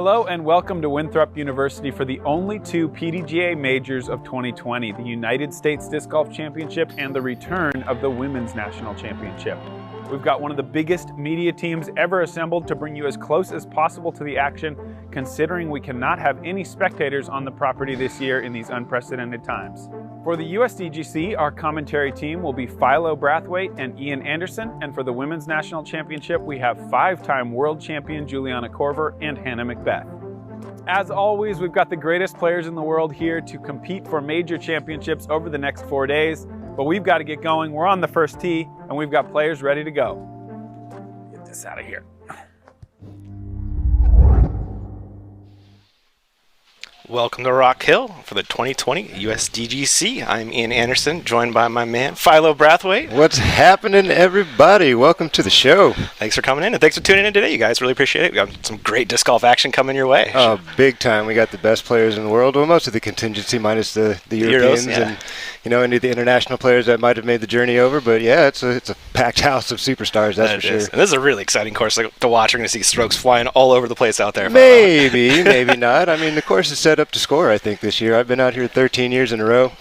Hello and welcome to Winthrop University for the only two PDGA majors of 2020, the United States Disc Golf Championship and the return of the Women's National Championship. We've got one of the biggest media teams ever assembled to bring you as close as possible to the action, considering we cannot have any spectators on the property this year in these unprecedented times. For the USDGC, our commentary team will be Philo Brathwaite and Ian Anderson, and for the Women's National Championship, we have five-time world champion Juliana Korver and Hannah Macbeth. As always, we've got the greatest players in the world here to compete for major championships over the next 4 days, but we've got to get going. We're on the first tee, and we've got players ready to go. Get this out of here. Welcome to Rock Hill for the 2020 USDGC. I'm Ian Anderson, joined by my man, Philo Brathwaite. What's happening, everybody? Welcome to the show. Thanks for coming in, and thanks for tuning in today, you guys. Really appreciate it. We got some great disc golf action coming your way. Oh, big time. We got the best players in the world. Well, most of the contingency minus the Europeans Euros, yeah. and, any of the international players that might have made the journey over. But, yeah, it's a packed house of superstars, that's for sure. And this is a really exciting course to watch. We're going to see strokes flying all over the place out there. Maybe, maybe not. I mean, the course is set up to score, I think, this year. I've been out here 13 years in a row.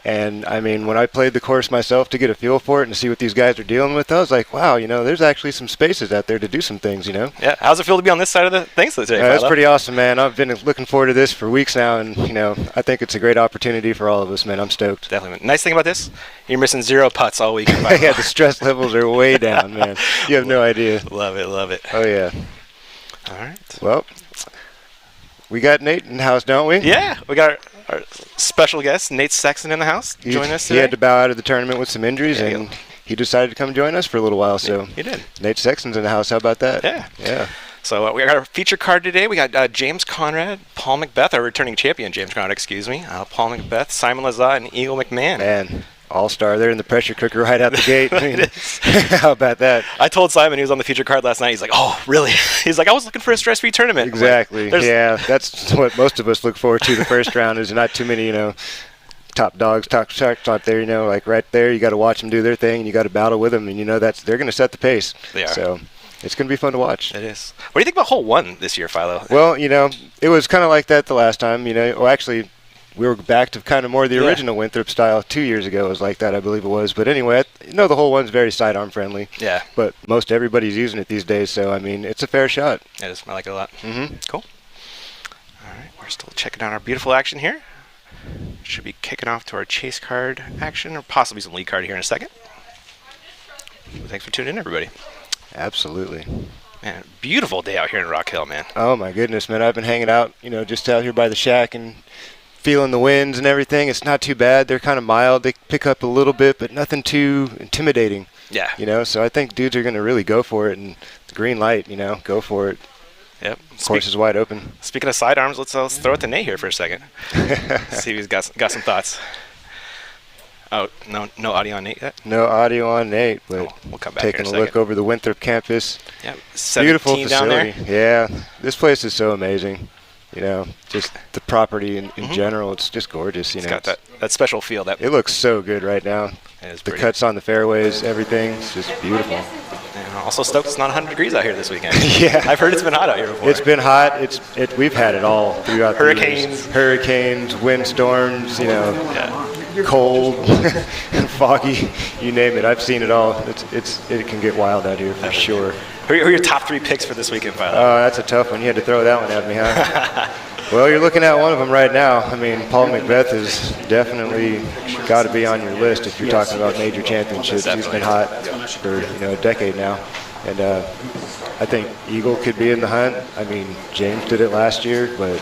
And, I mean, when I played the course myself to get a feel for it and to see what these guys are dealing with, I was like, wow, there's actually some spaces out there to do some things, Yeah. How's it feel to be on this side of the things today, That's pretty awesome, man. I've been looking forward to this for weeks now, and, I think it's a great opportunity for all of us, man. I'm stoked. Definitely. Nice thing about this, you're missing 0 putts all week. Yeah, the stress levels are way down, man. You have no idea. Love it, love it. Oh, yeah. All right. Well, we got Nate in the house, don't we? Yeah, we got our special guest, Nate Sexton, in the house. Join us today. He had to bow out of the tournament with some injuries, and he decided to come join us for a little while. So he did. Nate Sexton's in the house. How about that? Yeah. So we got our feature card today. We got James Conrad, Paul Macbeth, our returning champion, James Conrad, Paul Macbeth, Simon Lazat, and Eagle McMahon. Man, all-star there in the pressure cooker right out the gate. I mean, how about that? I told Simon, he was on the feature card last night. He's like, oh, really? He's like, I was looking for a stress-free tournament. Exactly. Like, yeah, that's what most of us look forward to. The first round is not too many, top dogs, top sharks out there, like right there. You got to watch them do their thing, and you got to battle with them, and they're going to set the pace. They are. So it's going to be fun to watch. It is. What do you think about hole 1 this year, Philo? Well, it was kind of like that the last time. Well, actually, we were back to kind of more the original Winthrop style 2 years ago. It was like that, I believe it was. But anyway, the hole 1's very sidearm friendly. Yeah. But most everybody's using it these days, so I mean, it's a fair shot. It is. I like it a lot. Mm-hmm. Cool. All right, we're still checking out our beautiful action here. Should be kicking off to our chase card action, or possibly some lead card here in a second. Thanks for tuning in, everybody. Absolutely. Man, beautiful day out here in Rock Hill, man. Oh my goodness, man! I've been hanging out, just out here by the shack and feeling the winds and everything. It's not too bad. They're kind of mild. They pick up a little bit, but nothing too intimidating. Yeah. So I think dudes are going to really go for it, and the green light, go for it. Yep. Course is wide open. Speaking of sidearms, let's throw it to Nate here for a second. See if he's got some thoughts. Oh, no audio on Nate yet? No audio on Nate, but we'll come back taking here in a look over the Winthrop campus. Yep. Beautiful 17 facility. down there. Yeah, this place is so amazing. Just the property in general, it's just gorgeous. It's got that special feel. It looks so good right now. It is the pretty. Cuts on the fairways, everything, it's just beautiful. And also stoked it's not 100 degrees out here this weekend. Yeah. I've heard it's been hot out here before. It's been hot. We've had it all throughout hurricanes. the years. Hurricanes, windstorms, cold, foggy, you name it. I've seen it all. It can get wild out here for sure. Who are your top 3 picks for this weekend, Philo? Oh, that's a tough one. You had to throw that one at me, huh? Well, you're looking at one of them right now. I mean, Paul Macbeth has definitely got to be on your list if you're talking about major championships. He's been hot for a decade now. And I think Eagle could be in the hunt. I mean, James did it last year, but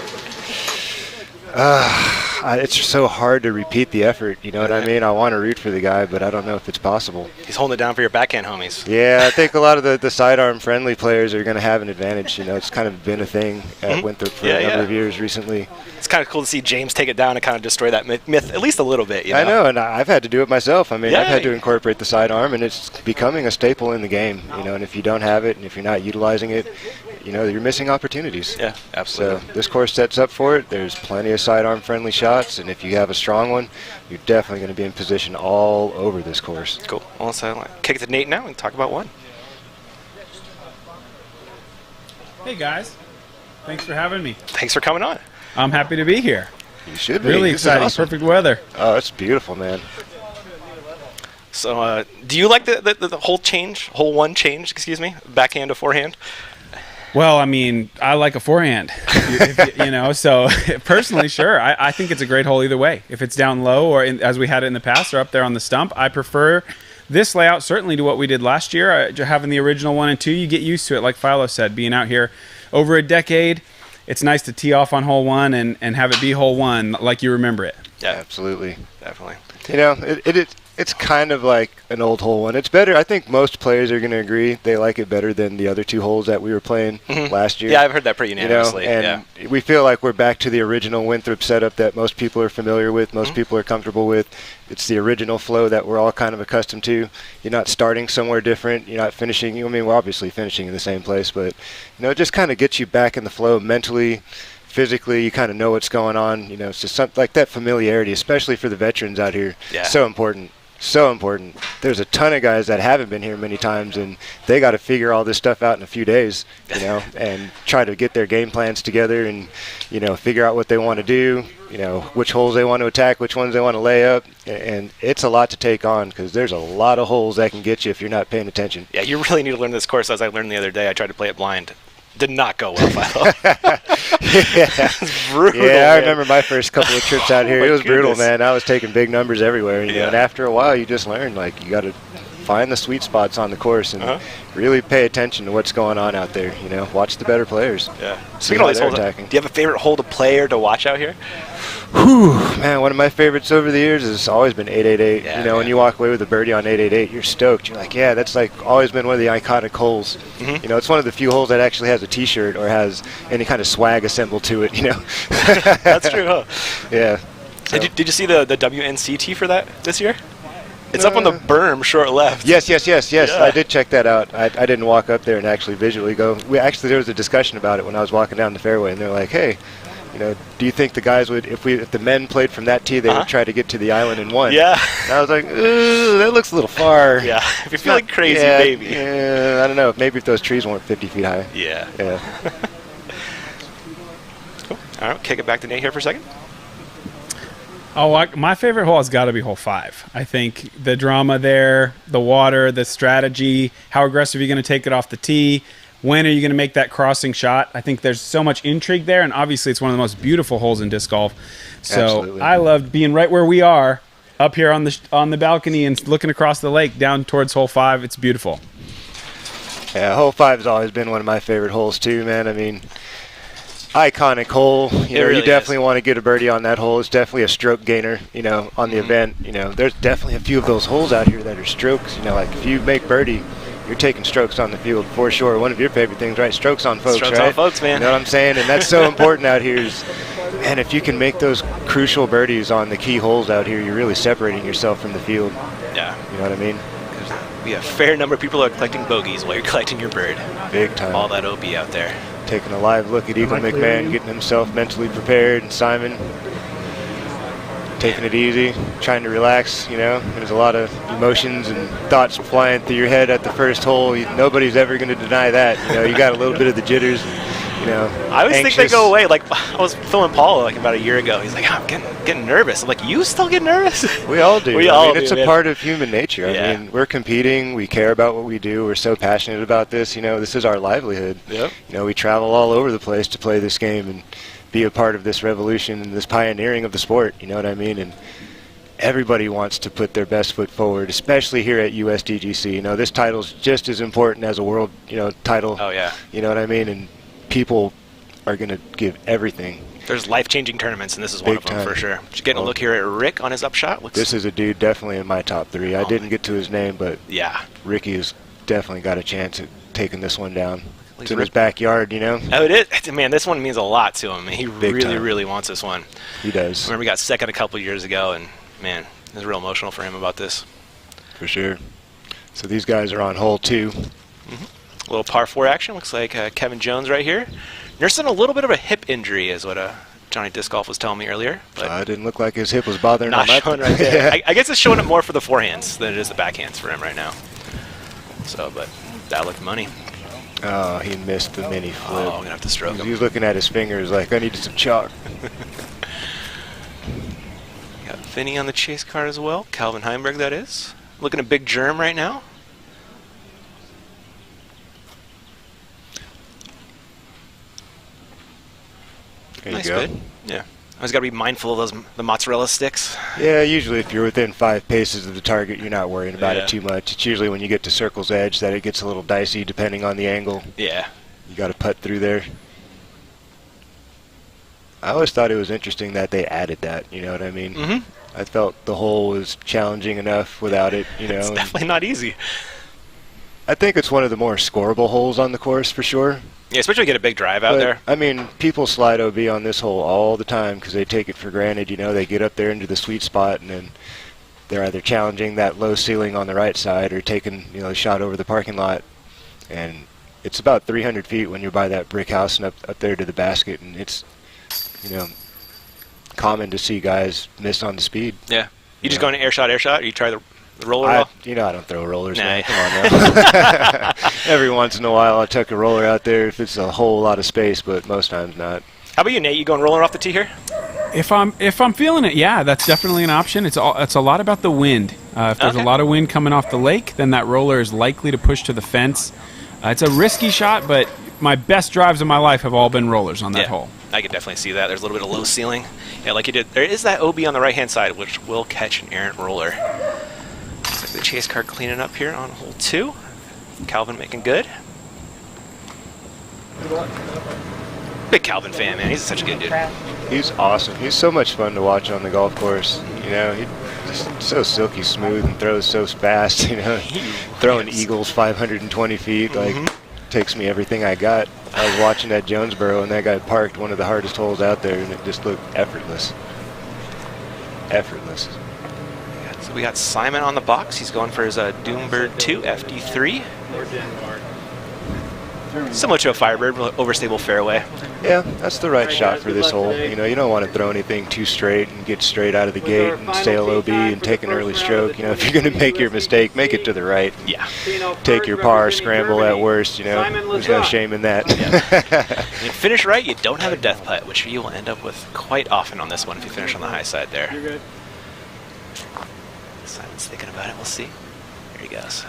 it's so hard to repeat the effort. You know what I mean? I want to root for the guy, but I don't know if it's possible. He's holding it down for your backhand homies. Yeah, I think a lot of the sidearm-friendly players are going to have an advantage. It's kind of been a thing at Winthrop for a number of years recently. It's kind of cool to see James take it down and kind of destroy that myth at least a little bit. I know, and I've had to do it myself. I mean, I've had to incorporate the sidearm, and it's becoming a staple in the game. And if you don't have it and if you're not utilizing it, you're missing opportunities. Yeah, absolutely. So this course sets up for it. There's plenty of sidearm-friendly shots, and if you have a strong one, you're definitely going to be in position all over this course. Cool. Well, let's kick it to Nate now and talk about one. Hey, guys. Thanks for having me. Thanks for coming on. I'm happy to be here. You should be. Really This is exciting. awesome. Perfect weather. Oh, it's beautiful, man. So, do you like the hole one change, excuse me, backhand to forehand? Well, I mean, I like a forehand, so personally, sure. I think it's a great hole either way. If it's down low or as we had it in the past or up there on the stump, I prefer this layout certainly to what we did last year. Having the original 1 and 2, you get used to it. Like Philo said, being out here over a decade, it's nice to tee off on hole 1 and have it be hole 1 like you remember it. Yeah, Absolutely. definitely. It's kind of like an old hole one. It's better. I think most players are going to agree they like it better than the other 2 holes that we were playing last year. Yeah, I've heard that pretty unanimously. And we feel like we're back to the original Winthrop setup that most people are familiar with, most people are comfortable with. It's the original flow that we're all kind of accustomed to. You're not starting somewhere different. You're not finishing. I mean, we're obviously finishing in the same place, but it just kind of gets you back in the flow mentally. Physically, you kind of know what's going on. It's just something like that familiarity, especially for the veterans out here. Yeah. So important. So important. There's a ton of guys that haven't been here many times, and they got to figure all this stuff out in a few days, and try to get their game plans together and, figure out what they want to do, which holes they want to attack, which ones they want to lay up. And it's a lot to take on because there's a lot of holes that can get you if you're not paying attention. Yeah, you really need to learn this course. As I learned the other day, I tried to play it blind. Did not go well, Philo. It's brutal. Yeah, I remember my first couple of trips out here. Oh, it was brutal, goodness. man. I was taking big numbers everywhere. Yeah. And after a while, you just learn, you got to find the sweet spots on the course and really pay attention to what's going on out there. Watch the better players. Yeah. See Speaking of how all these they're holes, attacking. do you have a favorite hole to play or to watch out here? Whew, man, one of my favorites over the years has always been 888. Yeah, When you walk away with a birdie on 888, you're stoked. You're like, yeah, that's always been one of the iconic holes. It's one of the few holes that actually has a T-shirt or has any kind of swag assembled to it. That's true, huh? Yeah. So. Did you see the WNC tee for that this year? It's up on the berm, short left. Yes. Yeah. I did check that out. I didn't walk up there and actually visually go. There was a discussion about it when I was walking down the fairway, and they're like, hey, do you think the guys would, if the men played from that tee, they would try to get to the island in one? Yeah. And I was like, that looks a little far. Yeah. If you're feeling crazy, yeah, maybe. Yeah, I don't know. Maybe if those trees weren't 50 feet high. Yeah. Yeah. Cool. All right, kick it back to Nate here for a second. Oh, my favorite hole has got to be hole 5. I think the drama there, the water, the strategy, how aggressive you're going to take it off the tee, when are you going to make that crossing shot? I think there's so much intrigue there, and obviously it's one of the most beautiful holes in disc golf. So Absolutely. I loved being right where we are, up here on the balcony and looking across the lake down towards hole 5. It's beautiful. Yeah, hole 5 has always been one of my favorite holes too, man. I mean, iconic hole. Really you definitely want to get a birdie on that hole. It's definitely a stroke gainer, on the event. There's definitely a few of those holes out here that are strokes. Like if you make birdie, you're taking strokes on the field for sure. One of your favorite things, right? Strokes on folks, Strokes right? on folks, man. You know what I'm saying? And that's so important out here is, man, if you can make those crucial birdies on the key holes out here, you're really separating yourself from the field. Yeah. You know what I mean? We have a fair number of people that are collecting bogeys while you're collecting your bird. Big time. All that OB out there. Taking a live look at Eagle McMahon, getting himself mentally prepared, and Simon taking it easy, trying to relax. There's a lot of emotions and thoughts flying through your head at the first hole. Nobody's ever going to deny that. You got a little bit of the jitters. I always think they go away. Like I was filming Paul about a year ago. He's like, I'm getting nervous. I'm like, you still get nervous? We all do. It's a man. part of human nature. Yeah. I mean, we're competing. We care about what we do. We're so passionate about this. This is our livelihood. Yep. We travel all over the place to play this game and be a part of this revolution and this pioneering of the sport. You know what I mean? And everybody wants to put their best foot forward, especially here at USDGC. This title's just as important as a world, title. Oh yeah. You know what I mean? And people are going to give everything. There's life-changing tournaments, and this is one Big of them time. for sure. Just getting a look here at Rick on his upshot. This is a dude definitely in my top 3. I didn't get to his name, but yeah. Ricky has definitely got a chance at taking this one down. It's in Rick- his backyard, Oh, it is. Man, this one means a lot to him. He Big really, time. really wants this one. He does. I remember he got second a couple years ago, and man, it was real emotional for him about this. For sure. So these guys are on hole 2. A little par 4 action. Looks like Kevin Jones right here. Nursing a little bit of a hip injury is what Johnny Disc Golf was telling me earlier. But It didn't look like his hip was bothering not him. showing right there. I guess it's showing up more for the forehands than it is the backhands for him right now. So, but that looked money. Oh, he missed the mini flip. Oh, I'm going to have to stroke him. He was looking at his fingers like, I needed some chalk. Got Vinny on the chase card as well. Calvin Heimberg, that is. Looking at Big Germ right now. There you Nice go. bid. Yeah. Always got to be mindful of the mozzarella sticks. Yeah, usually if you're within 5 paces of the target, you're not worrying about Yeah. it too much. It's usually when you get to circle's edge that it gets a little dicey depending on the angle. Yeah. You got to putt through there. I always thought it was interesting that they added that, you know what I mean? Mm-hmm. I felt the hole was challenging enough without it, you know. It's definitely not easy. I think it's one of the more scoreable holes on the course for sure. Yeah, especially when you get a big drive out there. I mean, people slide OB on this hole all the time because they take it for granted. You know, they get up there into the sweet spot and then they're either challenging that low ceiling on the right side or taking, you know, a shot over the parking lot. And it's about 300 feet when you're by that brick house and up there to the basket. And it's, you know, common to see guys miss on the speed. Yeah. You just go into air shot, or you try the roller I off? don't throw rollers, Nah. man. Come on now. Every once in a while I'll tuck a roller out there if it's a whole lot of space, but most times not. How about you, Nate? You going roller off the tee here? If I'm feeling it, yeah, that's definitely an option. It's a lot about the wind. If there's Okay. a lot of wind coming off the lake, then that roller is likely to push to the fence. It's a risky shot, but my best drives of my life have all been rollers on that hole. I could definitely see that. There's a little bit of low ceiling. Yeah, like you did. There is that OB on the right-hand side, which will catch an errant roller. Looks like the chase card cleaning up here on hole 2. Calvin making good. Big Calvin fan, man. He's such a good dude. He's awesome. He's so much fun to watch on the golf course. You know, he's just so silky smooth and throws so fast. You know, throwing eagles 520 feet like takes me everything I got. I was watching at Jonesboro and that guy parked one of the hardest holes out there and it just looked effortless. Effortless. So we got Simon on the box. He's going for his Doombird 2 FD3. Similar to a Firebird, overstable fairway. Yeah, that's the right shot for this hole. You know, you don't want to throw anything too straight and get straight out of the gate and sail OB and take an early stroke. You know, if you're going to make your mistake, make it to the right. Yeah. Take your par, scramble at worst, you know. There's no shame in that. If you finish right, you don't have a death putt, which you will end up with quite often on this one if you finish on the high side there. You're good. Simon's thinking about it. We'll see. There he goes.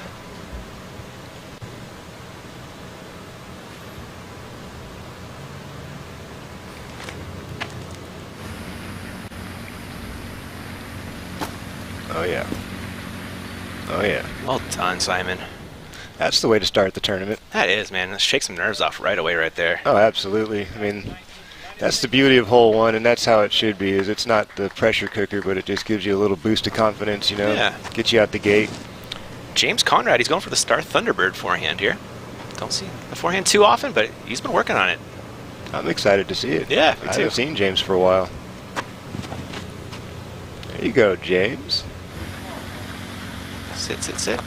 Oh, yeah. Oh, yeah. Well done, Simon. That's the way to start the tournament. That is, man. Let's shake some nerves off right away right there. Oh, absolutely. I mean, that's the beauty of hole 1, and that's how it should be. Is it's not the pressure cooker, but it just gives you a little boost of confidence, you know. Yeah. Get you out the gate. James Conrad, he's going for the Star Thunderbird forehand here. Don't see the forehand too often, but he's been working on it. I'm excited to see it. Yeah, me I too. haven't seen James for a while. There you go, James. Sit, sit, sit.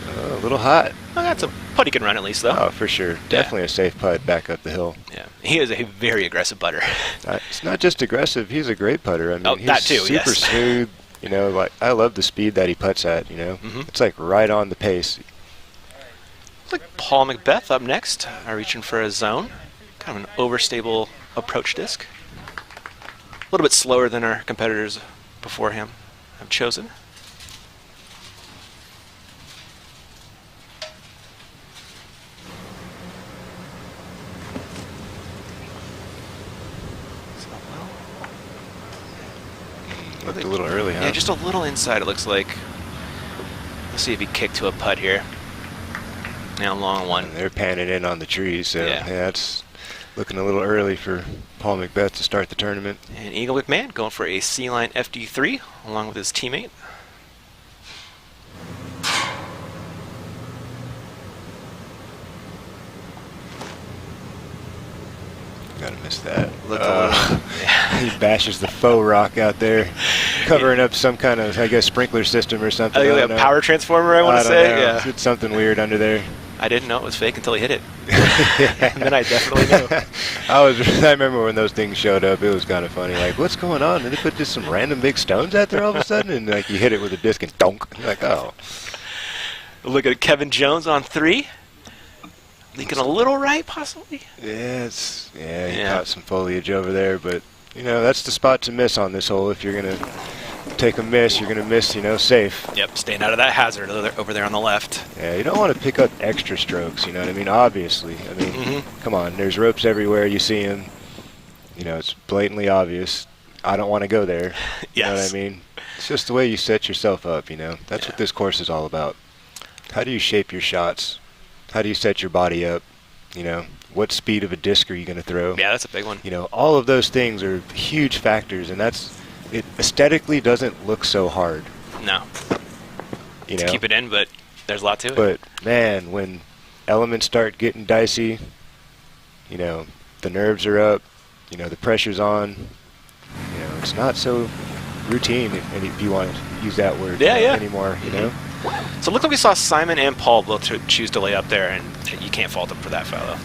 Oh, a little hot. Oh, that's a putt he can run at least, though. Oh, for sure. Definitely a safe putt back up the hill. Yeah, he is a very aggressive putter. It's not just aggressive. He's a great putter. I mean, Oh, he's that too, super yes. smooth. You know, like I love the speed that he putts at. You know, it's like right on the pace. Looks like Paul Macbeth up next, reaching for a zone. Kind of an overstable approach disc. A little bit slower than our competitors before him have chosen. Looked a little early, huh? Yeah, just a little inside, it looks like. Let's see if he kicked to a putt here. Now, long one. And they're panning in on the trees, so Yeah. yeah, it's looking a little early for Paul Macbeth to start the tournament. And Eagle McMahon going for a C-Line FD3 along with his teammate. Gotta miss that. Looked a little. He bashes the faux rock out there, covering up some kind of, I guess, sprinkler system or something. I think don't a know. power transformer, I want I to don't say. know. Yeah. It's something weird under there. I didn't know it was fake until he hit it. And then I definitely knew. I remember when those things showed up, it was kind of funny. Like, what's going on? Did they put just some random big stones out there all of a sudden? And like you hit it with a disc and donk. You're like, oh. Look at Kevin Jones on 3. Leaking a little right, possibly? Yeah, he caught some foliage over there, but, you know, that's the spot to miss on this hole. If you're going to take a miss, you're going to miss, you know, safe. Yep, staying out of that hazard over there on the left. Yeah, you don't want to pick up extra strokes, you know what I mean? Obviously. I mean, come on, there's ropes everywhere. You see them. You know, it's blatantly obvious. I don't want to go there. You know what I mean? It's just the way you set yourself up, you know? That's what this course is all about. How do you shape your shots? How do you set your body up? You know, what speed of a disc are you going to throw? Yeah, that's a big one. You know, all of those things are huge factors, and it aesthetically doesn't look so hard. No. You know? Keep it in, but there's a lot to it. But, man, when elements start getting dicey, you know, the nerves are up, you know, the pressure's on, you know, it's not so routine, if you want to use that word anymore, you know? So it looked like we saw Simon and Paul both choose to lay up there, and you can't fault them for that, fellow.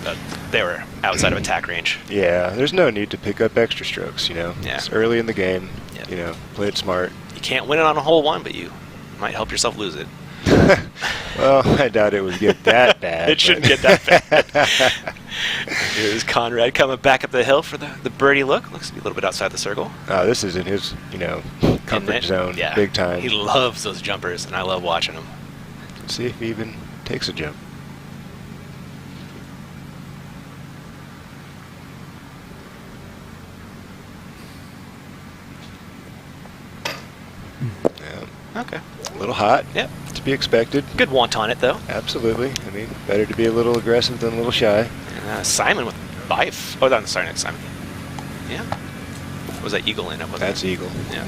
They were outside of attack range. Yeah, there's no need to pick up extra strokes, you know. Yeah. It's early in the game, you know, play it smart. You can't win it on a hole one, but you might help yourself lose it. Well, I doubt it would get that bad. It shouldn't get that bad. Here's Conrad coming back up the hill for the birdie look. Looks to be a little bit outside the circle. This is in his, you know, comfort zone, big time. He loves those jumpers, and I love watching them. Let's see if he even takes a jump. Yeah. Okay. A little hot. Yep. To be expected. Good want on it, though. Absolutely. I mean, better to be a little aggressive than a little shy. And, Simon with bife. Oh, sorry, next Simon. Yeah. Was that eagle in it? That's eagle. Yeah.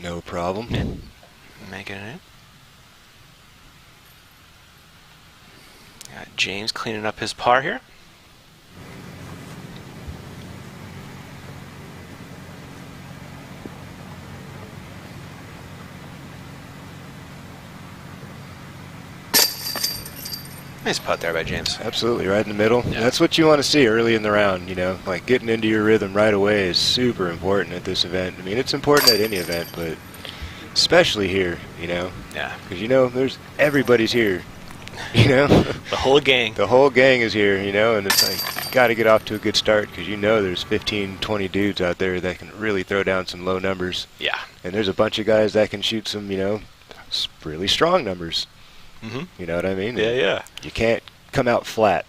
No problem. Yeah. Making it in. Got James cleaning up his par here. Nice putt there by James. Absolutely, right in the middle. Yeah. That's what you want to see early in the round, you know. Like, getting into your rhythm right away is super important at this event. I mean, it's important at any event, but especially here, you know. Yeah. Because, you know, everybody's here, you know. The whole gang. The whole gang is here, you know, and it's like, you got to get off to a good start because you know there's 15, 20 dudes out there that can really throw down some low numbers. Yeah. And there's a bunch of guys that can shoot some, you know, really strong numbers. You know what I mean? Yeah. You can't come out flat.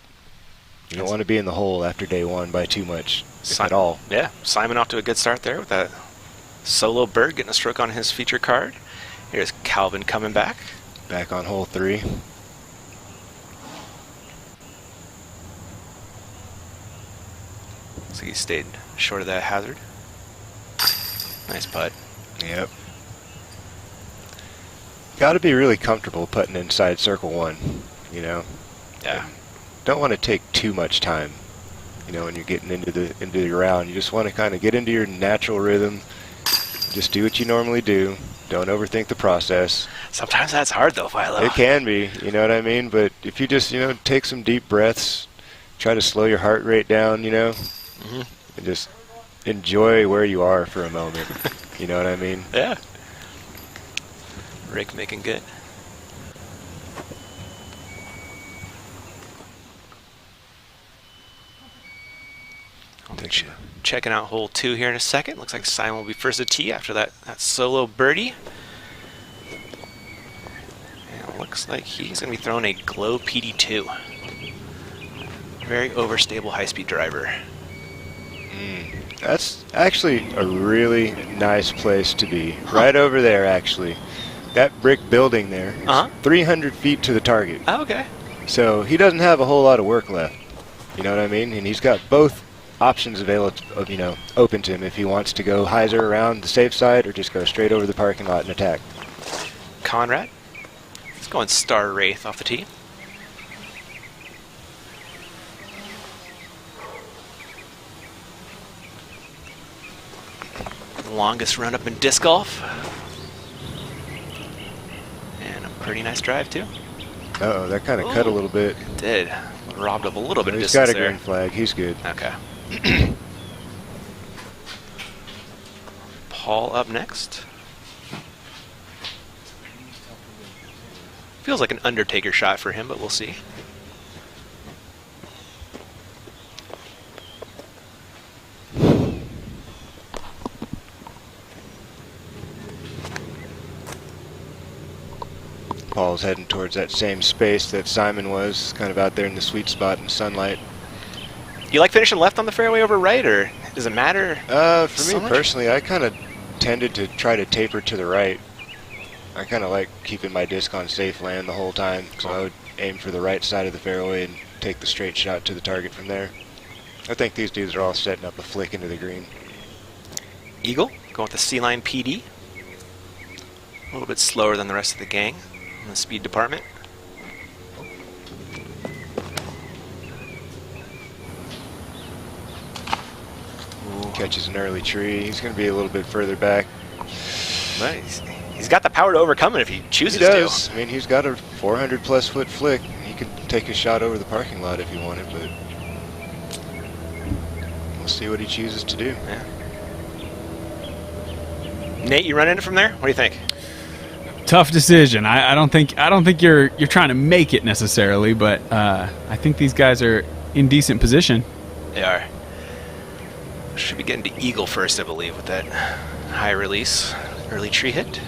You don't want to be in the hole after day one by too much, if at all. Yeah, Simon off to a good start there with that solo bird getting a stroke on his feature card. Here's Calvin coming back. Back on hole 3. So he stayed short of that hazard. Nice putt. Yep. Got to be really comfortable putting inside circle 1, you know. Yeah. Don't want to take too much time, you know, when you're getting into your round. You just want to kind of get into your natural rhythm. Just do what you normally do. Don't overthink the process. Sometimes that's hard though, Philo. It can be, you know what I mean? But if you just, you know, take some deep breaths, try to slow your heart rate down, you know, and just enjoy where you are for a moment. You know what I mean? Yeah. Rick making good. I'll be checking out hole 2 here in a second. Looks like Simon will be first at tee after that solo birdie. And it looks like he's going to be throwing a Glow PD2. Very overstable high-speed driver. That's actually a really nice place to be. Right over there, actually. That brick building there is 300 feet to the target. Oh, okay. So he doesn't have a whole lot of work left. You know what I mean? And he's got both options available, you know, open to him if he wants to go hyzer around the safe side or just go straight over the parking lot and attack. Conrad. He's going Star Wraith off the tee. Longest run up in disc golf. And a pretty nice drive, too. Uh-oh, that kind of cut a little bit. It did. Robbed up a little bit of He's distance got a there. green flag. He's good. Okay. Paul up next. Feels like an Undertaker shot for him, but we'll see. Paul's heading towards that same space that Simon was, kind of out there in the sweet spot in sunlight. You like finishing left on the fairway over right, or does it matter? For me personally, I kind of tended to try to taper to the right. I kind of like keeping my disc on safe land the whole time, so I would aim for the right side of the fairway and take the straight shot to the target from there. I think these dudes are all setting up a flick into the green. Eagle, going with the C-Line PD. A little bit slower than the rest of the gang in the speed department. Catches an early tree. He's going to be a little bit further back. Nice. He's got the power to overcome it if he chooses He does. to. I mean, he's got a 400-plus foot flick. He could take a shot over the parking lot if he wanted, but we'll see what he chooses to do. Yeah. Nate, you running it from there? What do you think? Tough decision. I don't think you're trying to make it necessarily, but I think these guys are in decent position. They are. Should be getting to Eagle first, I believe, with that high release early tree hit.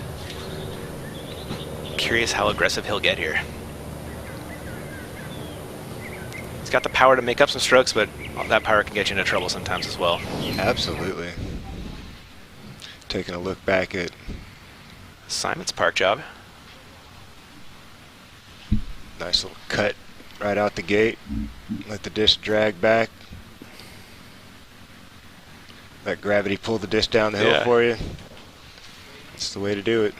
Curious how aggressive he'll get here. He's got the power to make up some strokes, but that power can get you into trouble sometimes as well. Absolutely. Taking a look back at Simon's park job. nice little cut right out the gate. Let the disc drag back. Let gravity pull the disc down the hill for you. That's the way to do it.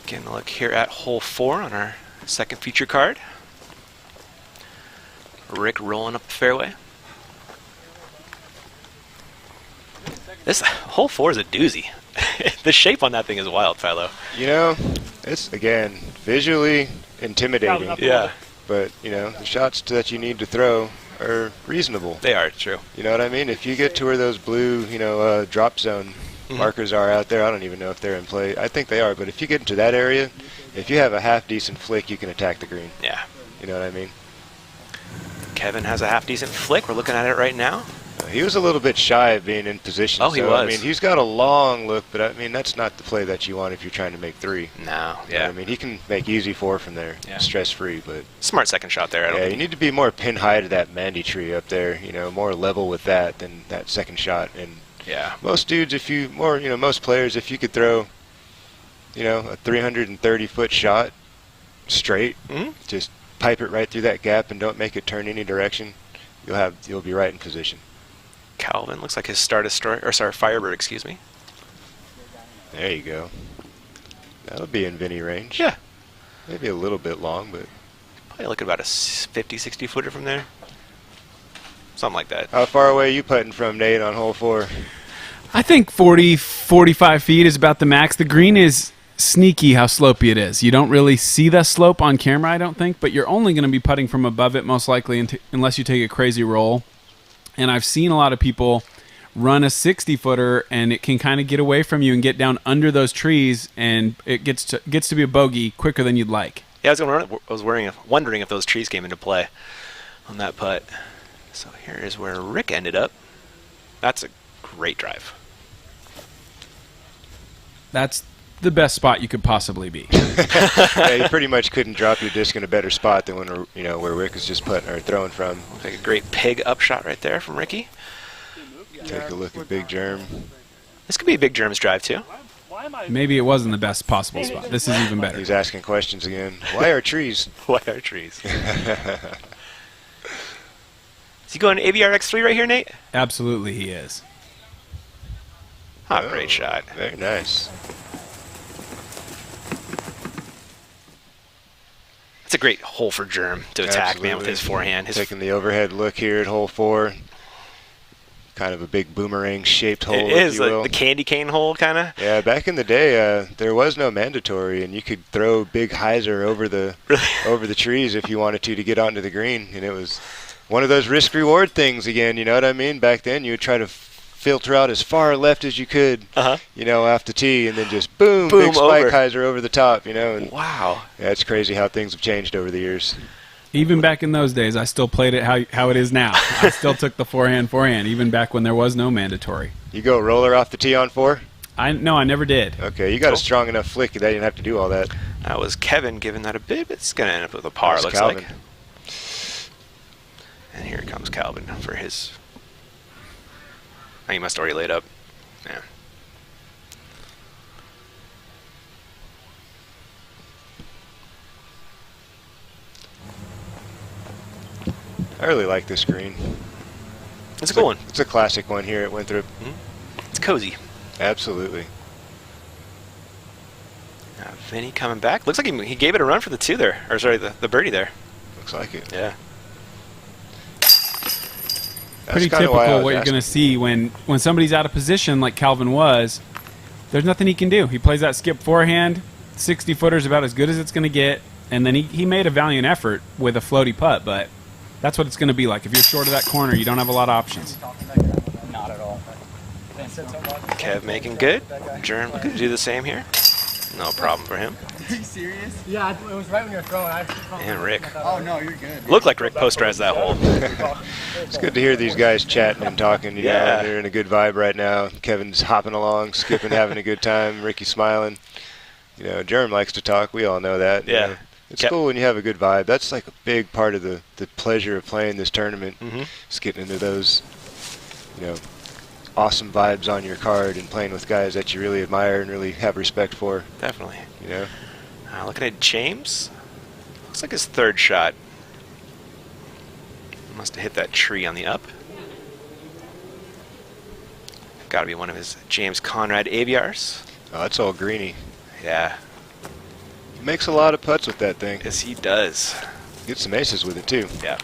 Getting a look here at hole 4 on our second feature card. Rick rolling up the fairway. This hole 4 is a doozy. The shape on that thing is wild, Philo. You know, it's, again, visually intimidating. Yeah. But, you know, the shots that you need to throw are reasonable. They are, true. You know what I mean? If you get to where those blue, you know, drop zone markers are out there, I don't even know if they're in play. I think they are, but if you get into that area, if you have a half-decent flick, you can attack the green. Yeah. You know what I mean? Kevin has a half-decent flick. We're looking at it right now. He was a little bit shy of being in position. Oh, he was. I mean, he's got a long look, but I mean, that's not the play that you want if you're trying to make 3. No, You know what I mean, he can make easy 4 from there, stress-free, but Smart second shot there. yeah, you need to be more pin high to that Mandy tree up there. You know, more level with that than that second shot. And Yeah. most dudes, most players, if you could throw, you know, a 330-foot shot straight, just pipe it right through that gap and don't make it turn any direction, you'll be right in position. Calvin looks like his Firebird, excuse me. There you go. That'll be in Vinny range. Yeah. Maybe a little bit long, but Probably looking about a 50, 60 footer from there. Something like that. how far away are you putting from, Nate, on hole 4? I think 40, 45 feet is about the max. The green is sneaky how slopey it is. You don't really see the slope on camera, I don't think, but you're only going to be putting from above it most likely unless you take a crazy roll. And I've seen a lot of people run a 60-footer, and it can kind of get away from you and get down under those trees, and it gets to be a bogey quicker than you'd like. Yeah, I was wondering if those trees came into play on that putt. So here is where Rick ended up. That's a great drive. That's the best spot you could possibly be. Yeah, you pretty much couldn't drop your disc in a better spot than where Rick is just putting or throwing from. Looks like a great pig upshot right there from Ricky. Take a look at Big Germ. This could be a Big Germ's drive too. Maybe it wasn't the best possible spot. This is even better. He's asking questions again. Why are trees? Why are trees? Is he going AVR X3 right here, Nate? Absolutely he is. Oh, great shot. Very nice. It's a great hole for Germ to attack, man, with his forehand. Taking the overhead look here at hole 4. Kind of a big boomerang-shaped hole, It if is you will. the candy cane hole, kind of. Yeah, back in the day, there was no mandatory, and you could throw big hyzer over the trees if you wanted to get onto the green, and it was one of those risk-reward things again, you know what I mean? Back then, you would try to filter out as far left as you could, you know, off the tee, and then just boom, big spike hyzer over the top, you know. And wow. Yeah, it's crazy how things have changed over the years. Even back in those days, I still played it how it is now. I still took the forehand, even back when there was no mandatory. You go roller off the tee on 4? No, I never did. Okay, you got a strong enough flick that you didn't have to do all that. That was Kevin giving that a bit, but it's going to end up with a par, looks Calvin. like. And here comes Calvin for his... Oh, he must already laid up. Yeah. I really like this green. It's a cool one. It's a classic one here at Winthrop. It's cozy. Absolutely. Now, Vinny coming back. Looks like he gave it a run for the 2 there. Or sorry, the birdie there. Looks like it. Yeah. Pretty typical what you're going to see when somebody's out of position like Calvin was. There's nothing he can do. He plays that skip forehand. 60-footer is about as good as it's going to get. And then he made a valiant effort with a floaty putt, but that's what it's going to be like. If you're short of that corner, you don't have a lot of options. Not at all. Kev making good. Jerm looking to do the same here. No problem for him. Are you serious? Yeah, it was right when you were throwing. And Rick. Oh, no, you're good. Looked like Rick posterized that hole. It's good to hear these guys chatting and talking. You know, they're in a good vibe right now. Kevin's hopping along, skipping, having a good time. Ricky's smiling. You know, Jerm likes to talk. We all know that. Yeah. You know, it's cool when you have a good vibe. That's like a big part of the pleasure of playing this tournament. Just getting into those, you know, awesome vibes on your card and playing with guys that you really admire and really have respect for. Definitely. You know. Looking at James. Looks like his 3rd shot. Must have hit that tree on the up. Got to be one of his James Conrad AVRs. Oh, that's all greeny. Yeah. He makes a lot of putts with that thing. Yes, he does. Gets some aces with it too. Yeah.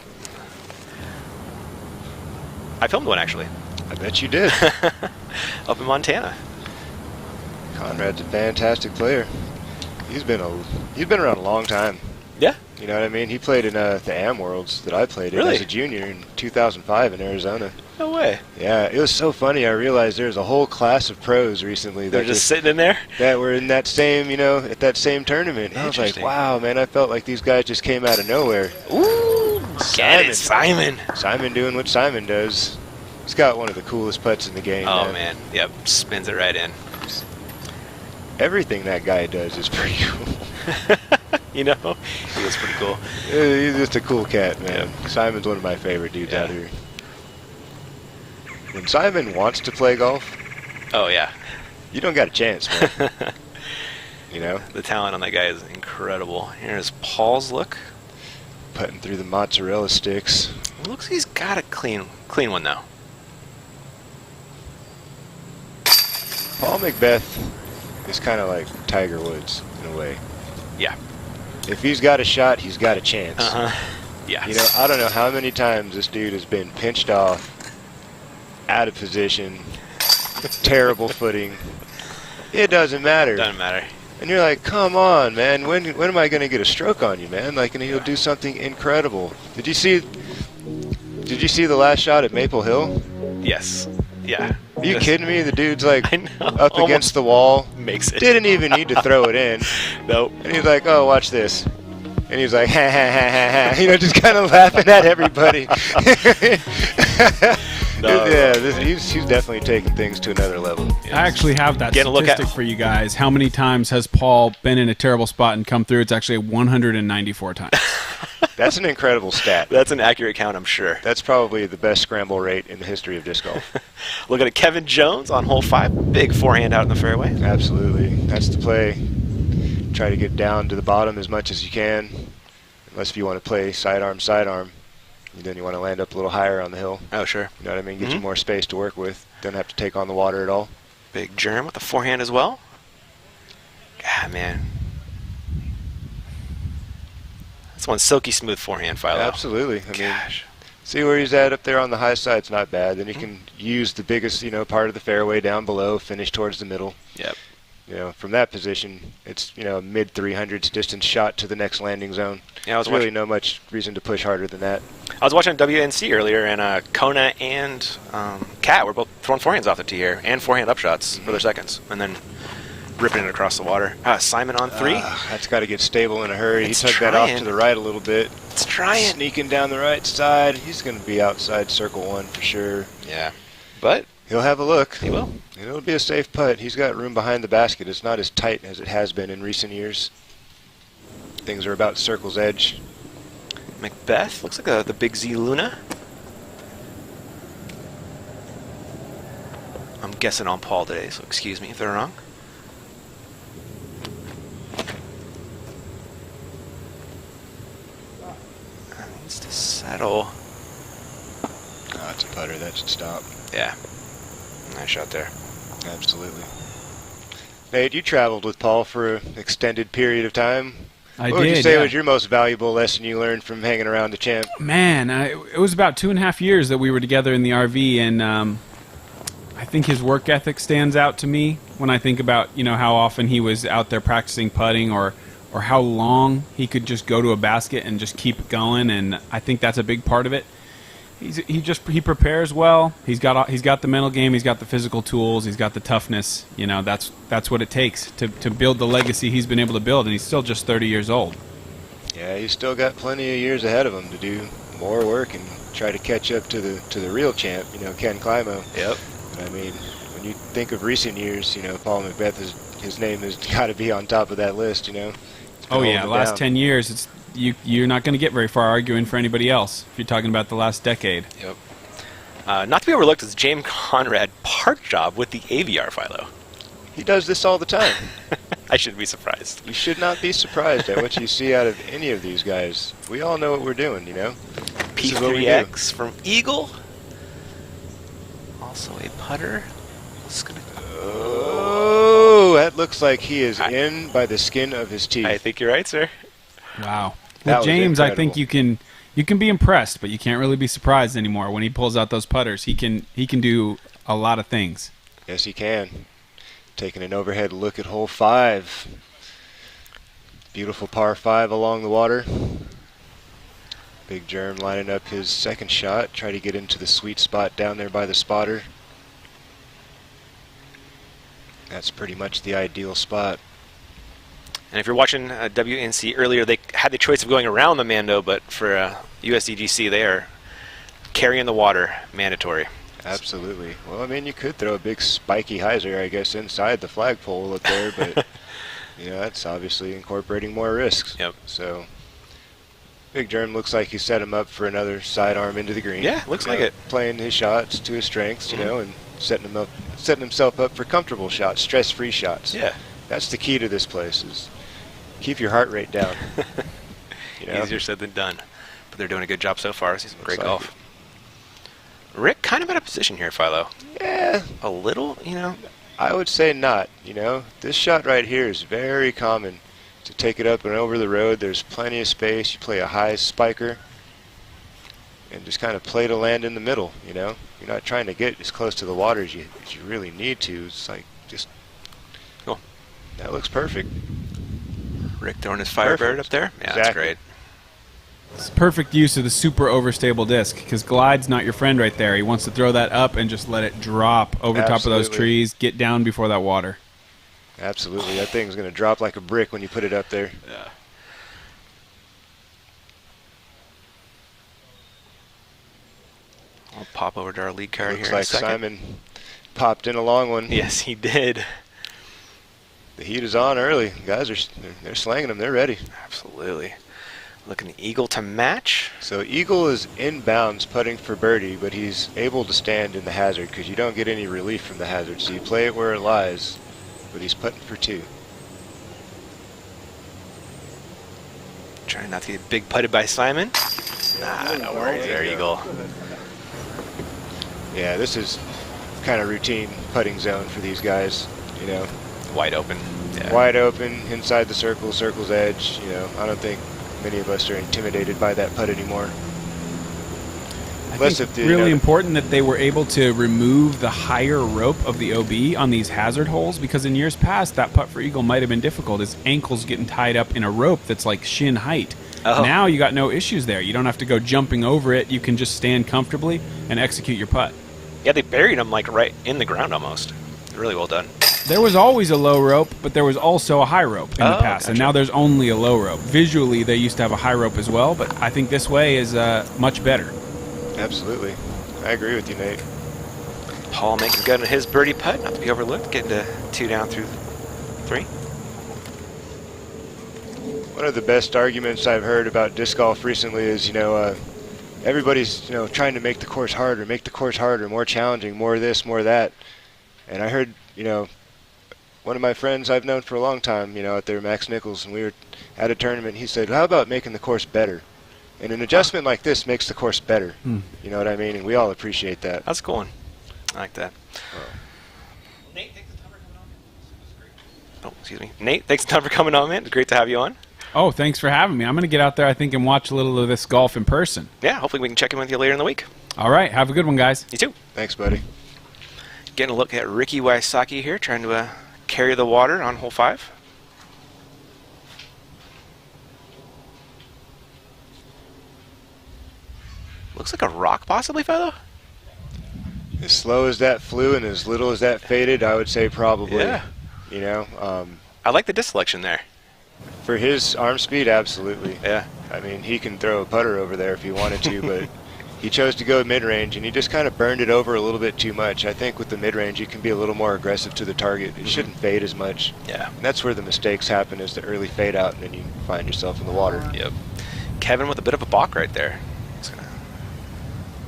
I filmed one actually. I bet you did. Up in Montana. Conrad's a fantastic player. He's been around a long time. Yeah. You know what I mean? He played in the Am Worlds that I played in as a junior in 2005 in Arizona. No way. Yeah, it was so funny. I realized there's a whole class of pros recently They're just sitting in there that were in that same, you know, at that same tournament. And I was like, wow, man, I felt like these guys just came out of nowhere. Ooh, Simon. Simon doing what Simon does. He's got one of the coolest putts in the game. Oh man, yep, spins it right in. Everything that guy does is pretty cool. You know, he was pretty cool. He's just a cool cat, man. Yep. Simon's one of my favorite dudes out here. When Simon wants to play golf, oh yeah, you don't got a chance, man. You know, the talent on that guy is incredible. Here's Paul's look, putting through the mozzarella sticks. Looks like he's got a clean one though. Paul Macbeth is kind of like Tiger Woods in a way. Yeah. If he's got a shot, he's got a chance. Yeah. You know, I don't know how many times this dude has been pinched off, out of position, terrible footing. It doesn't matter. Doesn't matter. And you're like, come on, man. When am I going to get a stroke on you, man? Like, and he'll do something incredible. Did you see the last shot at Maple Hill? Yes. Yeah. Are you kidding me? The dude's like up Almost against the wall. Makes it. Didn't even need to throw it in. Nope. And he's like, oh, watch this. And he's like, ha, ha, ha, ha, ha. You know, just kind of laughing at everybody. No. Yeah, he's definitely taking things to another level. I actually have that statistic for you guys. How many times has Paul been in a terrible spot and come through? It's actually 194 times. That's an incredible stat. That's an accurate count, I'm sure. That's probably the best scramble rate in the history of disc golf. Looking at Kevin Jones on hole 5. Big forehand out in the fairway. Absolutely. That's the play. Try to get down to the bottom as much as you can. Unless if you want to play sidearm. Then you want to land up a little higher on the hill. Oh, sure. You know what I mean? Get you more space to work with. Don't have to take on the water at all. Big germ with the forehand as well. God, man. That's one silky smooth forehand, Philo. Absolutely. I mean, see where he's at up there on the high side. It's not bad. Then you can use the biggest, part of the fairway down below, finish towards the middle. Yep. you know, from that position, it's, you know, a mid 300s distance shot to the next landing zone. Yeah, I was There's really no much reason to push harder than that. I was watching WNC earlier, and Kona and Kat were both throwing forehands off the tee here, and forehand upshots for their seconds, and then ripping it across the water. Simon on 3. That's got to get stable in a hurry. It's he took that off trying. to the right a little bit. It's trying. Sneaking down the right side. He's going to be outside circle 1 for sure. Yeah, but He'll have a look. he will. It'll be a safe putt. He's got room behind the basket. It's not as tight as it has been in recent years. Things are about circle's edge. Macbeth looks like the Big Z Luna. I'm guessing on Paul today, so excuse me if they're wrong. Needs to settle. Oh, it's a putter. That should stop. Yeah, nice shot there. Absolutely. Nate, you traveled with Paul for an extended period of time. I What would you did, say yeah. was your most valuable lesson you learned from hanging around the champ? Man, it was about 2.5 years that we were together in the RV, and I think his work ethic stands out to me when I think about, you know, how often he was out there practicing putting, or how long he could just go to a basket and just keep going, and I think that's a big part of it. He prepares well. He's got the mental game. He's got the physical tools. He's got the toughness. You know, that's what it takes to build the legacy he's been able to build. And he's still just 30 years old. Yeah, he's still got plenty of years ahead of him to do more work and try to catch up to the real champ. You know, Ken Climo. Yep. I mean, when you think of recent years, you know, Paul Macbeth his name has got to be on top of that list. You know. He's been Oh yeah, holding the it last down. 10 years, you're not going to get very far arguing for anybody else if you're talking about the last decade. Yep. Not to be overlooked is James Conrad park job with the AVR, Philo. He does this all the time. I shouldn't be surprised. You should not be surprised at what you see out of any of these guys. We all know what we're doing, you know. This is what we do. P3X from Eagle. Also a putter. It's gonna. Oh, that looks like he is in by the skin of his teeth. I think you're right, sir. Wow. That With was James, I think incredible. you can be impressed, but you can't really be surprised anymore when he pulls out those putters. He can do a lot of things. Yes, he can. Taking an overhead look at hole 5. Beautiful par 5 along the water. Big Germ lining up his second shot. Try to get into the sweet spot down there by the spotter. That's pretty much the ideal spot. And if you're watching WNC earlier, they had the choice of going around the Mando, but for USDGC, they are carrying the water, mandatory. Absolutely. Well, I mean, you could throw a big spiky hyzer, I guess, inside the flagpole up there, but you know, that's obviously incorporating more risks. Yep. So, Big Germ looks like he set him up for another sidearm into the green. Yeah, looks You like know, it. Playing his shots to his strengths, you know, and setting himself up for comfortable shots, stress-free shots. Yeah. That's the key to this place, is keep your heart rate down. You know? Easier said than done. But they're doing a good job so far. This is great like golf. Rick, kind of out of position here, Philo. Yeah, A little, you know. I would say not, you know. This shot right here is very common. To take it up and over the road, there's plenty of space. You play a high spiker and just kind of play to land in the middle, you know. You're not trying to get as close to the water as you really need to. It's like just, Cool. That looks perfect. Rick throwing his Firebird Perfect. up there. Yeah, that's Exactly. great. It's perfect use of the super overstable disc, because glide's not your friend right there. He wants to throw that up and just let it drop over top of those Absolutely. trees, get down before that water. Absolutely. That thing's going to drop like a brick when you put it up there. Yeah. I'll pop over to our lead card Looks here in a like second. Simon popped in a long one. Yes, he did. The heat is on early. Guys they're slanging them. They're ready. Absolutely. Looking Eagle to match. So Eagle is inbounds putting for birdie, but he's able to stand in the hazard because you don't get any relief from the hazard. So you play it where it lies, but he's putting for 2. Trying not to get big putted by Simon. Nah, no worries there, Eagle. Yeah, this is kind of routine putting zone for these guys. You know, Wide open. Yeah. wide open inside the circle, circle's edge. You know, I don't think many of us are intimidated by that putt anymore. I Unless think if the, really important that they were able to remove the higher rope of the OB on these hazard holes, because in years past, that putt for eagle might have been difficult. His ankle's getting tied up in a rope that's like shin height. Oh. Now you got no issues there. You don't have to go jumping over it. You can just stand comfortably and execute your putt. Yeah, they buried him like right in the ground almost. Really well done. There was always a low rope, but there was also a high rope in the past, and now there's only a low rope. Visually, they used to have a high rope as well, but I think this way is much better. Absolutely. I agree with you, Nate. Paul making good on his birdie putt, not to be overlooked, getting to 2 down through 3. One of the best arguments I've heard about disc golf recently is, everybody's, trying to make the course harder, more challenging, more this, more that. And I heard, one of my friends I've known for a long time, out there, Max Nichols, and we were at a tournament. He said, how about making the course better? And an adjustment like this makes the course better. You know what I mean? And we all appreciate that. That's a cool one. I like that. Nate, thanks a ton for coming on. Oh, excuse me. Nate, thanks a ton for coming on, man. It's great to have you on. Oh, thanks for having me. I'm going to get out there, I think, and watch a little of this golf in person. Yeah, hopefully we can check in with you later in the week. All right. Have a good one, guys. You too. Thanks, buddy. Getting a look at Ricky Wysocki here, trying to carry the water on hole 5. Looks like a rock, possibly, fellow. As slow as that flew and as little as that faded, I would say probably. Yeah. I like the disc selection there. For his arm speed, absolutely. Yeah. I mean, he can throw a putter over there if he wanted to, but he chose to go mid-range, and he just kind of burned it over a little bit too much. I think with the mid-range, you can be a little more aggressive to the target. It shouldn't fade as much. Yeah. And that's where the mistakes happen, is the early fade out, and then you find yourself in the water. Yep. Kevin with a bit of a balk right there. Just gonna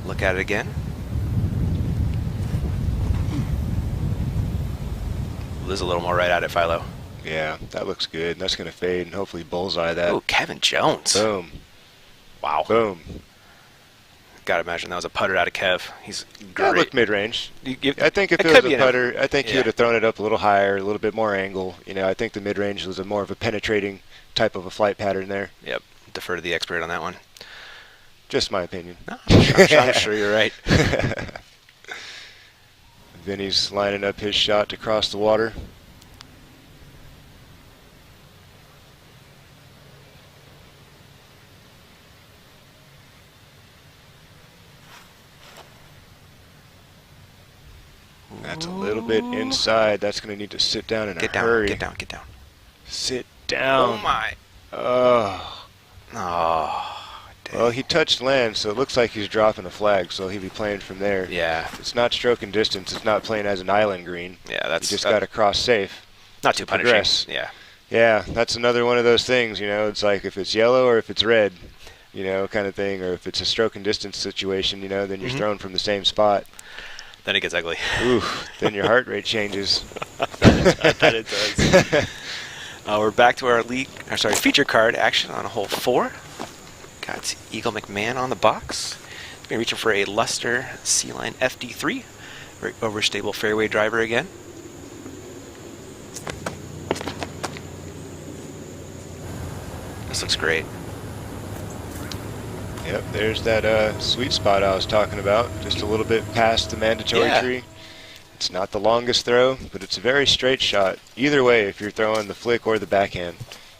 look at it again. There's a little more right at it, Philo. Yeah, that looks good. And that's going to fade and hopefully bullseye that. Oh, Kevin Jones. Boom. Wow. Boom. Gotta imagine that was a putter out of Kev. He's great. That looked mid-range. I I think if it was a putter, I think he would have thrown it up a little higher, a little bit more angle. I think the mid-range was a more of a penetrating type of a flight pattern there. Yep. Defer to the expert on that one. Just my opinion. No, I'm sure you're right. Vinny's lining up his shot to cross the water. That's a little bit inside. That's going to need to sit down in a hurry. Get down. Sit down. Oh, my. Oh. Dang. Well, he touched land, so it looks like he's dropping a flag, so he'll be playing from there. Yeah. It's not stroking distance. It's not playing as an island green. Yeah, that's... You just got to cross safe. Not too punishing. Progress. Yeah. Yeah, that's another one of those things, It's like if it's yellow or if it's red, kind of thing. Or if it's a stroke and distance situation, then you're thrown from the same spot. Then it gets ugly. Ooh, then your heart rate changes. I bet it does. We're back to our feature card action on hole 4. Got Eagle McMahon on the box. Been reaching for a Luster C-Line FD3. Very overstable fairway driver again. This looks great. Yep, there's that sweet spot I was talking about, just a little bit past the mandatory tree. It's not the longest throw, but it's a very straight shot. Either way, if you're throwing the flick or the backhand,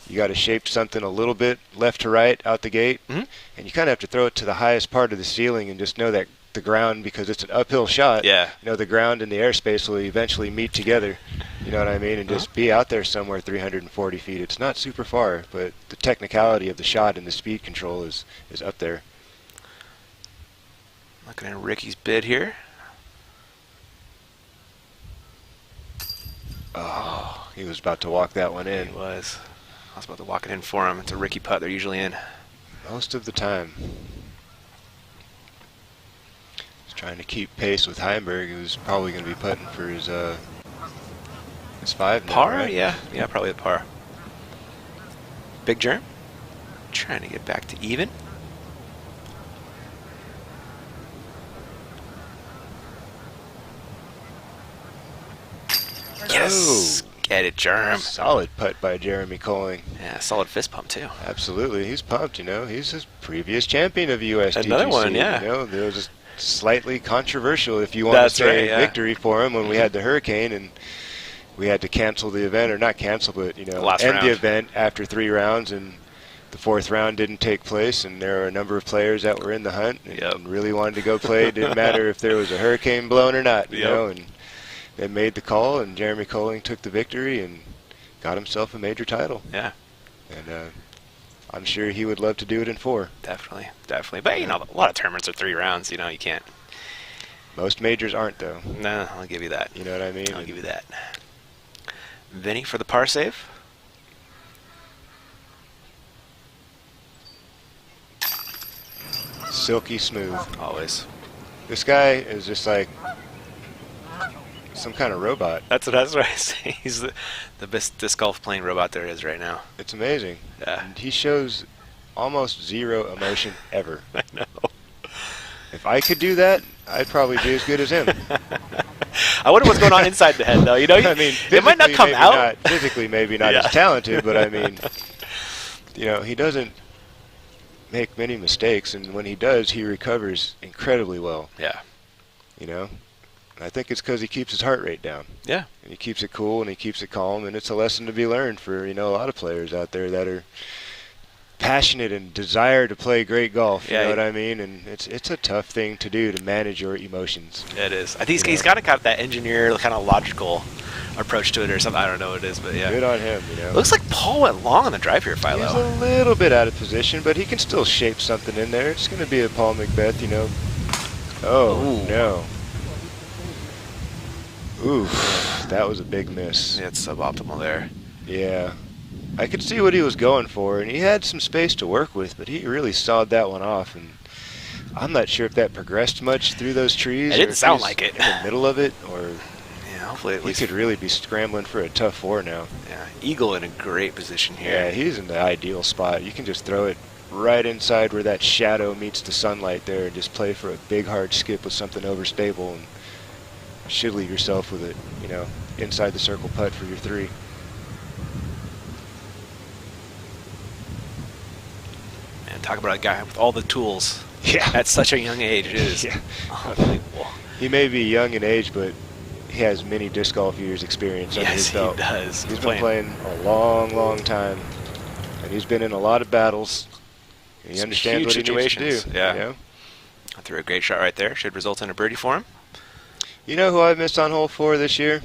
you got to shape something a little bit left to right out the gate, and you kind of have to throw it to the highest part of the ceiling and just know that the ground, because it's an uphill shot, the ground and the airspace will eventually meet together. You know what I mean? And just be out there somewhere 340 feet. It's not super far, but the technicality of the shot and the speed control is up there. Looking at Ricky's bid here. Oh, he was about to walk that one in. He was. I was about to walk it in for him. It's a Ricky putt. They're usually in. Most of the time. He's trying to keep pace with Heimberg, who's probably going to be putting for his 5 now, par? right? Yeah, probably the par. Big Germ. Trying to get back to even. Yes! Get it, Germ. Solid putt by Jeremy Colling. Yeah, solid fist pump, too. Absolutely. He's pumped, He's his previous champion of USDGC. Another one, yeah. There was slightly controversial, if you want to say, victory for him when we had the hurricane and we had to cancel the event, or not cancel, but end the event after 3 rounds, and the 4th round didn't take place, and there were a number of players that were in the hunt and really wanted to go play. It didn't matter if there was a hurricane blowing or not, you know, and they made the call, and Jeremy Colling took the victory and got himself a major title. Yeah. And I'm sure he would love to do it in 4. Definitely. But, you know, a lot of tournaments are 3 rounds, you know, you can't. Most majors aren't, though. No, I'll give you that. You know what I mean? I'll give you that. Vinny for the par save. Silky smooth. Always. This guy is just like some kind of robot. That's what I say. He's the best disc golf playing robot there is right now. It's amazing. Yeah. And he shows almost zero emotion ever. I know. If I could do that, I'd probably be as good as him. I wonder what's going on inside the head, though. You know, I mean, it might not come out. Physically, maybe not as talented, but I mean, you know, he doesn't make many mistakes, and when he does, he recovers incredibly well. Yeah. You know, I think it's because he keeps his heart rate down. Yeah. And he keeps it cool and he keeps it calm, and it's a lesson to be learned for, you know, a lot of players out there that are passionate and desire to play great golf. You know what I mean? And it's a tough thing to do, to manage your emotions. It is. I think he's kind of got that engineer, kind of logical approach to it or something. I don't know what it is, but yeah. Good on him, you know. Looks like Paul went long on the drive here, Philo. He's a little bit out of position, but he can still shape something in there. It's going to be a Paul Macbeth, you know. Oh, no. Oof, that was a big miss. Yeah, it's suboptimal there. Yeah. I could see what he was going for, and he had some space to work with, but he really sawed that one off, and I'm not sure if that progressed much through those trees. It didn't sound like it. In the middle of it, or hopefully at least he could really be scrambling for a tough 4 now. Yeah, Eagle in a great position here. Yeah, he's in the ideal spot. You can just throw it right inside where that shadow meets the sunlight there, and just play for a big hard skip with something overstable, and should leave yourself with it, you know, inside the circle putt for your 3. Man, talk about a guy with all the tools. Yeah. At such a young age, it is unbelievable. He may be young in age, but he has many disc golf years experience under his belt. Yes, he does. He's been playing a long, long time, and he's been in a lot of battles. He understands what he needs to do. Yeah. You know? I threw a great shot right there. Should result in a birdie for him. You know who I missed on hole 4 this year?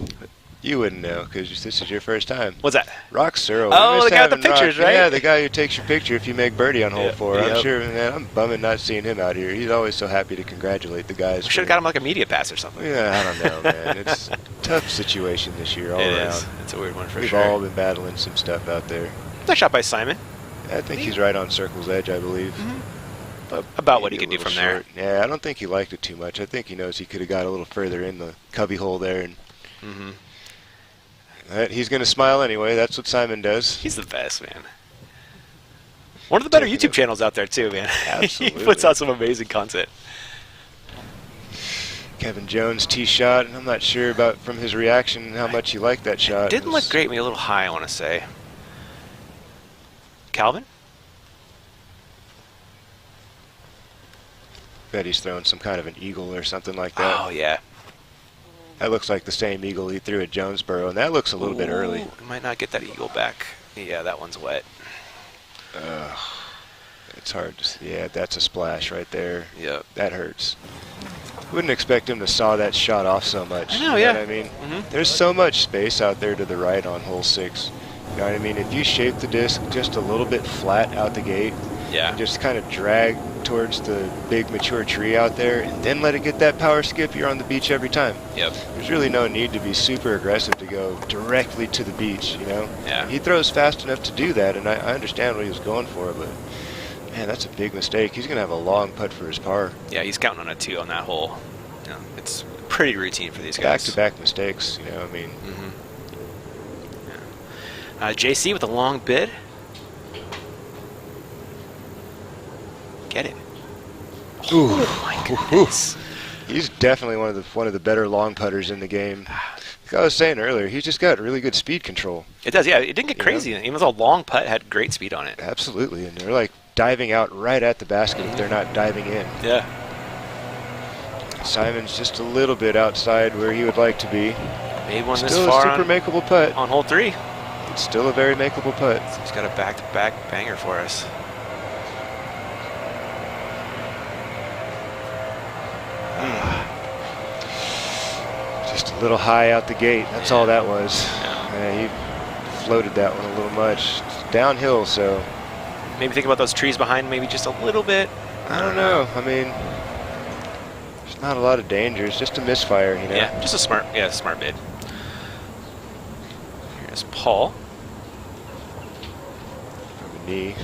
You wouldn't know, because this is your first time. What's that? Rock Searle. Oh, the guy with the pictures, right? Yeah, the guy who takes your picture if you make birdie on hole 4. I'm sure, man, I'm bumming not seeing him out here. He's always so happy to congratulate the guys. We should have got him like a media pass or something. Yeah, I don't know, man. It's a tough situation this year all around. It is. It's a weird one for We've sure. We've all been battling some stuff out there. Nice shot by Simon. I think he's right on circle's edge, I believe. About what he could do from there. Yeah, I don't think he liked it too much. I think he knows he could have got a little further in the cubby hole there. And he's going to smile anyway. That's what Simon does. He's the best, man. One of the better YouTube channels out there, too, man. Absolutely. He puts out some amazing content. Kevin Jones tee shot, and I'm not sure about from his reaction how much he liked that shot. It didn't look great, maybe a little high, I want to say. Calvin? Bet he's throwing some kind of an eagle or something like that. Oh, yeah. That looks like the same eagle he threw at Jonesboro, and that looks a little bit early. We might not get that eagle back. Yeah, that one's wet. It's hard to see. Yeah, that's a splash right there. Yep. That hurts. Wouldn't expect him to saw that shot off so much. I know, you yeah. know what I mean? There's so much space out there to the right on hole 6. You know what I mean? If you shape the disc just a little bit flat out the gate, and just kind of drag towards the big mature tree out there, and then let it get that power skip, you're on the beach every time. Yep. There's really no need to be super aggressive to go directly to the beach, you know? Yeah. He throws fast enough to do that, and I understand what he was going for, but man, that's a big mistake. He's going to have a long putt for his par. Yeah, he's counting on a 2 on that hole. You know, it's pretty routine for these guys. Back-to-back mistakes, you know, I mean. JC with a long bid. Get it. Oh, my goodness. He's definitely one of the better long putters in the game. Like I was saying earlier, he's just got really good speed control. It does, yeah. It didn't get crazy. Even though a long putt had great speed on it. Absolutely, and they're like diving out right at the basket if they're not diving in. Yeah. Simon's just a little bit outside where he would like to be. Made one this Still far a super makeable putt. on hole 3. It's still a very makeable putt. So he's got a back-to-back banger for us. Just a little high out the gate. That's all that was. Yeah. He floated that one a little much. It's downhill, so Maybe think about those trees behind, maybe just a little bit. I don't know. I mean, there's not a lot of danger. It's just a misfire, you know. Yeah, just a smart bid. Here's Paul. From a knee.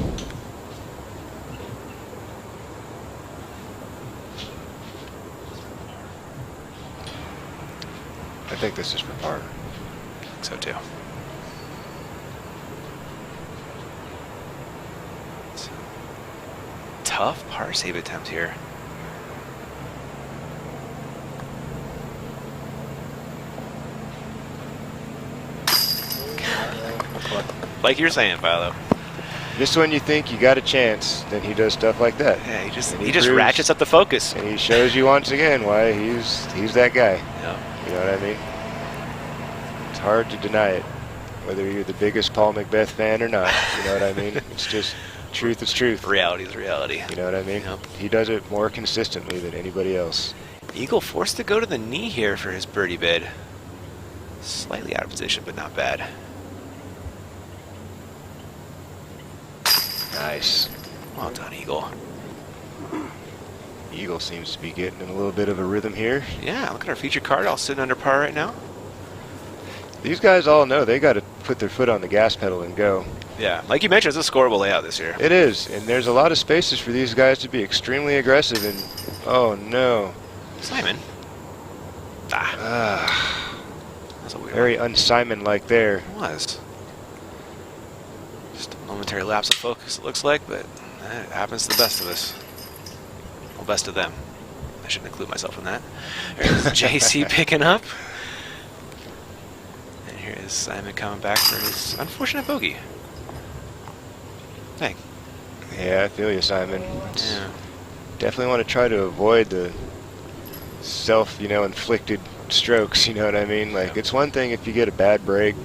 I think this is for par. I think so too. Tough par save attempt here. Like you're saying, Philo. Just when you think you got a chance, then he does stuff like that. Yeah, he just proves- ratchets up the focus. And he shows you once again why he's that guy. Yeah. You know what I mean? It's hard to deny it, whether you're the biggest Paul Macbeth fan or not. You know what I mean? It's just truth is truth. Reality is reality. You know what I mean? Yep. He does it more consistently than anybody else. Eagle forced to go to the knee here for his birdie bid. Slightly out of position, but not bad. Nice. Well done, Eagle. Eagle seems to be getting in a little bit of a rhythm here. Yeah, look at our feature card, all sitting under par right now. These guys all know they got to put their foot on the gas pedal and go. Yeah, like you mentioned, it's a scoreable layout this year. It is, and there's a lot of spaces for these guys to be extremely aggressive. And oh no, Simon. That's a weird very un-Simon-like there. one. It was. Just a momentary lapse of focus, it looks like, but it happens to the best of us. Well, best of them. I shouldn't include myself in that. Here's JC picking up. And here is Simon coming back for his unfortunate bogey. Dang. Yeah, I feel you, Simon. Yeah. Definitely want to try to avoid the inflicted strokes, you know what I mean? Like, it's one thing if you get a bad break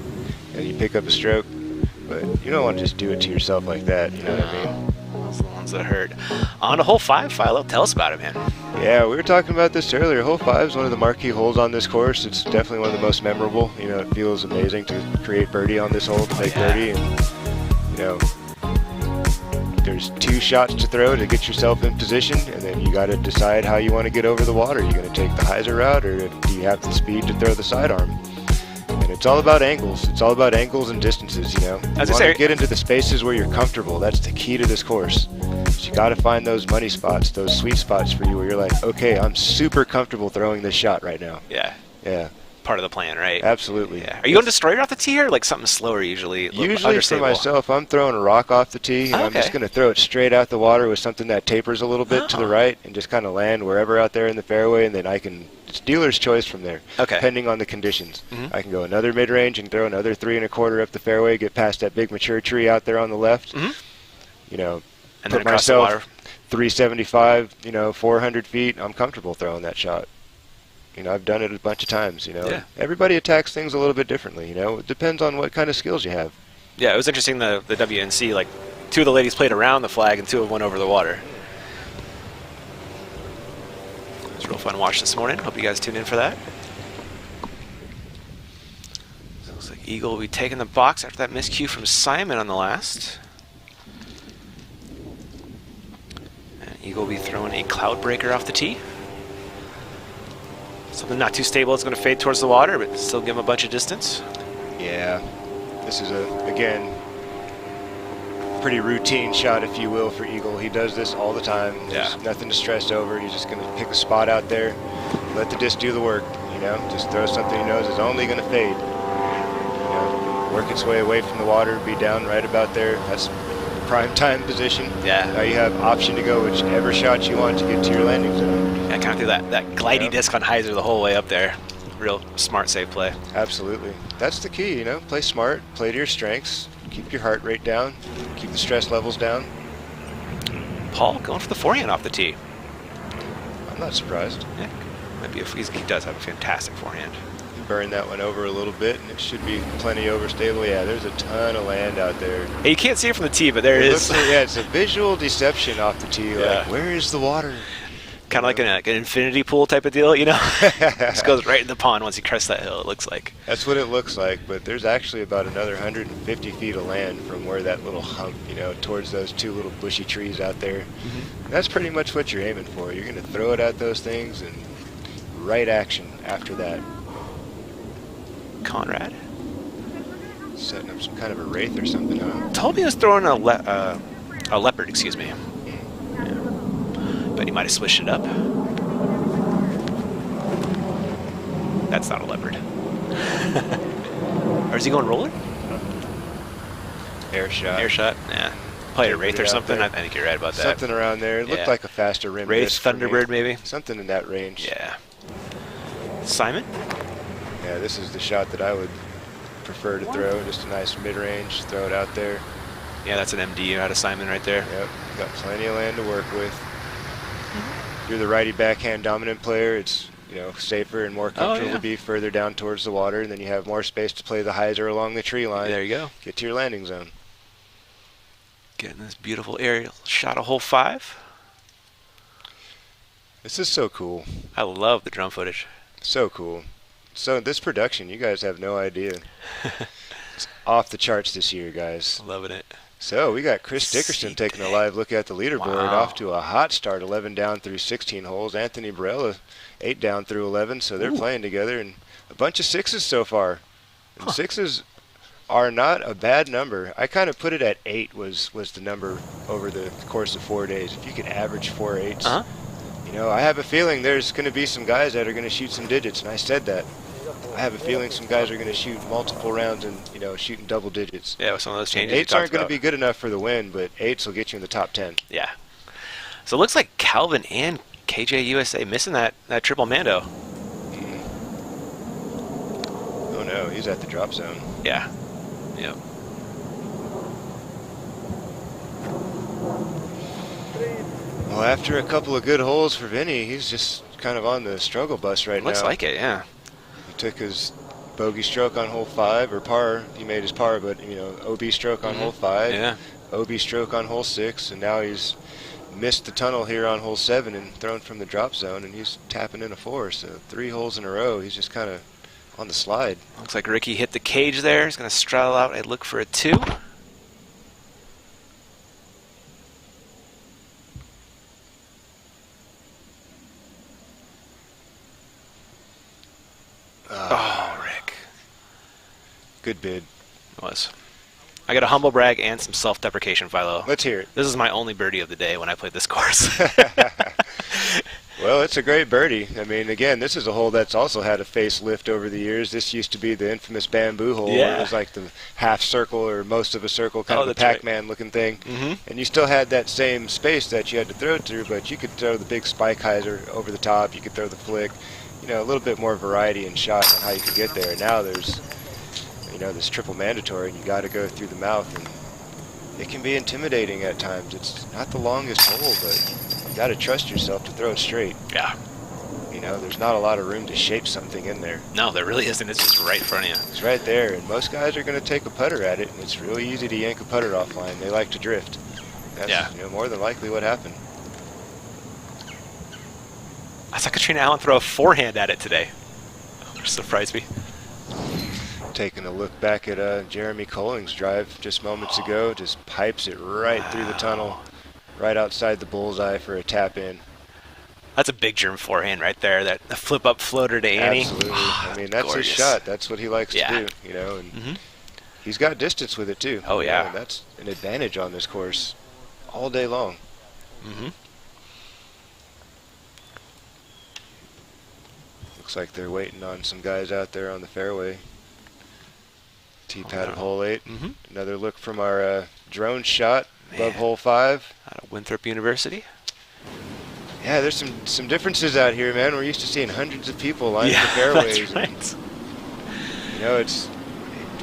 and you pick up a stroke, but you don't want to just do it to yourself like that, you know what I mean? Those are the ones that hurt. On to hole 5, Philo. Tell us about it, man. Yeah, we were talking about this earlier. Hole 5 is one of the marquee holes on this course. It's definitely one of the most memorable. You know, it feels amazing to create birdie on this hole, to make birdie, and, you know, there's 2 shots to throw to get yourself in position, and then you got to decide how you want to get over the water. You're going to take the hyzer route, or do you have the speed to throw the sidearm? And it's all about angles. It's all about angles and distances, you know. You want to get into the spaces where you're comfortable. That's the key to this course. So you got to find those money spots, those sweet spots for you where you're like, okay, I'm super comfortable throwing this shot right now. Yeah. Yeah. Part of the plan, right? Absolutely. Yeah. Are you going destroyer off the tee or like something slower usually? Usually for myself, I'm throwing a rock off the tee. And I'm just going to throw it straight out the water with something that tapers a little bit to the right and just kind of land wherever out there in the fairway, and then I can, it's dealer's choice from there, depending on the conditions. I can go another mid-range and throw another 3 1/4 up the fairway, get past that big mature tree out there on the left, you know, and put then myself 375, you know, 400 feet. I'm comfortable throwing that shot. You know, I've done it a bunch of times, you know. Yeah. Everybody attacks things a little bit differently, you know. It depends on what kind of skills you have. Yeah, it was interesting, the WNC, like 2 of the ladies played around the flag and 2 of them went over the water. It was a real fun watch this morning. Hope you guys tuned in for that. So it looks like Eagle will be taking the box after that miscue from Simon on the last. And Eagle will be throwing a cloud breaker off the tee. Something not too stable. It's going to fade towards the water, but still give him a bunch of distance. Yeah, this is again, pretty routine shot, if you will, for Eagle. He does this all the time. There's nothing to stress over. He's just going to pick a spot out there, let the disc do the work. You know, just throw something he knows is only going to fade. You know, work its way away from the water, be down right about there. That's prime time position. Yeah. Now you have option to go whichever shot you want to get to your landing zone. Yeah, kind of do that glidey disc on hyzer the whole way up there. Real smart, safe play. Absolutely. That's the key, you know. Play smart, play to your strengths, keep your heart rate down, keep the stress levels down. Paul going for the forehand off the tee. I'm not surprised. Yeah. Might be he does have a fantastic forehand. Burn that one over a little bit, and it should be plenty overstable. Yeah, there's a ton of land out there. Hey, you can't see it from the tee, but there it is. Yeah, it's a visual deception off the tee. Yeah. Like, where is the water? Kind of like an infinity pool type of deal, you know? Just goes right in the pond once you crest that hill, it looks like. That's what it looks like, but there's actually about another 150 feet of land from where that little hump, you know, towards those two little bushy trees out there. That's pretty much what you're aiming for. You're going to throw it at those things and right action after that. Conrad? Setting up some kind of a wraith or something, huh? Told me he was throwing a leopard, excuse me. Yeah. But he might have switched it up. That's not a leopard. Or is he going roller? Air shot. Air shot? Yeah. Probably a wraith or something. I think you're right about that. Something around there. It looked like a faster rim. Wraith, Thunderbird maybe? Something in that range. Yeah. Simon? Yeah, this is the shot that I would prefer to throw. Just a nice mid-range, throw it out there. Yeah, that's an MD out of Simon right there. Yep, got plenty of land to work with. If you're the righty backhand dominant player, it's, you know, safer and more comfortable to be further down towards the water, and then you have more space to play the hyzer along the tree line. There you go. Get to your landing zone. Getting this beautiful aerial shot of hole 5. This is so cool. I love the drone footage. So cool. So this production, you guys have no idea. It's off the charts this year, guys. Loving it. So we got Chris Dickerson taking a live look at the leaderboard. Off to a hot start, 11 down through 16 holes. Anthony Barella, 8 down through 11, so they're playing together. And a bunch of 6s so far. And 6s are not a bad number. I kind of put it at 8 was the number over the course of 4 days. If you could average 4 8s. You know, I have a feeling there's going to be some guys that are going to shoot some digits, and I said that. I have a feeling some guys are going to shoot multiple rounds and, you know, shooting double digits. Yeah, with some of those changes. 8s aren't going to be good enough for the win, but 8s will get you in the top 10. Yeah. So it looks like Calvin and KJ USA missing that triple Mando. Oh no, he's at the drop zone. Yeah. Yep. Well, after a couple of good holes for Vinny, he's just kind of on the struggle bus right now. Looks like it, yeah. He took his bogey stroke on hole 5, or par. He made his par, but, you know, OB stroke on hole 5. Yeah. OB stroke on hole 6, and now he's missed the tunnel here on hole 7 and thrown from the drop zone, and he's tapping in a 4. So 3 holes in a row, he's just kind of on the slide. Looks like Ricky hit the cage there. He's going to straddle out and look for a 2. Oh, Rick. Good bid. It was. I got a humble brag and some self-deprecation, Philo. Let's hear it. This is my only birdie of the day when I played this course. Well, it's a great birdie. I mean, again, this is a hole that's also had a facelift over the years. This used to be the infamous bamboo hole. Yeah. It was like the half circle or most of a circle, kind of a Pac-Man looking thing. And you still had that same space that you had to throw it through, but you could throw the big spike hyzer over the top. You could throw the flick. You know, a little bit more variety in shot on how you could get there. Now there's, you know, this triple mandatory, and you got to go through the mouth, and it can be intimidating at times. It's not the longest hole, but you got to trust yourself to throw it straight. Yeah. You know, there's not a lot of room to shape something in there. No, there really isn't. It's just right in front of you. It's right there, and most guys are going to take a putter at it, and it's really easy to yank a putter offline. They like to drift. That's, you know, more than likely what happened. I saw Katrina Allen throw a forehand at it today. Which surprised me. Taking a look back at Jeremy Colling's drive just moments ago, just pipes it right through the tunnel, right outside the bullseye for a tap in. That's a big germ forehand right there. That the flip up floater to Annie. Absolutely. I mean, that's his shot. That's what he likes to do, you know, and he's got distance with it too. Oh yeah. And that's an advantage on this course all day long. Looks like they're waiting on some guys out there on the fairway. Tee-pad at hole 8. Another look from our drone shot above hole 5. Out of Winthrop University. Yeah, there's some differences out here, man. We're used to seeing hundreds of people lining the fairways. That's right. You know,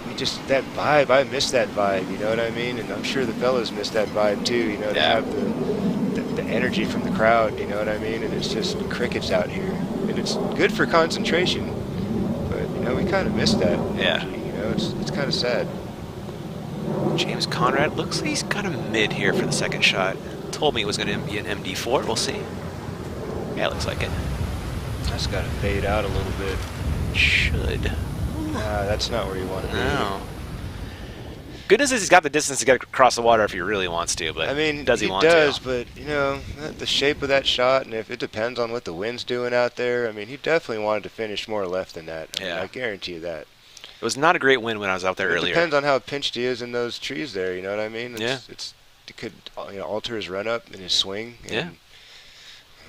we just, that vibe, I miss that vibe, you know what I mean? And I'm sure the fellas miss that vibe too, you know, to have the energy from the crowd, you know what I mean? And it's just crickets out here. And and it's good for concentration. But, you know, we kind of missed that. Yeah. You know, it's kind of sad. James Conrad looks like he's got a mid here for the second shot. Told me it was going to be an MD4. We'll see. Yeah, it looks like it. That's got to fade out a little bit. Should. That's not where you want to be. No. Good news is he's got the distance to get across the water if he really wants to, but I mean, does he want to? He does, but, you know, the shape of that shot, and if it depends on what the wind's doing out there, I mean, he definitely wanted to finish more left than that. I mean, I guarantee you that. It was not a great wind when I was out there earlier. It depends on how pinched he is in those trees there, you know what I mean? It could, you know, alter his run-up and his swing. And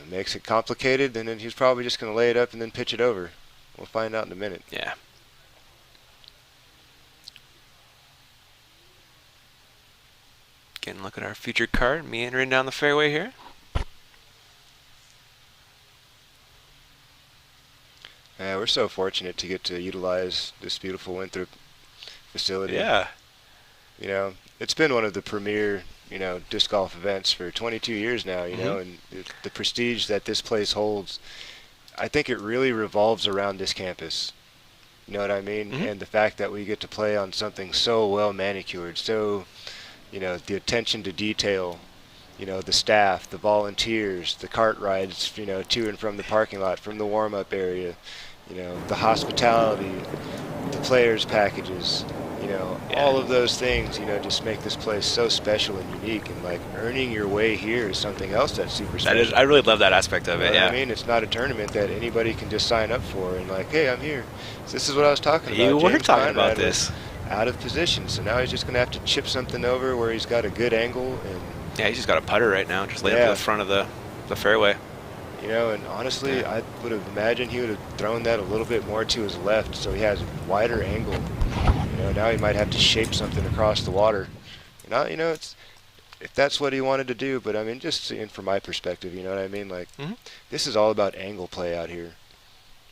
it makes it complicated, and then he's probably just going to lay it up and then pitch it over. We'll find out in a minute. Yeah. Again, look at our featured card meandering down the fairway here. Yeah, we're so fortunate to get to utilize this beautiful Winthrop facility. Yeah. You know, it's been one of the premier, you know, disc golf events for 22 years now, you know, and the prestige that this place holds, I think it really revolves around this campus. You know what I mean? And the fact that we get to play on something so well manicured, so, you know, the attention to detail, you know, the staff, the volunteers, the cart rides, you know, to and from the parking lot, from the warm-up area, you know, the hospitality, the players' packages, you know, all of those things, you know, just make this place so special and unique. And, like, earning your way here is something else that's super special. I really love that aspect of it, I mean, it's not a tournament that anybody can just sign up for and, like, hey, I'm here. So this is what I was talking about. You were James talking Conrad about this. Out of position, so now he's just going to have to chip something over where he's got a good angle. And yeah, he's just got a putter right now, just laid up to the front of the fairway. You know, and honestly, I would have imagined he would have thrown that a little bit more to his left, so he has a wider angle. You know, now he might have to shape something across the water. You know, it's if that's what he wanted to do, but I mean, just seeing from my perspective, you know what I mean? Like, this is all about angle play out here.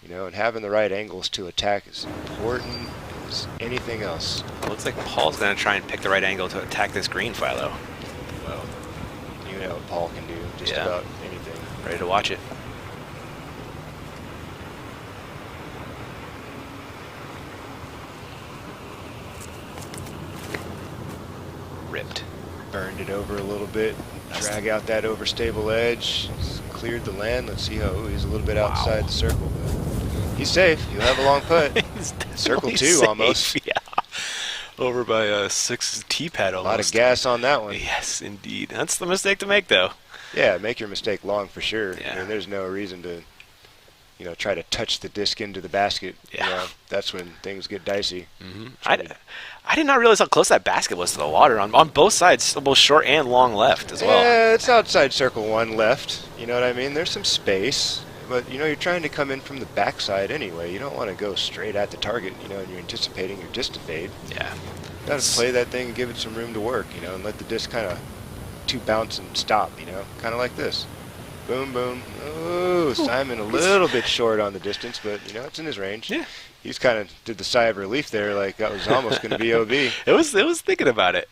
You know, and having the right angles to attack is important as anything else. It looks like Paul's going to try and pick the right angle to attack this green, Philo. Well, you know what Paul can do, just about anything. Ready to watch it. Ripped. Burned it over a little bit. Drag out that overstable edge. Cleared the land. Let's see how he's a little bit outside the circle. But he's safe. He'll have a long putt. Circle 2 safe. almost. Yeah. Over by a 6 tee pad almost. A lot of gas on that one. Yes, indeed. That's the mistake to make, though. Yeah, make your mistake long for sure. Yeah. I mean, there's no reason to, you know, try to touch the disc into the basket. Yeah. You know, that's when things get dicey. I did not realize how close that basket was to the water on both sides, both short and long left as well. Yeah, it's outside circle 1 left. You know what I mean? There's some space. But, you know, you're trying to come in from the backside anyway. You don't want to go straight at the target, you know, and you're anticipating your disc to fade. Yeah. You got to play that thing and give it some room to work, you know, and let the disc kind of bounce and stop, you know, kind of like this. Boom, boom. Oh, Simon a little bit short on the distance, but, you know, it's in his range. Yeah. He's kind of did the sigh of relief there, like that was almost going to be OB. It was thinking about it.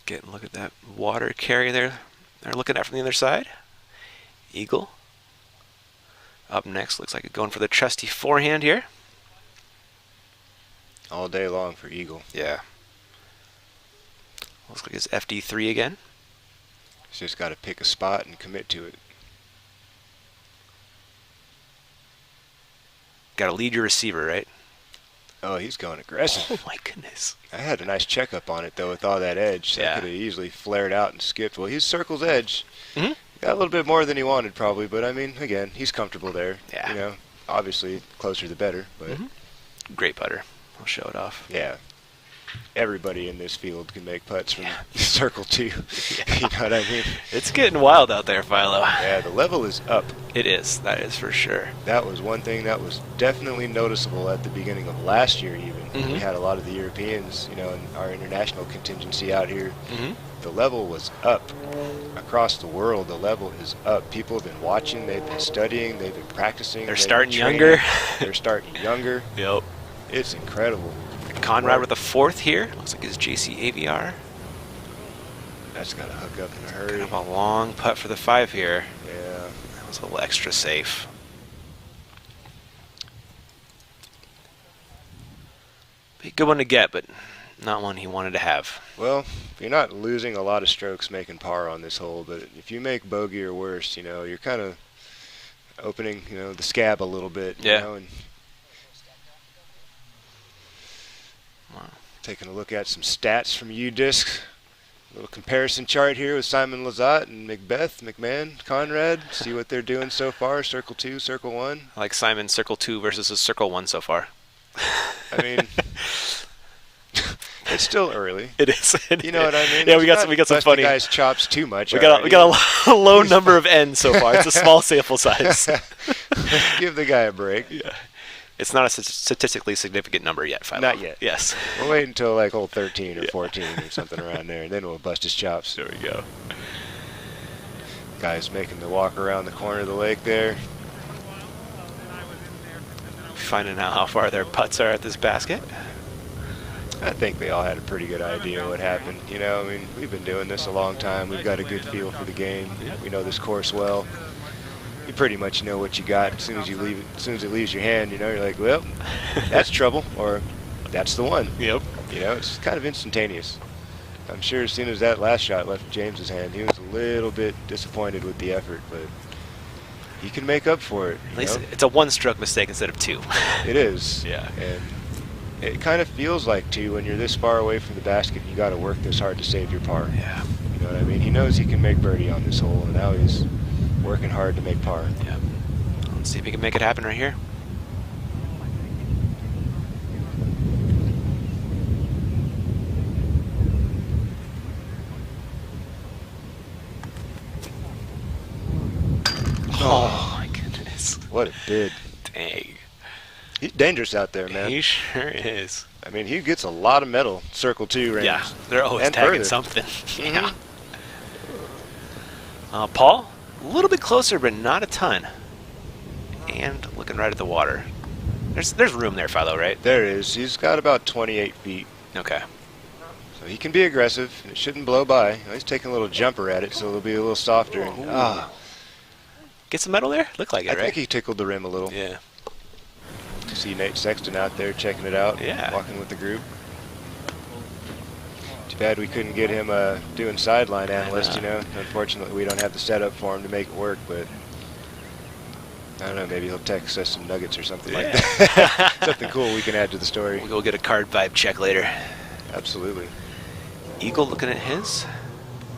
Getting a look at that water carry there. They're looking at from the other side. Eagle. Up next, looks like it's going for the trusty forehand here. All day long for Eagle. Yeah. Looks like it's FD3 again. He's just got to pick a spot and commit to it. Got to lead your receiver, right? Oh, he's going aggressive. Oh my goodness. I had a nice checkup on it, though, with all that edge. So I could have easily flared out and skipped. Well, he's circle's edge. Got a little bit more than he wanted, probably. But, I mean, again, he's comfortable there. Yeah. You know, obviously, closer the better. But Great putter. I'll show it off. yeah, everybody in this field can make putts from circle 2. You know what I mean? It's getting wild out there, Philo. Yeah, the level is up. It is. That is for sure. That was one thing that was definitely noticeable at the beginning of last year even. We had a lot of the Europeans, you know, and our international contingency out here. The level was up. Across the world, the level is up. People have been watching, they've been studying, they've been practicing. They're they've starting been training. younger. They're starting younger. Yep. It's incredible. Conrad with the 4th here. Looks like it's JC AVR. That's got to hook up in a hurry. Kind of a long putt for the 5 here. Yeah. That was a little extra safe. Be a good one to get, but not one he wanted to have. Well, you're not losing a lot of strokes making par on this hole, but if you make bogey or worse, you know, you're kind of opening, you know, the scab a little bit. Yeah. You know, and taking a look at some stats from UDisc. A little comparison chart here with Simon Lizotte and Macbeth, McMahon, Conrad. See what they're doing so far. Circle 2, Circle 1. I like Simon Circle 2 versus his Circle 1 so far. I mean, it's still early. It is. You know what I mean? Yeah, Let's we got not some bust funny. the guy's chops too much. We got a low number of N's so far. It's a small sample size. Give the guy a break. Yeah. It's not a statistically significant number yet, Philo. Not yet. Yes. We'll wait until like hole 13 or 14 or something around there, and then we'll bust his chops. There we go. Guy's making the walk around the corner of the lake there. Finding out how far their putts are at this basket. I think they all had a pretty good idea what happened. You know, I mean, we've been doing this a long time. We've got a good feel for the game. We know this course well. You pretty much know what you got as soon as you leave it. As soon as it leaves your hand, you know, you're like, well, that's trouble, or that's the one. Yep. You know, it's kind of instantaneous. I'm sure as soon as that last shot left James's hand, he was a little bit disappointed with the effort, but he can make up for it. At least know? it's a 1-stroke mistake instead of 2. It is. Yeah. And it kind of feels like, too, when you're this far away from the basket, you got to work this hard to save your par. Yeah. You know what I mean? He knows he can make birdie on this hole, and now he's working hard to make par. Yeah. Let's see if he can make it happen right here. Oh my goodness. What a bid. Dang. He's dangerous out there, man. He sure is. I mean, he gets a lot of metal, Circle 2 range. Yeah, they're always and tagging further. something. Mhm. Yeah. Paul, a little bit closer, but not a ton. And looking right at the water. There's room there, Philo, right? There is. He's got about 28 feet. Okay. So he can be aggressive. It shouldn't blow by. He's taking a little jumper at it, so it'll be a little softer. And, Get some metal there? Look like it, I right? think he tickled the rim a little. Yeah. See Nate Sexton out there checking it out, Yeah. walking with the group. Too bad we couldn't get him doing sideline analyst, you know. Unfortunately, we don't have the setup for him to make it work, but I don't know, maybe he'll text us some nuggets or something like that. Something cool we can add to the story. We'll go get a card vibe check later. Absolutely. Eagle looking at his.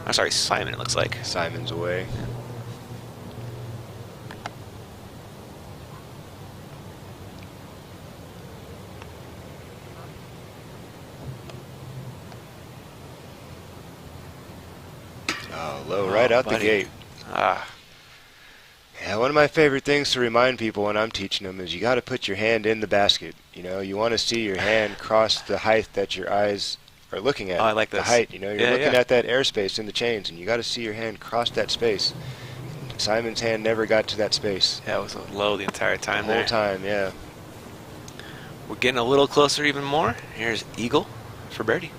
I'm sorry, Simon, it looks like. Simon's away. Oh, low right out the buddy. gate. Ah, Yeah, one of my favorite things to remind people when I'm teaching them is you got to put your hand in the basket. You know, you want to see your hand cross the height that your eyes are looking at. Oh, I like the this. height. You know, you're Yeah, looking yeah. at that airspace in the chains, and you got to see your hand cross that space. Simon's hand never got to that space. yeah, it was low the entire The time whole there. time, yeah. We're getting a little closer even more. Here's Eagle for birdie.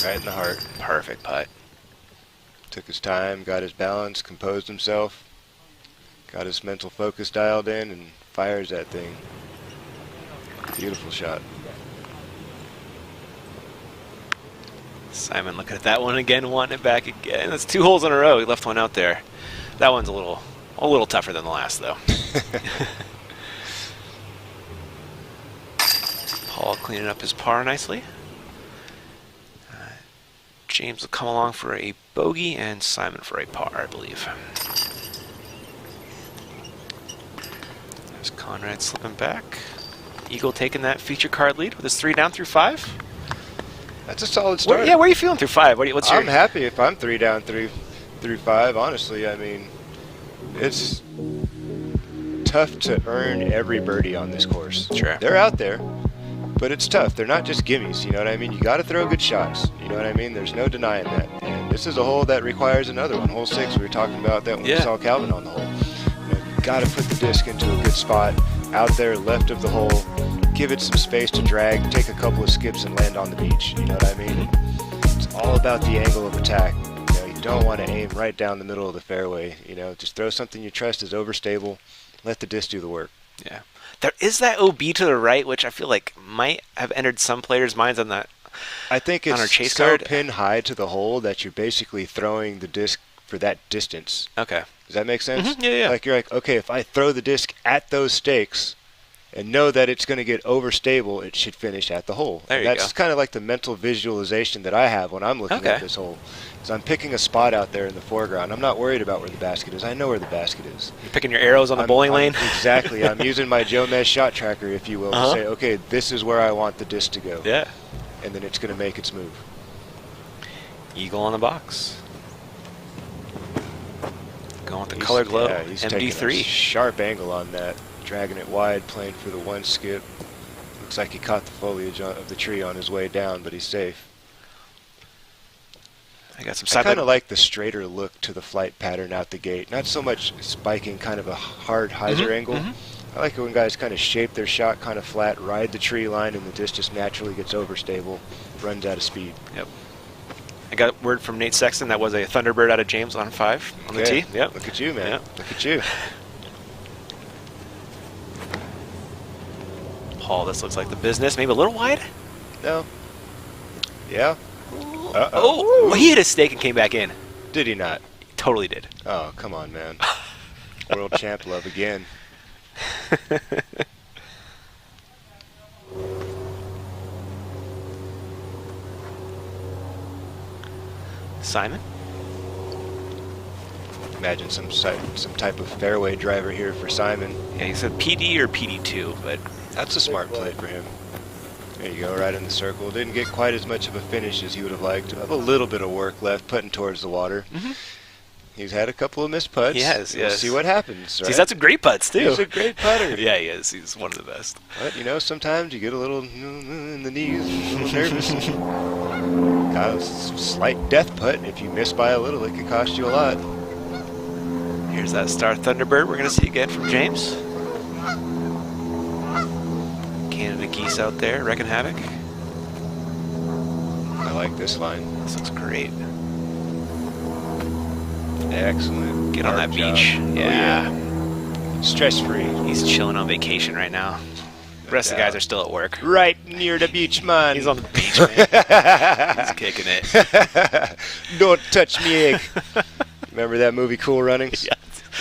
Right in the heart. Perfect putt. Took his time, got his balance, composed himself, got his mental focus dialed in, and fires that thing. Beautiful shot. Simon looking at that one again, wanting it back again. That's 2 holes in a row. He left one out there. That one's a little tougher than the last, though. Paul cleaning up his par nicely. James will come along for a bogey and Simon for a par, I believe. There's Conrad slipping back. Eagle taking that feature card lead with his 3 down through 5. That's a solid start. Where are you feeling through 5? What's your? I'm happy if I'm 3 down through 5, honestly. I mean, it's tough to earn every birdie on this course. Sure. They're out there, but it's tough. They're not just gimmies, you know what I mean? You got to throw good shots, you know what I mean? There's no denying that. And And this is a hole that requires another one. Hole 6, we were talking about that when we saw Calvin on the hole. You got to put the disc into a good spot out there left of the hole. Give it some space to drag, take a couple of skips and land on the beach. You know what I mean? It's all about the angle of attack. You don't want to aim right down the middle of the fairway. Just throw something you trust is overstable. Let the disc do the work. Yeah. There is that OB to the right, which I feel like might have entered some players' minds on that. I think on our it's chase so card. pin high to the hole that you're basically throwing the disc for that distance. Okay. Does that make sense? Yeah. Like you're like, okay, if I throw the disc at those stakes and know that it's going to get overstable, it should finish at the hole. There you That's go. kind of like the mental visualization that I have when I'm looking at this hole. So I'm picking a spot out there in the foreground. I'm not worried about where the basket is. I know where the basket is. You're picking your arrows on the bowling lane? Exactly. I'm using my Joe Mez shot tracker, if you will, to say, okay, this is where I want the disc to go. Yeah. And then it's going to make its move. Eagle on the box. Going with the color glow. Yeah, he's taking a MD3. sharp angle on that. Dragging it wide, playing for the one skip. Looks like he caught the foliage of the tree on his way down, but he's safe. I got some I side kind of like the straighter look to the flight pattern out the gate. Not so much spiking kind of a hard hyzer angle. I like it when guys kind of shape their shot kind of flat, ride the tree line, and the disc just naturally gets overstable, runs out of speed. Yep. I got word from Nate Sexton that was a Thunderbird out of James on 5 on the tee. Yep. Look at you, man. Yep. Look at you. Paul, this looks like the business. Maybe a little wide? No. Yeah. Oh, he hit a stake and came back in. Did he not? He totally did. Oh, come on, man. World champ love again. Simon? Imagine some type of fairway driver here for Simon. Yeah, he said PD or PD2, but That's a smart play for him. There you go, right in the circle. Didn't get quite as much of a finish as he would have liked. A little bit of work left, putting towards the water. He's had a couple of missed putts. He has, We'll see what happens. Right? he's had some great putts, too. He's a great putter. Yeah, he is. He's one of the best. But, sometimes you get a little in the knees, a little nervous. Got a slight death putt. If you miss by a little, it could cost you a lot. Here's that Star Thunderbird we're going to see again from James. Canada geese out there wrecking havoc. I like this line. This looks great. Excellent. Get on that Hard job. beach. Oh, Yeah. Stress-free. He's chilling on vacation right now. The rest of the guys are still at work. Right near the beach, man. He's on the beach, man. He's kicking it. Don't touch me, egg. Remember that movie, Cool Runnings? Yeah.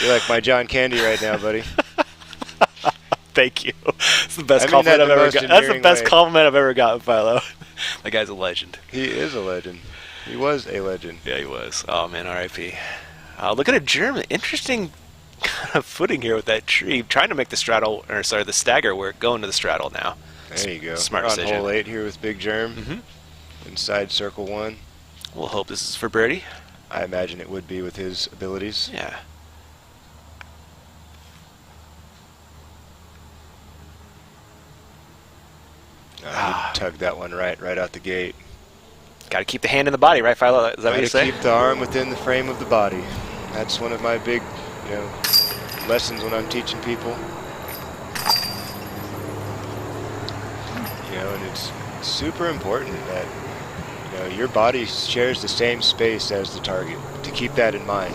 You're like my John Candy right now, buddy. Thank you. It's the best I mean that compliment in I've the ever most got. That's the endearing best way. compliment I've ever gotten, Philo. That guy's a legend. He is a legend. He was a legend. Yeah, he was. Oh, man, R.I.P. Look at a German. Interesting kind of footing here with that tree. Trying to make the the stagger work, going to the straddle now. There you go. Smart We're on decision. hole 8 here with Big Germ. Inside circle 1. We'll hope this is for birdie. I imagine it would be with his abilities. Yeah. He tugged that one right out the gate. Got to keep the hand in the body, right, Philo? Is that what you Gotta say? keep the arm within the frame of the body. That's one of my big, lessons when I'm teaching people. And it's super important that your body shares the same space as the target. To keep that in mind,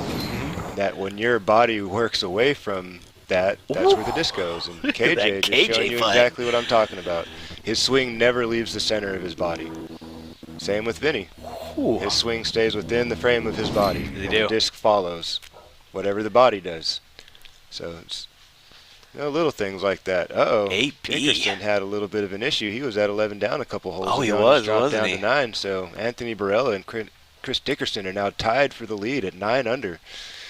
that when your body works away from that, that's where the disc goes. And Look at that KJ just showing you flag. exactly what I'm talking about. His swing never leaves the center of his body. Same with Vinny. His swing stays within the frame of his body. They and do. The disc follows whatever the body does. So it's little things like that. AP. Dickerson had a little bit of an issue. He was at 11 down a couple holes. Oh, he ago and was, just dropped wasn't down he? to 9. So Anthony Barella and Chris Dickerson are now tied for the lead at 9 under.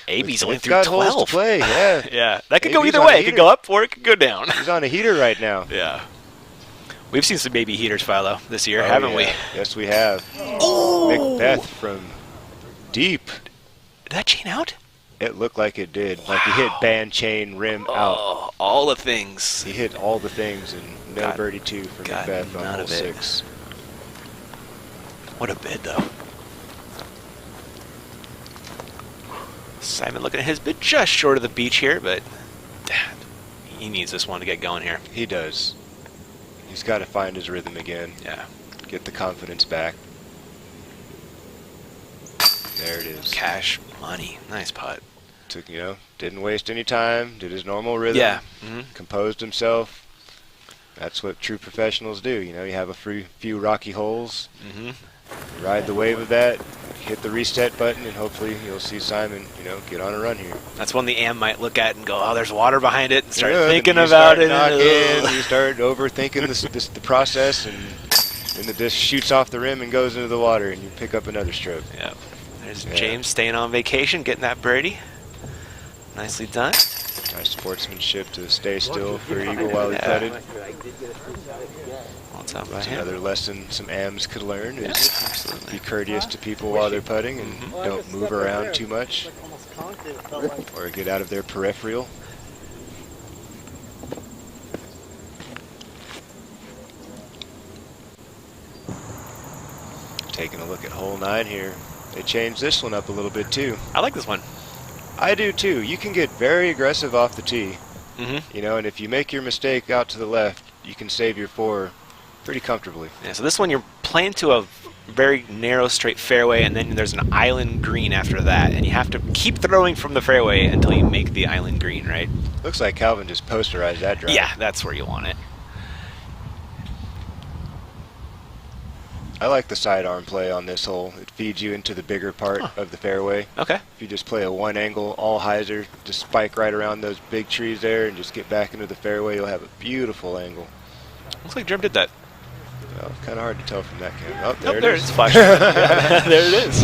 AB's only They've through got 12. holes to play. Yeah. Yeah, that could go AB's either on a way. It could heater. go up or it could go down. He's on a heater right now. Yeah. We've seen some baby heaters, Philo, this year, Oh, haven't yeah. we? Yes, we have. Oh! Macbeth from deep. Did that chain out? It looked like it did. Like he hit band, chain, rim, out. Oh, all the things. He hit all the things and no Got- birdie 2 for got Macbeth on none hole of it. 6. What a bid, though. Simon looking at his bit just short of the beach here, but he needs this one to get going here. He does. He's got to find his rhythm again. Yeah. Get the confidence back. There it is. Cash money. Nice putt. Took, didn't waste any time. Did his normal rhythm. Yeah. Composed himself. That's what true professionals do. You have a few rocky holes. Ride the wave of that. Hit the reset button, and hopefully you'll see Simon, get on a run here. That's when the AM might look at it and go, oh, there's water behind it, and start Yeah, thinking you about start it. knocking, you start overthinking the process, and then the disc shoots off the rim and goes into the water, and you pick up another stroke. Yeah. There's James staying on vacation, getting that birdie. Nicely done. Nice sportsmanship to stay still for Eagle while he putted. Well done by That's him. another lesson some AMs could learn is Absolutely. be courteous to people while they're putting and don't move around too much or get out of their peripheral. Taking a look at hole 9 here. They changed this one up a little bit too. I like this one. I do too. You can get very aggressive off the tee. And if you make your mistake out to the left, you can save your 4 pretty comfortably. Yeah, so this one you're playing to a very narrow, straight fairway, and then there's an island green after that, and you have to keep throwing from the fairway until you make the island green, right? Looks like Calvin just posterized that drive. Yeah, that's where you want it. I like the sidearm play on this hole. It feeds you into the bigger part of the fairway. Okay. If you just play a one angle, all hyzer, just spike right around those big trees there and just get back into the fairway, you'll have a beautiful angle. Looks like Jim did that. Well, kind of hard to tell from that camera. Oh, there it there is. it's flashing. There it is.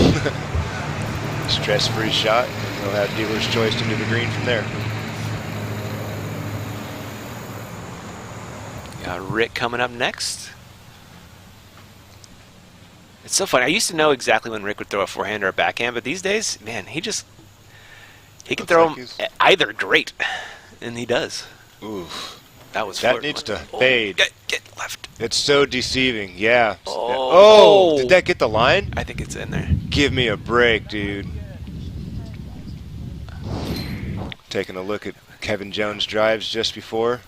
Stress-free shot. And he'll have dealer's choice into the green from there. Got Rick coming up next. It's so funny. I used to know exactly when Rick would throw a forehand or a backhand, but these days, man, he can Looks throw like them he's- either great, and he does. Ooh. That That needs to fade. Get left. It's so deceiving. Yeah. Oh. Did that get the line? I think it's in there. Give me a break, dude. Taking a look at Kevin Jones' drives just before.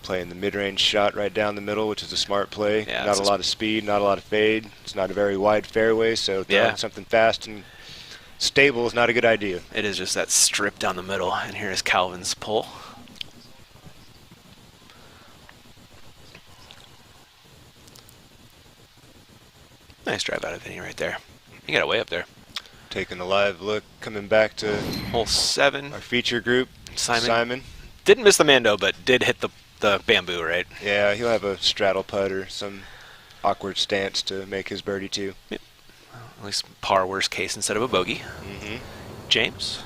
Playing the mid-range shot right down the middle, which is a smart play. Yeah, Not a lot of speed, not a lot of fade. It's not a very wide fairway, so throwing something fast and stable is not a good idea. It is just that strip down the middle, and here is Calvin's pull. Nice drive out of Vinny right there. You got it way up there. Taking a live look, coming back to Hole 7. our feature group. Simon. Didn't miss the Mando, but did hit the bamboo, right? Yeah, he'll have a straddle putt or some awkward stance to make his birdie too. Yep. Well, at least par worst case instead of a bogey. James.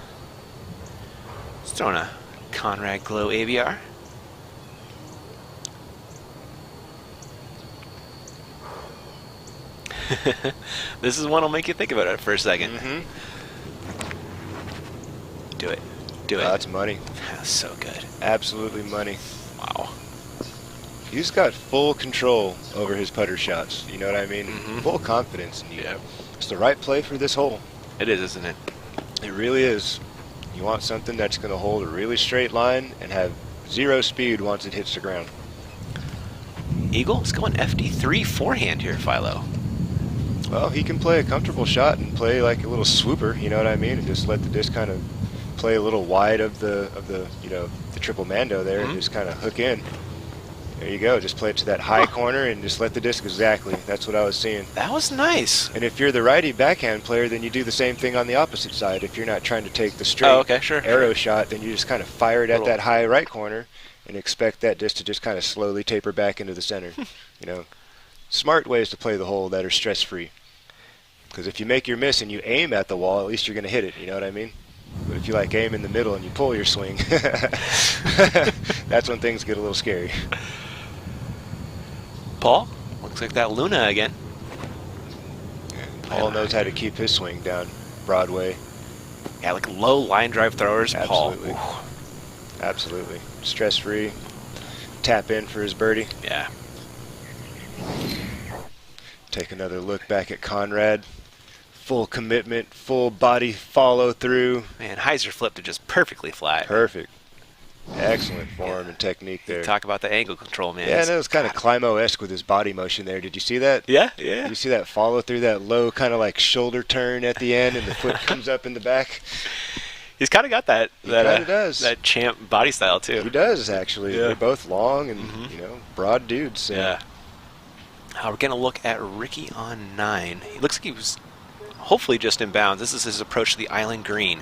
He's throwing a Conrad Glow ABR. This is one that'll make you think about it for a second. Do it. Do it. That's money. That's so good. Absolutely money. Wow. He's got full control over his putter shots. You know what I mean? Full confidence in you. Yeah. It's the right play for this hole. It is, isn't it? It really is. You want something that's going to hold a really straight line and have zero speed once it hits the ground. Eagle is going FD3 forehand here, Philo. Well, he can play a comfortable shot and play like a little swooper, you know what I mean? And just let the disc kind of play a little wide of the the triple Mando there and just kind of hook in. There you go. Just play it to that high corner and just let the disc exactly. That's what I was seeing. That was nice. And if you're the righty backhand player, then you do the same thing on the opposite side. If you're not trying to take the straight arrow shot, then you just kind of fire it at that high right corner and expect that disc to just kind of slowly taper back into the center. You know, smart ways to play the hole that are stress-free. Because if you make your miss and you aim at the wall, at least you're going to hit it. You know what I mean? But if you like aim in the middle and you pull your swing, that's when things get a little scary. Paul, looks like that Luna again. Paul knows how to keep his swing down Broadway. Yeah, like low line drive throwers, Absolutely. Paul. Absolutely. Stress-free. Tap in for his birdie. Yeah. Take another look back at Conrad. full commitment, full body follow through. Man, hyzer flipped it just perfectly flat. Perfect. Excellent form and technique there. Talk about the angle control, man. Yeah, and it was kind of Climo-esque with his body motion there. Did you see that? Yeah, yeah. Did you see that follow through, that low kind of like shoulder turn at the end, and the foot comes up in the back? He's kind of got that. He kind of does. That champ body style too. He does actually. Yeah. They're both long and broad dudes. So. Yeah. We're gonna look at Ricky on 9. He looks like he was hopefully just in bounds. This is his approach to the island green.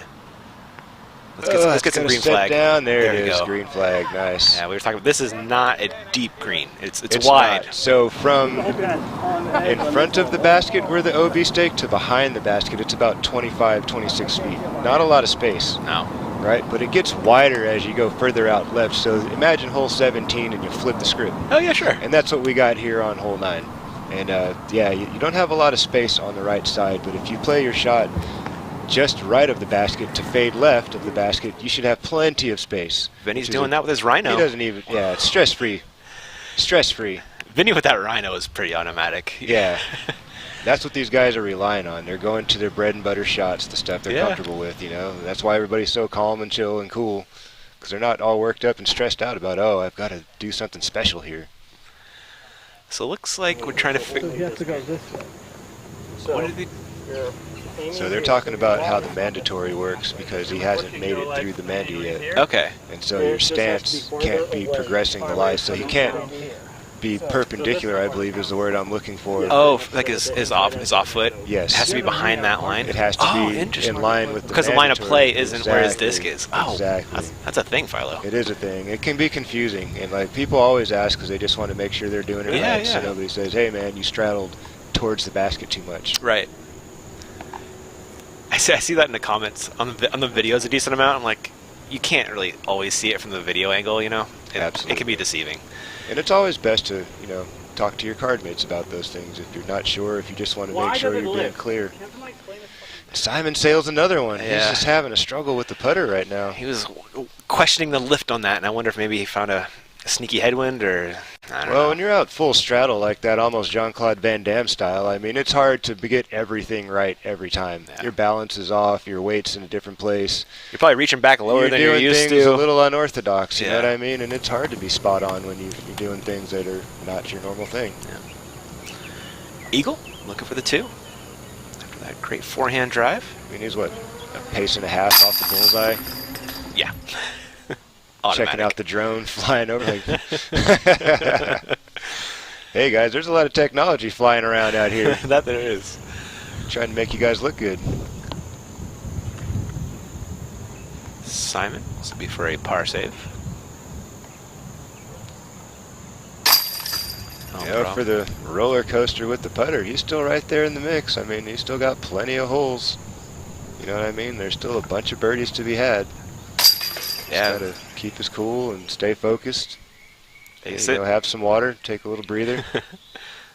Let's get some green flag. Down. There it is. Go. Green flag. Nice. Yeah, we were talking about this is not a deep green. It's wide. Not. So from in front of the basket where the OB stake to behind the basket, it's about 25, 26 feet. Not a lot of space. No. Right, but it gets wider as you go further out left. So imagine hole 17 and you flip the script. Oh yeah, sure. And that's what we got here on hole 9. And yeah, you don't have a lot of space on the right side, but if you play your shot just right of the basket to fade left of the basket, you should have plenty of space. Vinny's doing that with his Rhino. He doesn't even, yeah, it's stress-free. Stress-free. Vinny with that Rhino is pretty automatic. Yeah. That's what these guys are relying on. They're going to their bread and butter shots, the stuff they're comfortable with, That's why everybody's so calm and chill and cool, because they're not all worked up and stressed out about, oh, I've got to do something special here. So it looks like we're trying to figure... So you have to go this way. So they're talking about how the mandatory works because he hasn't made it through the mandi yet. Okay. And so your stance can't be progressing the lie, so he can't be perpendicular, I believe is the word I'm looking for. Oh, like his off foot? Yes. It has to be behind that line? It has to be in line with the because the line of play mandatory. isn't where his disc is. Oh, exactly. That's a thing, Philo. It is a thing. It can be confusing, and like people always ask because they just want to make sure they're doing it right. So nobody says, "Hey, man, you straddled towards the basket too much." Right. I see that in the comments on the videos a decent amount. I'm like, you can't really always see it from the video angle, Absolutely. It can be deceiving. And it's always best to, talk to your card mates about those things if you're not sure, if you just want to make sure you're being clear. Simon Sale's another one. Yeah. He's just having a struggle with the putter right now. He was questioning the lift on that, and I wonder if maybe he found a sneaky headwind or I don't know. Well, when you're out full straddle like that, almost Jean-Claude Van Damme style, I mean, it's hard to get everything right every time. Yeah. Your balance is off, your weight's in a different place. You're probably reaching back lower than you're used to. You're doing things a little unorthodox, you know what I mean? And it's hard to be spot on when you're doing things that are not your normal thing. Yeah. Eagle, looking for the 2. After that great forehand drive. I mean, he's what, a pace and a half off the bullseye? Yeah. Checking out the drone flying over. Hey guys, there's a lot of technology flying around out here. That there is. Trying to make you guys look good. Simon, this will be for a par save. For the roller coaster with the putter, he's still right there in the mix. I mean, he's still got plenty of holes. You know what I mean? There's still a bunch of birdies to be had. Yeah. Got to keep us cool and stay focused. Have some water, take a little breather.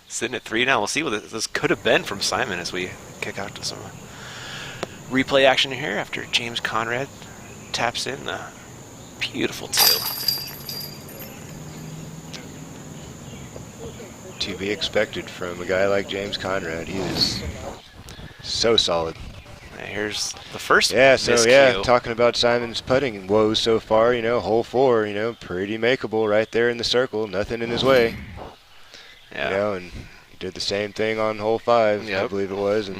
Sitting at 3 now. We'll see what this could have been from Simon as we kick out to some replay action here after James Conrad taps in the beautiful 2. To be expected from a guy like James Conrad. He is so solid. Here's the first miscue. Talking about Simon's putting woes so far, hole 4, pretty makeable right there in the circle, nothing in his way. Yeah. And he did the same thing on hole 5, I believe it was, and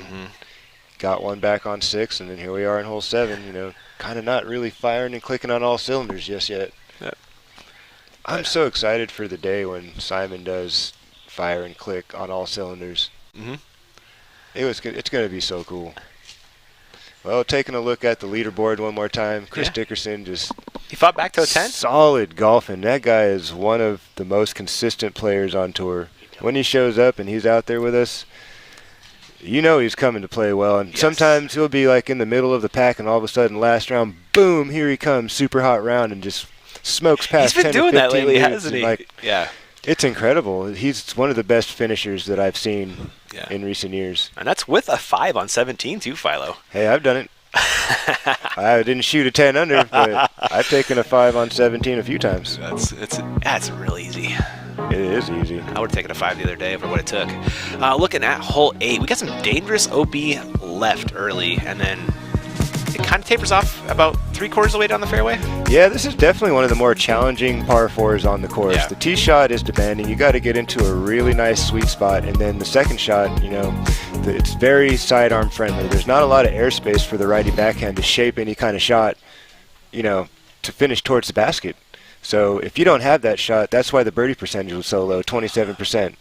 got one back on 6, and then here we are in hole 7, kind of not really firing and clicking on all cylinders just yet. Yep. I'm so excited for the day when Simon does fire and click on all cylinders. It's going to be so cool. Well, taking a look at the leaderboard one more time, Chris Dickerson he fought back to a 10? Solid golfing. That guy is one of the most consistent players on tour. When he shows up and he's out there with us, he's coming to play well. And sometimes he'll be like in the middle of the pack, and all of a sudden, last round, boom, here he comes, super hot round, and just smokes past 10 to 15 He's been doing that lately, dudes, hasn't he? It's incredible. He's one of the best finishers that I've seen in recent years. And that's with a 5 on 17 too, Philo. Hey, I've done it. I didn't shoot a 10 under, but I've taken a 5 on 17 a few times. That's real easy. It is easy. I would have taken a 5 the other day over what it took. Looking at hole 8, we got some dangerous OB left early, and then it kind of tapers off about 3/4 of the way down the fairway. Yeah, this is definitely one of the more challenging par 4s on the course. Yeah. The tee shot is demanding. You got to get into a really nice sweet spot, and then the second shot, you know, it's very sidearm friendly. There's not a lot of airspace for the righty backhand to shape any kind of shot, you know, to finish towards the basket. So if you don't have that shot, that's why the birdie percentage was so low, 27%.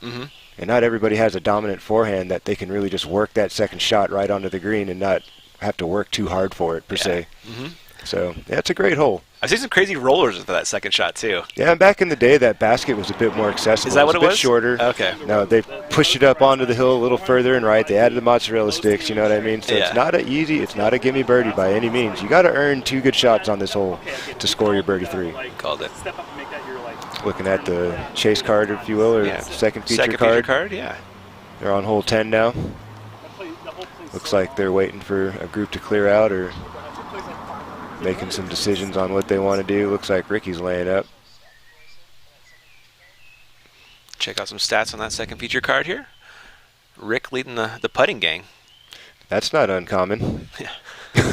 And not everybody has a dominant forehand that they can really just work that second shot right onto the green and not have to work too hard for it, per se. So, yeah, it's a great hole. I've seen some crazy rollers for that second shot, too. Yeah, and back in the day, that basket was a bit more accessible. Is that what it was? A bit was? shorter. Okay. No, they pushed it up onto the hill a little further and right. They added the mozzarella sticks, you know what I mean? So Yeah. it's not it's not a gimme birdie by any means. You got to earn 2 good shots on this hole to score your birdie 3. Called it. Looking at the chase card, if you will, or Yeah. second feature Second card. feature card, yeah. They're on hole 10 now. Looks like they're waiting for a group to clear out or making some decisions on what they want to do. Looks like Ricky's laying up. Check out some stats on that second feature card here. Rick leading the putting gang. That's not uncommon. Very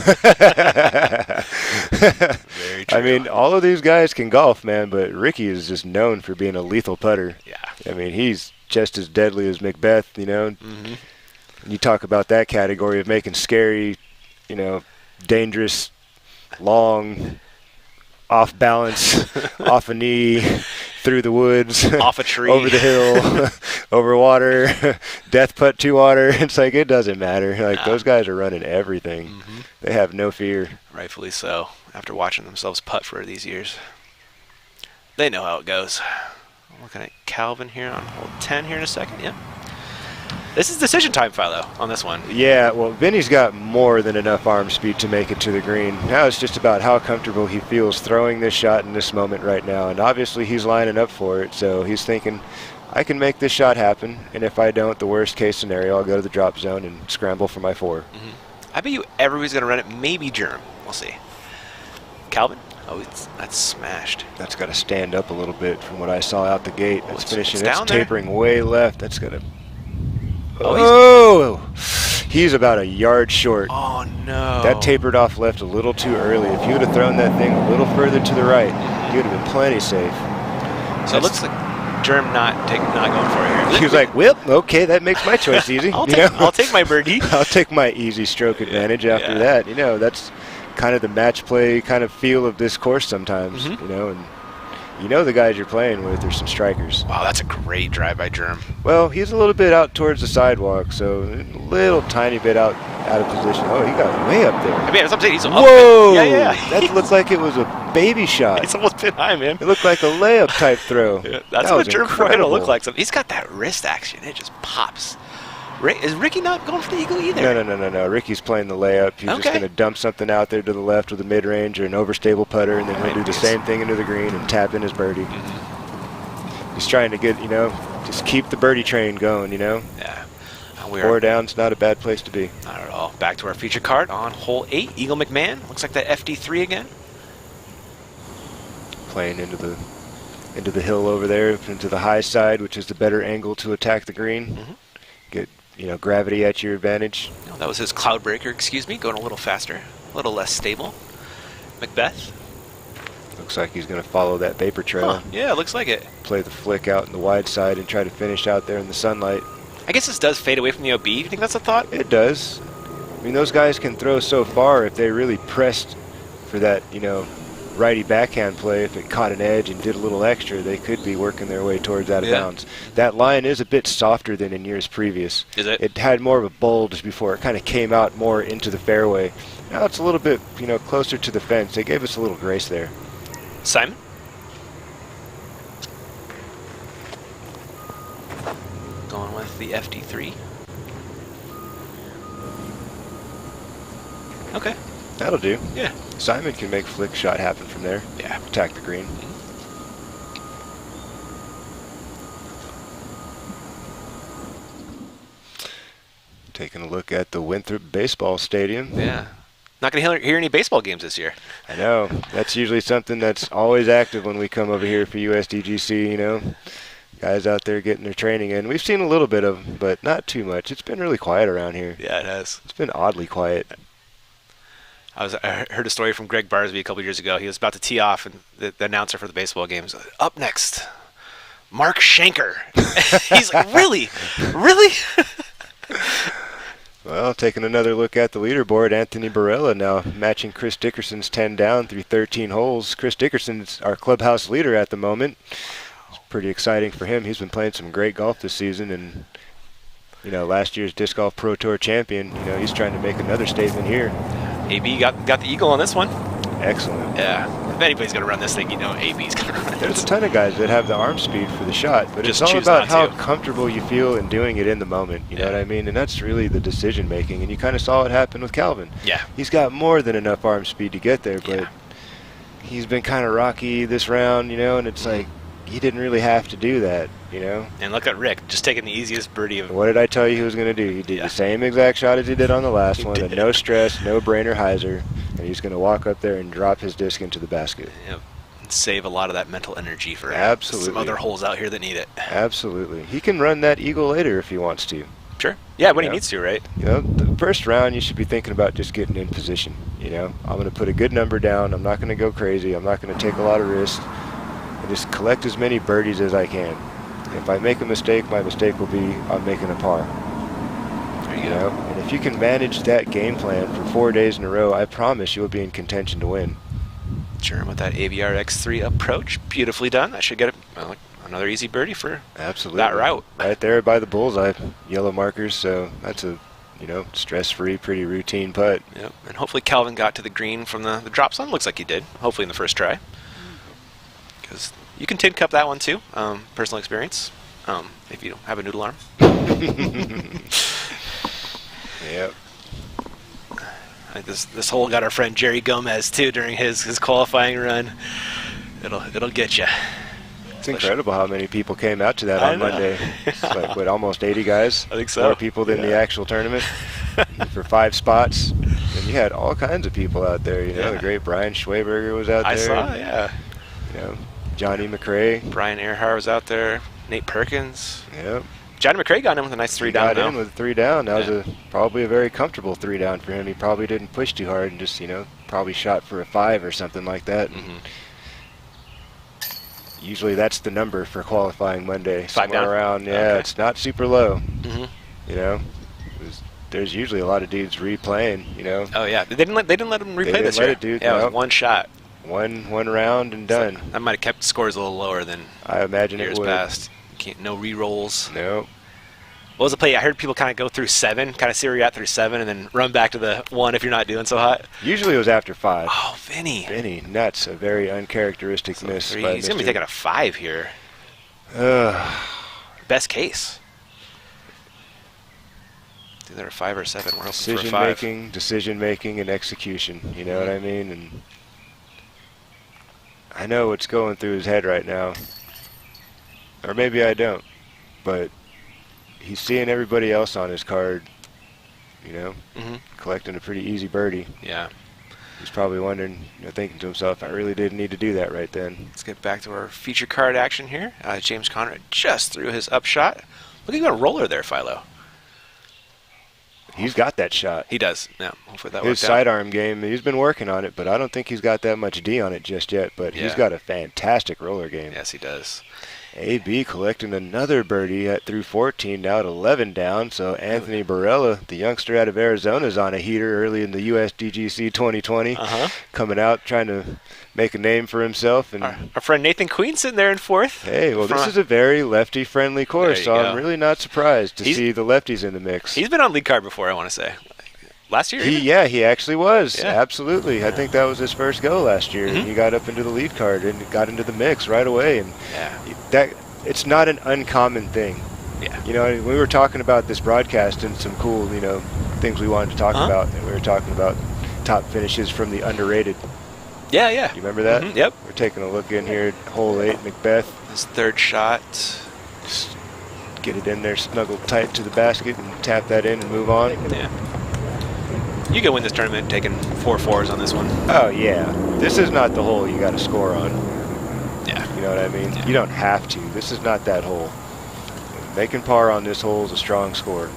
true. I mean, all of these guys can golf, man, but Ricky is just known for being a lethal putter. Yeah. I mean, he's just as deadly as Macbeth, you know. You talk about that category of making scary, you know, dangerous, long, off balance, off a knee, through the woods, Off a tree. over the hill, over water, death putt to water. It's like, it doesn't matter. Like, those guys are running everything. They have no fear. Rightfully so, after watching themselves putt for these years. They know how it goes. I'm looking at Calvin here on hole 10 here in a second. Yep. This is decision time, Philo, on this one. Yeah, well, Vinny's got more than enough arm speed to make it to the green. Now it's just about how comfortable he feels throwing this shot in this moment right now. And obviously he's lining up for it, so he's thinking, I can make this shot happen, and if I don't, the worst case scenario, I'll go to the drop zone and scramble for my 4. I bet you everybody's going to run it, maybe Germ. We'll see. Calvin? Oh, that's smashed. That's got to stand up a little bit from what I saw out the gate. That's it's finishing. down That's there. tapering way left. That's going to... Oh, He's about a yard short. Oh, no. That tapered off left a little too early. If you would have thrown that thing a little further to the right, you would have been plenty safe. So it looks like Germ not going for it here. He was like, well, okay, that makes my choice easy. I'll You take, know? I'll take my birdie. I'll take my easy stroke advantage after Yeah. that. You know, that's kind of the match play kind of feel of this course sometimes, you know, and you know the guys you're playing with are some strikers. Wow, that's a great drive by Germ. Well, he's a little bit out towards the sidewalk, so a little tiny bit out of position. Oh, he got way up there. I mean, that's what I'm saying. He's Whoa! Yeah. That looked like it was a baby shot. He's almost been high, man. It looked like a layup type throw. Yeah, that's That what was a Germ forehand incredible. will look like. He's got that wrist action. It just pops. Is Ricky not going for the eagle either? No. Ricky's playing the layup. He's just Okay. going to dump something out there to the left with a mid-range or an overstable putter, and then he'll do the same thing into the green and tap in his birdie. He's trying to get, you know, just keep the birdie train going, you know. Yeah. 4 down's not a bad place to be. Not at all. Back to our feature card on hole 8. Eagle McMahon. Looks like that FD3 again. Playing into the hill over there, into the high side, which is the better angle to attack the green. Get, you know, gravity at your advantage. No, that was his cloud breaker, excuse me, going a little faster, a little less stable. Macbeth. Looks like he's going to follow that vapor trail. Yeah, looks like it. Play the flick out in the wide side and try to finish out there in the sunlight. I guess this does fade away from the OB. You think that's a thought? It does. I mean, those guys can throw so far if they really pressed for that, you know, righty backhand play. If it caught an edge and did a little extra, they could be working their way towards out of bounds. That line is a bit softer than in years previous. Is it? It had more of a bulge before. It kind of came out more into the fairway. Now it's a little bit, you know, closer to the fence. They gave us a little grace there. Simon? Going with the FD3. Okay. That'll do. Yeah. Simon can make flick shot happen from there. Yeah. Attack the green. Taking a look at the Winthrop baseball stadium. Yeah. Not going to hear any baseball games this year. I know. That's usually something that's always active when we come over here for USDGC, you know. Guys out there getting their training in. We've seen a little bit of them, but not too much. It's been really quiet around here. Yeah, it has. It's been oddly quiet. I heard a story from Greg Barsby a couple years ago. He was about to tee off, and the announcer for the baseball game was like, up next, Mark Shanker. He's like, really? Really? Well, taking another look at the leaderboard, Anthony Barella now matching Chris Dickerson's 10 down through 13 holes. Chris Dickerson's our clubhouse leader at the moment. It's pretty exciting for him. He's been playing some great golf this season, and last year's Disc Golf Pro Tour champion. He's trying to make another statement here. AB got the eagle on this one. Excellent. Yeah. If anybody's going to run this thing, AB's going to run it. There's a ton of guys that have the arm speed for the shot, but it's all about how comfortable you feel in doing it in the moment. You know what I mean? And that's really the decision making. And you kind of saw it happen with Calvin. Yeah. He's got more than enough arm speed to get there, but he's been kind of rocky this round, and it's like he didn't really have to do that, And look at Rick, just taking the easiest birdie of. What did I tell you he was going to do? He did the same exact shot as he did on the last one, a no stress, no brainer hyzer, and he's going to walk up there and drop his disc into the basket. Yep. Save a lot of that mental energy for some other holes out here that need it. Absolutely. He can run that eagle later if he wants to. Sure. Yeah, when he needs to, right? The first round you should be thinking about just getting in position. I'm going to put a good number down. I'm not going to go crazy. I'm not going to take a lot of risks. And just collect as many birdies as I can. If I make a mistake, my mistake will be I'm making a par. There you go. And if you can manage that game plan for 4 days in a row, I promise you'll be in contention to win. Sure, with that AVR X3 approach, beautifully done. That should get another easy birdie for that route. Right there by the bullseye, yellow markers. So that's a stress-free, pretty routine putt. Yep. And hopefully Calvin got to the green from the drop zone. Looks like he did. Hopefully in the first try. Because you can tin cup that one too. Personal experience. If you don't have a noodle arm. Yep. This hole got our friend Jerry Gomez too during his qualifying run. It'll get you. It's incredible how many people came out to that on Monday. It's like almost 80 guys. I think so. More people than the actual tournament for 5 spots. And you had all kinds of people out there. The great Brian Schweberger was out there. I saw, yeah. Johnny McRae. Brian Earhart was out there. Nate Perkins. Yep. Johnny McRae got in with a nice 3 down. Got in with 3 down. That was probably a very comfortable 3 down for him. He probably didn't push too hard and just, probably shot for a 5 or something like that. Mm-hmm. Usually that's the number for qualifying Monday. 5 down? Around, it's not super low. Mm-hmm. There's usually a lot of dudes replaying, Oh, yeah. They didn't let him replay this year. Dude. Yeah, it was one shot. One round and done. That might have kept scores a little lower than I imagine years it would. past. No re-rolls. Nope. What was the play? I heard people kind of go through 7, kind of see where you're at through 7, and then run back to the 1 if you're not doing so hot. Usually it was after 5. Oh, Vinny, nuts. A very uncharacteristic miss. He's going to be taking a 5 here. Best case. It's either a 5 or a 7. We're hoping for a 5. Decision making, and execution. You know what I mean? And I know what's going through his head right now. Or maybe I don't. But he's seeing everybody else on his card, collecting a pretty easy birdie. Yeah. He's probably wondering, thinking to himself, I really didn't need to do that right then. Let's get back to our feature card action here. James Conrad just threw his upshot. Look, you got a roller there, Philo. He's got that shot. He does. Yeah, hopefully that his worked out. sidearm game, he's been working on it, but I don't think he's got that much D on it just yet. But he's got a fantastic roller game. Yes, he does. AB collecting another birdie through 14, now at 11 down. So Anthony Barella, the youngster out of Arizona, is on a heater early in the USDGC 2020. Coming out, trying to make a name for himself. And our friend Nathan Queen sitting there in 4th. Hey, well, this is a very lefty-friendly course, so I'm really not surprised to see the lefties in the mix. He's been on lead card before, I want to say. Last year? He actually was. Yeah. Absolutely. I think that was his first go last year. He got up into the lead card and got into the mix right away. And it's not an uncommon thing. Yeah. We were talking about this broadcast and some cool, things we wanted to talk about. And we were talking about top finishes from the underrated. Yeah, yeah. You remember that? Yep. We're taking a look in here at hole 8, Macbeth. His 3rd shot. Just get it in there, snuggle tight to the basket, and tap that in and move on. Yeah. You could win this tournament taking 4 4s on this one. Oh, yeah. This is not the hole you got to score on. Yeah. know what I mean? You don't have to. This is not that hole. Making par on this hole is a strong score.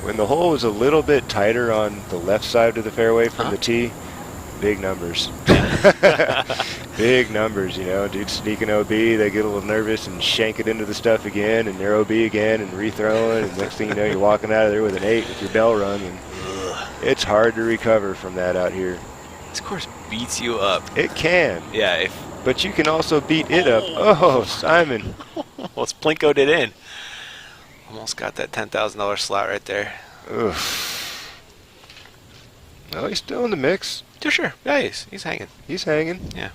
When the hole was a little bit tighter on the left side of the fairway from the tee, big numbers. Big numbers, you know. Dudes sneaking OB, they get a little nervous and shank it into the stuff again, and they're OB again and rethrowing, and next thing you know, you're walking out of there with an 8 with your bell rung, and it's hard to recover from that out here. This course beats you up. It can. Yeah. But you can also beat it up. Oh, Simon. Well, it's Plinko'd it in. Almost got that $10,000 slot right there. Oof. Well, he's still in the mix. Yeah, sure. Yeah, he's hanging. He's hanging. Yeah.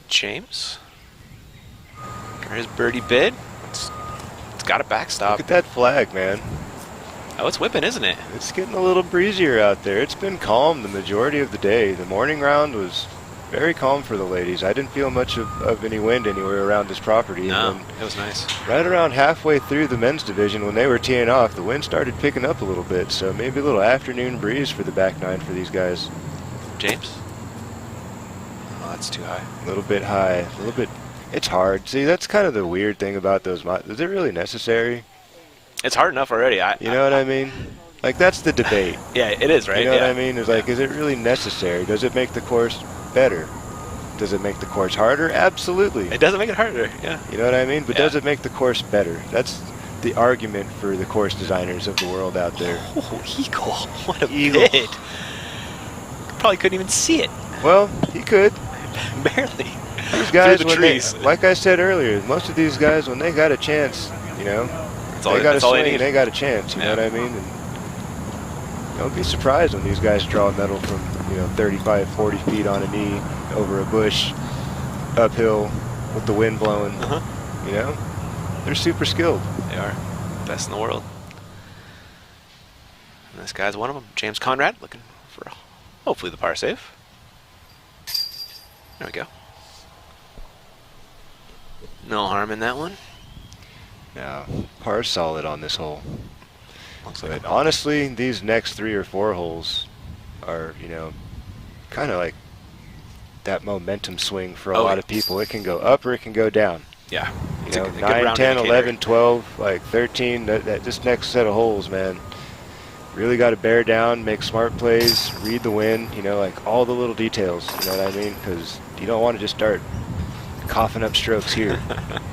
James. For his birdie bid. It's got a backstop. Look at that flag, man. Oh, it's whipping, isn't it? It's getting a little breezier out there. It's been calm the majority of the day. The morning round was very calm for the ladies. I didn't feel much of any wind anywhere around this property. No, and it was nice. Right around halfway through the men's division, when they were teeing off, the wind started picking up a little bit. So maybe a little afternoon breeze for the back nine for these guys. James? Oh, that's too high. A little bit high. A little bit. It's hard. See, that's kind of the weird thing about those. Is it really necessary? It's hard enough already. You know what I mean? Like, that's the debate. Yeah, it is, right? You know what I mean? It's like, is it really necessary? Does it make the course better? Does it make the course harder? Absolutely. It doesn't make it harder, yeah. You know what I mean? But does it make the course better? That's the argument for the course designers of the world out there. Oh, eagle. What a Eagle. bid. Probably couldn't even see it. Well, he could. Barely. These guys, Through the when trees. like I said earlier, most of these guys, when they got a chance, you know, they got a swing, they got a chance, you know what I mean? And don't be surprised when these guys draw a medal from, 35, 40 feet on a knee, over a bush, uphill, with the wind blowing. You know? They're super skilled. They are. Best in the world. And this guy's one of them. James Conrad, looking for hopefully the par save. There we go. No harm in that one. Yeah, par solid on this hole. Looks But like honestly, these next 3 or 4 holes are, kind of like that momentum swing for a lot of people. It can go up or it can go down. Yeah. You know, 9, 10, 11, 12, like 13, this next set of holes, man, really got to bear down, make smart plays, read the wind, like all the little details, you know what I mean? Because you don't want to just start coughing up strokes here.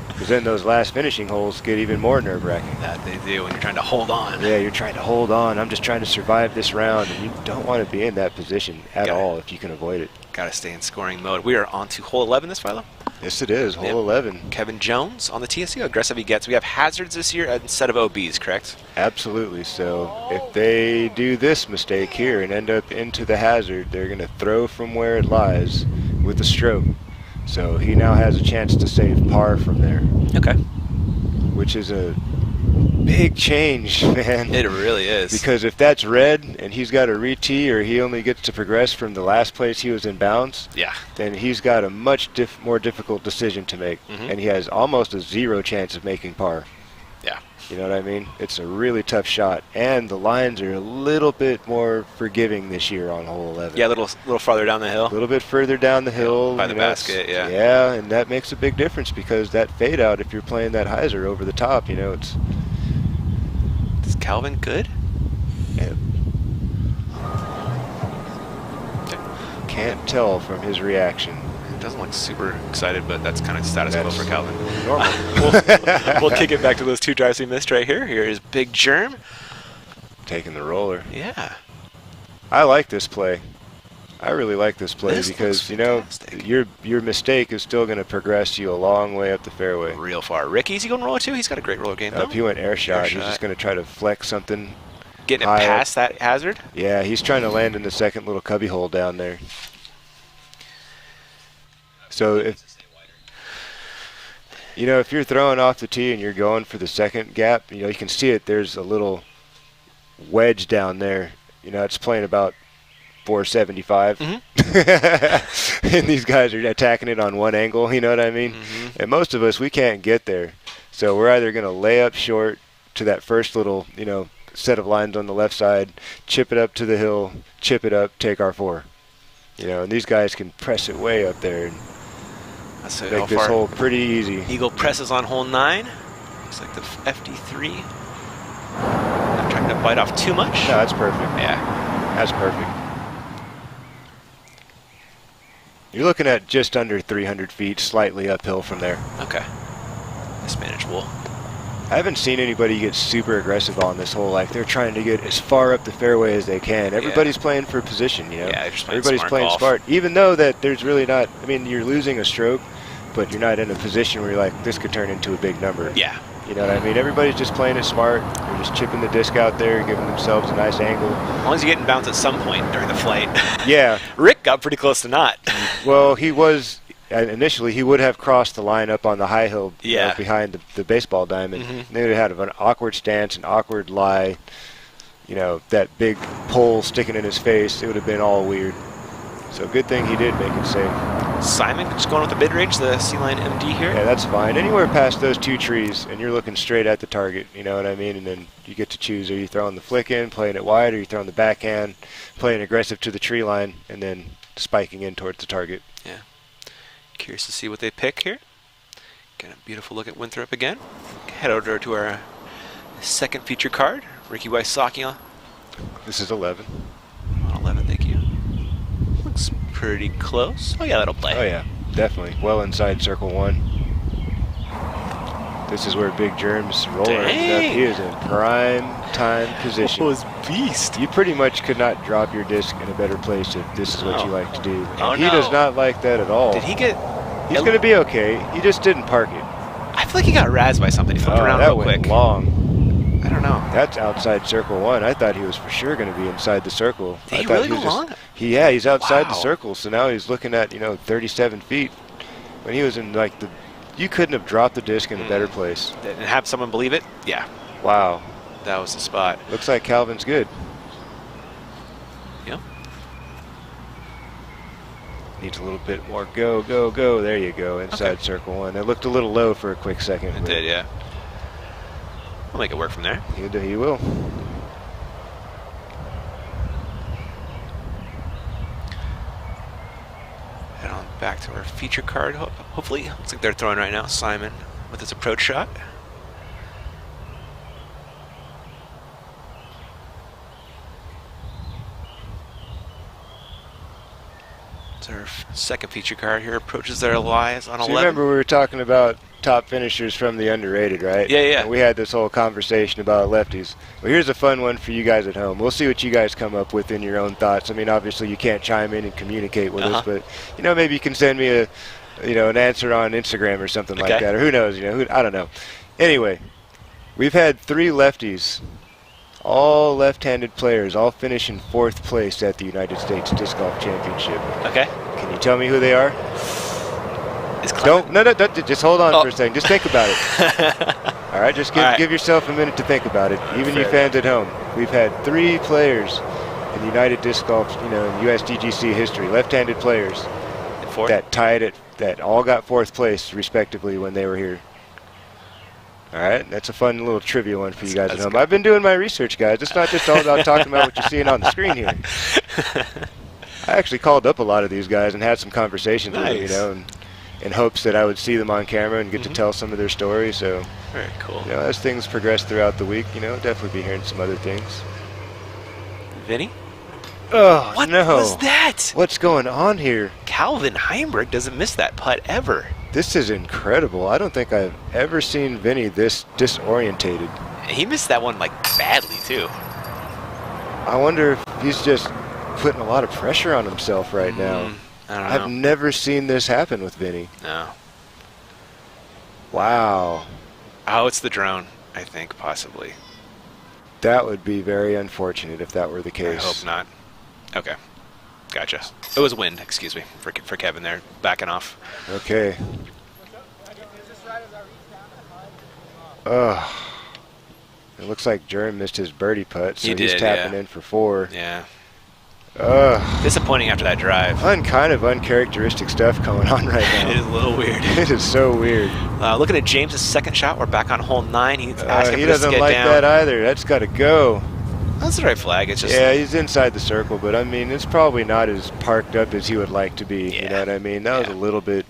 Because then those last finishing holes get even more nerve-wracking. That they do when you're trying to hold on. Yeah, you're trying to hold on. I'm just trying to survive this round. And you don't want to be in that position at all if you can avoid it. Got to stay in scoring mode. We are on to hole 11 this Philo. Yes, it is. Hole 11. Kevin Jones on the TSC. How aggressive he gets. We have hazards this year instead of OBs, correct? Absolutely. So if they do this mistake here and end up into the hazard, they're going to throw from where it lies with a stroke. So he now has a chance to save par from there. Okay. Which is a big change, man. It really is. Because if that's red and he's got a re-tee or he only gets to progress from the last place he was in bounds, then he's got a much more difficult decision to make. And he has almost a 0 chance of making par. Yeah. You know what I mean? It's a really tough shot. And the lines are a little bit more forgiving this year on hole 11. Yeah, a little farther down the hill. A little bit further down the hill. By the basket, yeah. Yeah, and that makes a big difference because that fade out, if you're playing that hyzer over the top, it's... Is Calvin good? Yeah. Can't tell from his reaction. It doesn't look super excited, but that's kind of status quo for Calvin. Normal. We'll kick it back to those 2 drives we missed right here. Here is Big Germ. Taking the roller. Yeah. I like this play. I really like this play This because, looks fantastic. your mistake is still going to progress you a long way up the fairway. Real far. Ricky, is he going roller too? He's got a great roller game, though. He went air shot. He's shot. just going to try to flex something. Getting it high past that hazard? Yeah, he's trying to land in the second little cubby hole down there. So if you're throwing off the tee and you're going for the second gap, you can see it. There's a little wedge down there. It's playing about 475. And these guys are attacking it on one angle, you know what I mean? And most of us, we can't get there. So we're either going to lay up short to that first little, set of lines on the left side, chip it up to the hill, chip it up, take our 4. You know, and these guys can press it way up there and Let's see how make this far hole pretty easy. Eagle presses on hole 9. Looks like the FD3. Not trying to bite off too much. No, that's perfect. Yeah. That's perfect. You're looking at just under 300 feet, slightly uphill from there. Okay. That's manageable. I haven't seen anybody get super aggressive on this hole. Like, they're trying to get as far up the fairway as they can. Everybody's playing for position, you know? Yeah, just playing everybody's smart playing golf. smart. Even though that there's really not, I mean, you're losing a stroke, but you're not in a position where you're like, this could turn into a big number. Yeah. You know what I mean? Everybody's just playing it smart. They're just chipping the disc out there, giving themselves a nice angle. As long as you get in bounds at some point during the flight. Yeah. Rick got pretty close to not. Well, he was, initially, he would have crossed the line up on the high hill behind the baseball diamond. They would have had an awkward stance, an awkward lie, you know, that big pole sticking in his face. It would have been all weird. So good thing he did make it safe. Simon just going with the mid-range, the C-Line MD here. Yeah, that's fine. Anywhere past those 2 trees, and you're looking straight at the target, you know what I mean? And then you get to choose, are you throwing the flick in, playing it wide, or are you throwing the backhand, playing aggressive to the tree line, and then spiking in towards the target. Yeah. Curious to see what they pick here. Get a beautiful look at Winthrop again. Head over to our second feature card, Ricky Wysocki on This is 11. 11, thank you. Looks pretty close. Oh yeah, that'll play. Oh yeah, definitely. Well inside circle 1. This is where Big Germ's rolling and stuff. He is in prime time position. Oh, beast. You pretty much could not drop your disc in a better place if this is what you like to do. And Oh, he no. does not like that at all. Did he get... He's going to be okay. He just didn't park it. I feel like he got razzed by something. He flipped around that real went quick. long. I don't know. That's outside circle 1. I thought he was for sure going to be inside the circle. Did I he thought really was go long? Yeah, he's outside the Wow. circle. So now he's looking at, you know, 37 feet. When he was in like the... You couldn't have dropped the disc in a better place. And have someone believe it? Yeah. Wow. That was the spot. Looks like Calvin's good. Yep. Needs a little bit more go, go, go. There you go, inside circle 1. It looked a little low for a quick second. It did, yeah. We'll make it work from there. He will. Head on back to our feature card, hopefully. Looks like they're throwing right now. Simon with his approach shot. It's our second feature card here. Approaches their lies on So 11. you remember we were talking about top finishers from the underrated, right? Yeah, yeah. And we had this whole conversation about lefties. Well, here's a fun one for you guys at home. We'll see what you guys come up with in your own thoughts. I mean, obviously you can't chime in and communicate with us, but you know, maybe you can send me a, you know, an answer on Instagram or something like that, or who knows? You know, I don't know. Anyway, we've had 3 lefties, all left-handed players, all finish in 4th place at the United States Disc Golf Championship. Okay. Can you tell me who they are? No, just hold on for a second. Just think about it. All right, just give yourself a minute to think about it. Even you fans at home, we've had 3 players in United Disc Golf, you know, in USDGC history, left-handed players that tied it, that all got 4th place respectively when they were here. All right, that's a fun little trivia one for you guys at home. I've been doing my research, guys. It's not just all about talking about what you're seeing on the screen here. I actually called up a lot of these guys and had some conversations with them, you know, and in hopes that I would see them on camera and get to tell some of their stories. So, very cool. You know, as things progress throughout the week, you know, definitely be hearing some other things. Vinny? Oh, what no. was that? What's going on here? Calvin Heimberg doesn't miss that putt ever. This is incredible. I don't think I've ever seen Vinny this disorientated. He missed that one, like, badly, too. I wonder if he's just putting a lot of pressure on himself right now. I don't know. I've never seen this happen with Vinny. No. Wow. Oh, it's the drone, I think, possibly. That would be very unfortunate if that were the case. I hope not. Okay. Gotcha. It was wind, excuse me, for Kevin there, backing off. Okay. Ugh. It looks like Jerm missed his birdie putt, so he's tapping in for 4. Yeah. Ugh. Disappointing after that drive. Kind of uncharacteristic stuff going on right now. It is a little weird. It is so weird. Looking at James's second shot, we're back on hole 9. He's asking he for this to doesn't get like down. that either. That's got to go. That's the right flag. It's just Yeah, he's inside the circle, but I mean, it's probably not as parked up as he would like to be. Yeah. You know what I mean? That was a little bit,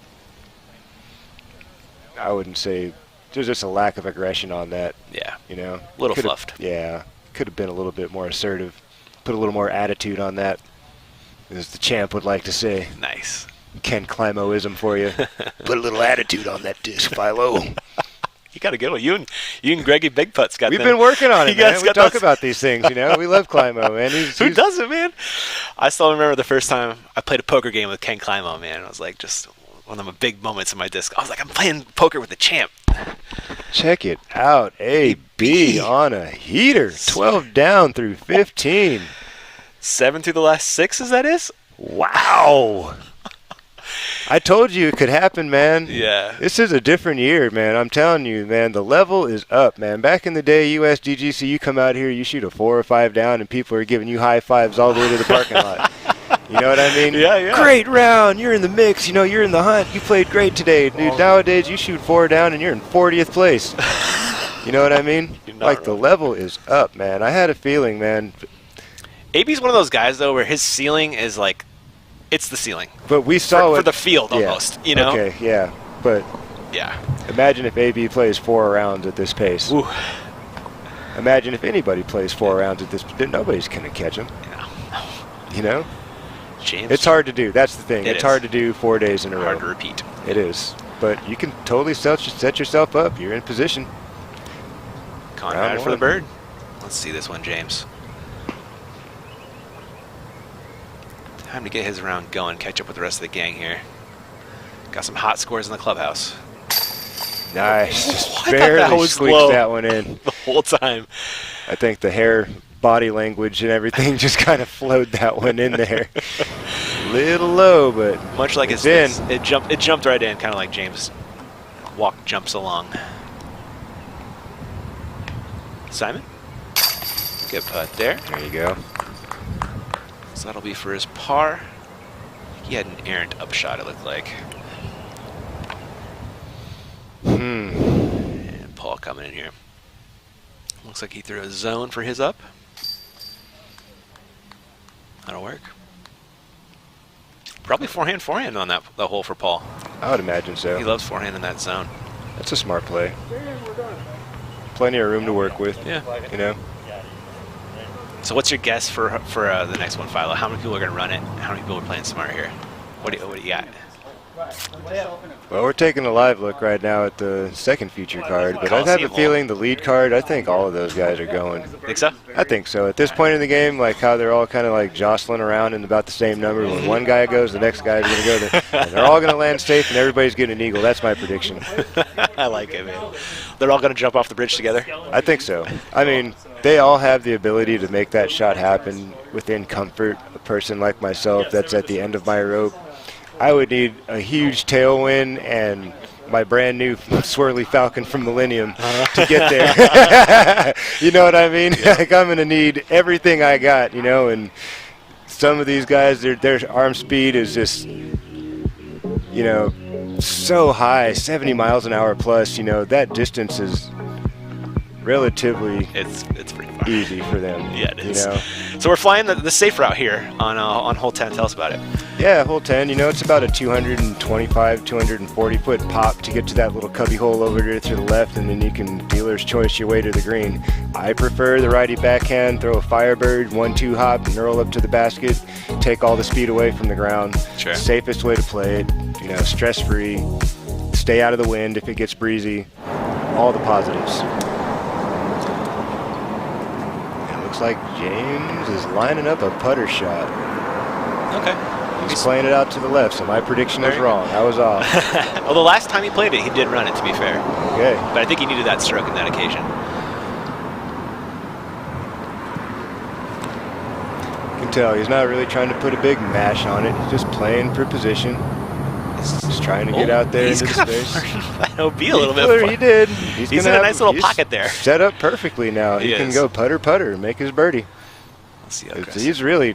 I wouldn't say, there's just a lack of aggression on that. yeah, You know? a little Could've- fluffed. Yeah. Could have been a little bit more assertive. Put a little more attitude on that, as the champ would like to say. Nice. Ken Climoism for you. Put a little attitude on that disc, Philo. You got a good one. You and Greggy Big Putts got We've them. been working on You it, man. guys We got talk those- about these things, you know. We love Climo, man. Who doesn't, man? I still remember the first time I played a poker game with Ken Climo, man. It was like just one of the big moments in my disc. I was like, I'm playing poker with the champ. Check it out. AB on a heater. 12 down through 15. 7 through the last 6, as that is? Wow. I told you it could happen, man. Yeah. This is a different year, man. I'm telling you, man. The level is up, man. Back in the day, USDGC, you come out here, you shoot a 4 or 5 down, and people are giving you high fives all the way to the parking lot. You know what I mean? Yeah, yeah. Great round. You're in the mix. You know, you're in the hunt. You played great today. Dude, nowadays, you shoot 4 down, and you're in 40th place. You know what I mean? You're not Like, the wrong. level is up, man. I had a feeling, man. AB's one of those guys, though, where his ceiling is like, it's the ceiling. But we saw For it. the field, Yeah. almost, you know? Okay, yeah. But Yeah. imagine if AB plays 4 rounds at this pace. Ooh. Imagine if anybody plays 4 rounds at this pace. Nobody's going to catch him. Yeah. You know? James. It's hard to do. That's the thing. It It's is. hard to do 4 days in a hard to row. repeat. It is. But you can totally set yourself up. You're in position. Conrad Round for the one. bird. Let's see this one, James. Time to get his round going, catch up with the rest of the gang here. Got some hot scores in the clubhouse. Nice. Just I thought barely that was squeaked low. that one in. The whole time. I think the hair, body language, and everything just kind of flowed that one in there. Little low, but Much like it's his in. it jumped right in, kind of like James jumps along. Simon? Good putt there. There you go. So that'll be for his par. He had an errant upshot, it looked like. And Paul coming in here. Looks like he threw a zone for his up. That'll work. Probably forehand on that hole for Paul. I would imagine He so. loves forehand in that zone. That's a smart play. Plenty of room to work with. Yeah. You know? So what's your guess for the next one, Philo? How many people are going to run it? How many people are playing smart here? What do you got? Well, we're taking a live look right now at the second feature card, but I have a Coliseum feeling the lead card, I think all of those guys are going. Think so? I think so. At this point in the game, like how they're all kind of like jostling around in about the same number. When one guy goes, the next guy's going to go there. And they're all going to land safe, and everybody's getting an eagle. That's my prediction. I like it, man. They're all going to jump off the bridge together? I think so. I mean, they all have the ability to make that shot happen within comfort. A person like myself that's at the end of my rope, I would need a huge tailwind and my brand new swirly Falcon from Millennium to get there. You know what I mean? Like, I'm going to need everything I got, you know, and some of these guys, their arm speed is just, you know, so high, 70 miles an hour plus, you know, that distance is relatively It's pretty far. easy for them. Yeah, it is. You know? So we're flying the safe route here on hole 10. Tell us about it. Yeah, hole 10, you know, it's about a 225, 240 foot pop to get to that little cubby hole over there to the left, and then you can dealer's choice your way to the green. I prefer the righty backhand, throw a Firebird, 1-2 hop, knurl up to the basket, take all the speed away from the ground. Sure. Safest way to play it, you know, stress-free, stay out of the wind if it gets breezy, all the positives. It looks like James is lining up a putter shot. Okay. He's playing it out to the left, so my prediction was wrong. I was off. Well, the last time he played it, he did run it, to be fair. Okay. But I think he needed that stroke in that occasion. You can tell he's not really trying to put a big mash on it. He's just playing for position. Just trying to get out there He's into kind space. of that OB a little bit. He did. He's He's gonna in a have- nice little he's pocket there. Set up perfectly now. He can is. go putter and make his birdie. Let's see how aggressive. He's really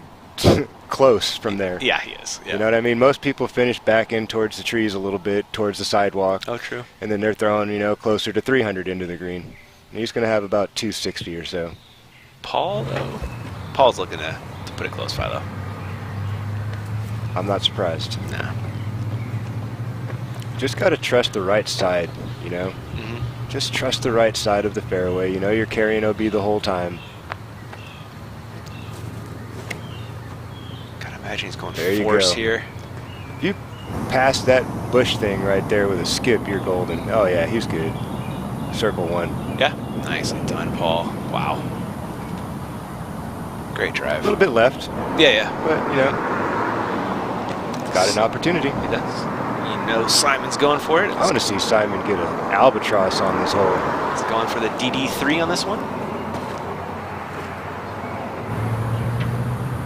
close from there. Yeah, he is. Yeah. You know what I mean? Most people finish back in towards the trees a little bit, towards the sidewalk. Oh, true. And then they're throwing, you know, closer to 300 into the green. And he's going to have about 260 or so. Paul, though. Paul's looking to put it close, Philo. I'm not surprised. Nah. Just got to trust the right side, you know? Just trust the right side of the fairway. You know you're carrying OB the whole time. Gotta imagine he's going There you force go. here. If you pass that bush thing right there with a skip, you're golden. Oh, yeah, he's good. Circle one. Yeah, nicely done, Paul. Wow. Great drive. A little bit left, Yeah. but, you know, got an opportunity. He does. You know Simon's going for it. I want to see Simon get an albatross on this hole. He's going for the DD3 on this one.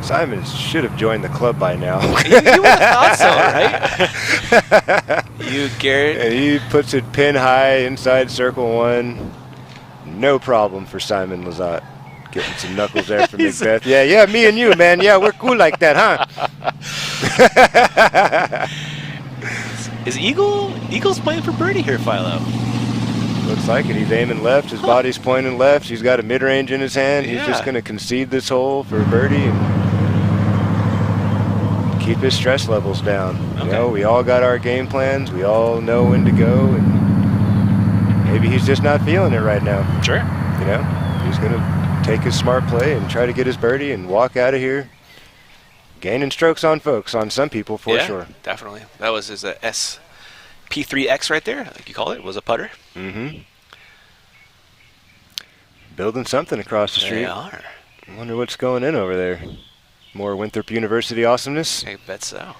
Simon should have joined the club by now. You would have thought so, right? You, Garrett. And he puts it pin high inside circle one. No problem for Simon Lazat. Getting some knuckles there from Macbeth. Yeah, me and you, man. Yeah, we're cool like that, huh? Is Eagle's playing for birdie here, Philo? Looks like it. He's aiming left. His body's pointing left. He's got a mid-range in his hand. He's just Yeah. going to concede this hole for a birdie and keep his stress levels down. Okay. You know, we all got our game plans. We all know when to go, and maybe he's just not feeling it right now. Sure. You know, he's going to take his smart play and try to get his birdie and walk out of here gaining strokes on folks, on some people for sure. Definitely. That was his SP3X right there, like you call it, was a putter. Building something across the street. They are. I wonder what's going in over there. More Winthrop University awesomeness. I bet so.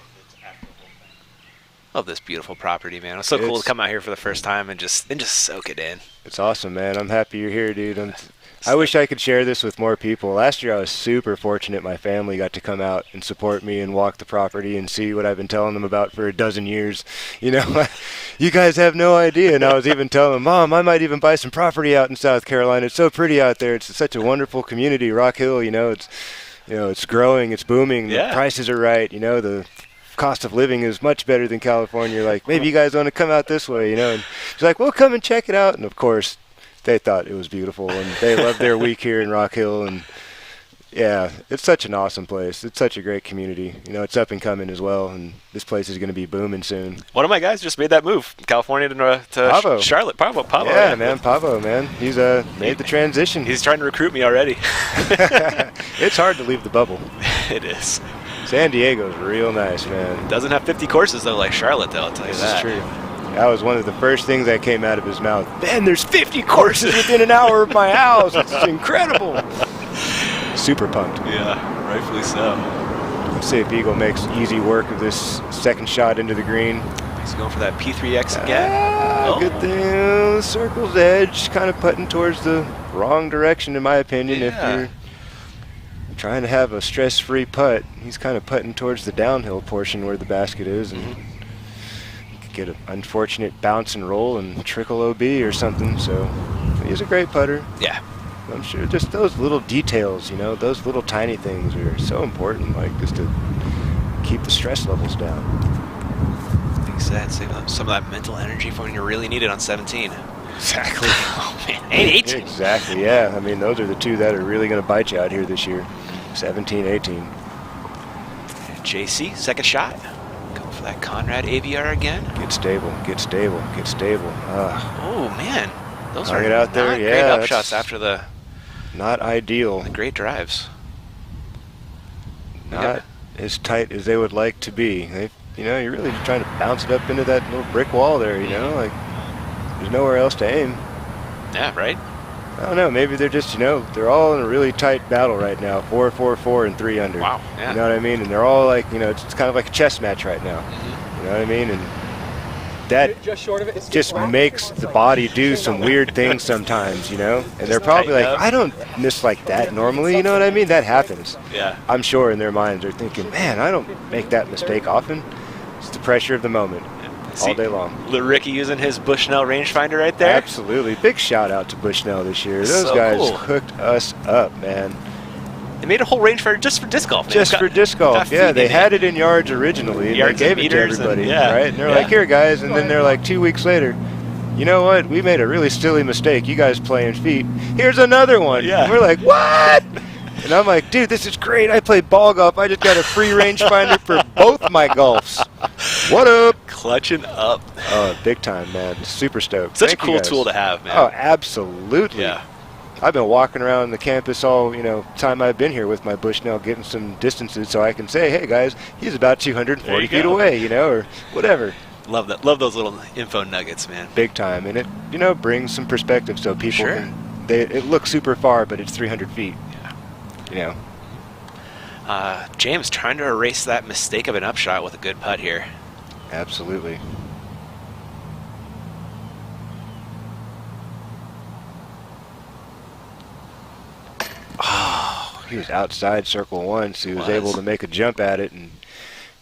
Love this beautiful property, man. It was so cool to come out here for the first time and just soak it in. It's awesome, man. I'm happy you're here, dude. I wish I could share this with more people. Last year I was super fortunate. My family got to come out and support me and walk the property and see what I've been telling them about for a dozen years. You know, you guys have no idea. And I was even telling them, Mom, I might even buy some property out in South Carolina. It's so pretty out there. It's such a wonderful community. Rock Hill, it's growing, it's booming. Yeah. The prices are right. You know, the cost of living is much better than California. Like, maybe you guys want to come out this way, you know. And she's like, well, come and check it out. And of course, they thought it was beautiful, and they loved their week here in Rock Hill. And yeah, it's such an awesome place. It's such a great community. You know, it's up and coming as well, and this place is going to be booming soon. One of my guys just made that move, California to Pavo. Charlotte. Pavo. Yeah, man, Pavo, man. He's made the transition. He's trying to recruit me already. It's hard to leave the bubble. It is. San Diego's real nice, man. Doesn't have 50 courses though, like Charlotte, though. I'll tell you This that. is true. That was one of the first things that came out of his mouth. Man, there's 50 courses within an hour of my house. It's incredible. Super pumped. Yeah, rightfully so. Let's see if Eagle makes easy work of this second shot into the green. He's going for that P3X again. Good thing. Circle's edge, kind of putting towards the wrong direction, in my opinion. Yeah. If you're trying to have a stress-free putt, he's kind of putting towards the downhill portion where the basket is, and you could get an unfortunate bounce and roll and trickle OB or something. So he's a great putter. Yeah. I'm sure just those little details, you know, those little tiny things are so important, like just to keep the stress levels down. Like you said, save some of that mental energy for when you really need it on 17. Exactly. Oh, man. 18. Exactly, yeah. I mean, those are the two that are really going to bite you out here this year. 17, 18. JC, second shot. Going for that Conrad AVR again. Get stable, get stable, get stable. Oh, man. Those Knock are it out there, not yeah, great that's upshots after the not ideal. great drives. Not as tight as they would like to be. You're really just trying to bounce it up into that little brick wall there, you know, like there's nowhere else to aim. Yeah, right? I don't know, maybe they're just, they're all in a really tight battle right now, 4, 4, 4, and 3 under. Wow, yeah. You know what I mean? And they're all like, it's kind of like a chess match right now. You know what I mean? And that Just short of it. just makes the body do some weird things sometimes, you know? And they're probably like, tighten up. I don't miss like that normally, you know what I mean? That happens. Yeah. I'm sure in their minds they're thinking, man, I don't make that mistake often. It's the pressure of the moment all day long. Ricky using his Bushnell rangefinder right there. Absolutely. Big shout out to Bushnell this year. Those So guys cool. hooked us up, man. They made a whole rangefinder just for disc golf. Man. Just for disc golf. got Yeah, feet they in had it in yards originally. And Yards they and gave it to meters and- everybody, yeah, right? And they're yeah. like, here, guys. And then they're like, 2 weeks later, you know what? We made a really silly mistake. You guys playing feet. Here's another one. Yeah. And we're like, what? And I'm like, dude, this is great. I play ball golf. I just got a free rangefinder for both my golfs. What up? Clutching up. Oh, big time, man. Super stoked. Such Thank a you cool guys. tool to have, man. Oh, absolutely. Yeah. I've been walking around the campus all, time I've been here with my Bushnell, getting some distances so I can say, hey, guys, he's about 240 feet away, or whatever. Love that. Love those little info nuggets, man. Big time. And it, brings some perspective so people it looks super far, but it's 300 feet. Yeah. James trying to erase that mistake of an upshot with a good putt here. Absolutely. Oh, he was outside circle one, so he was able to make a jump at it, and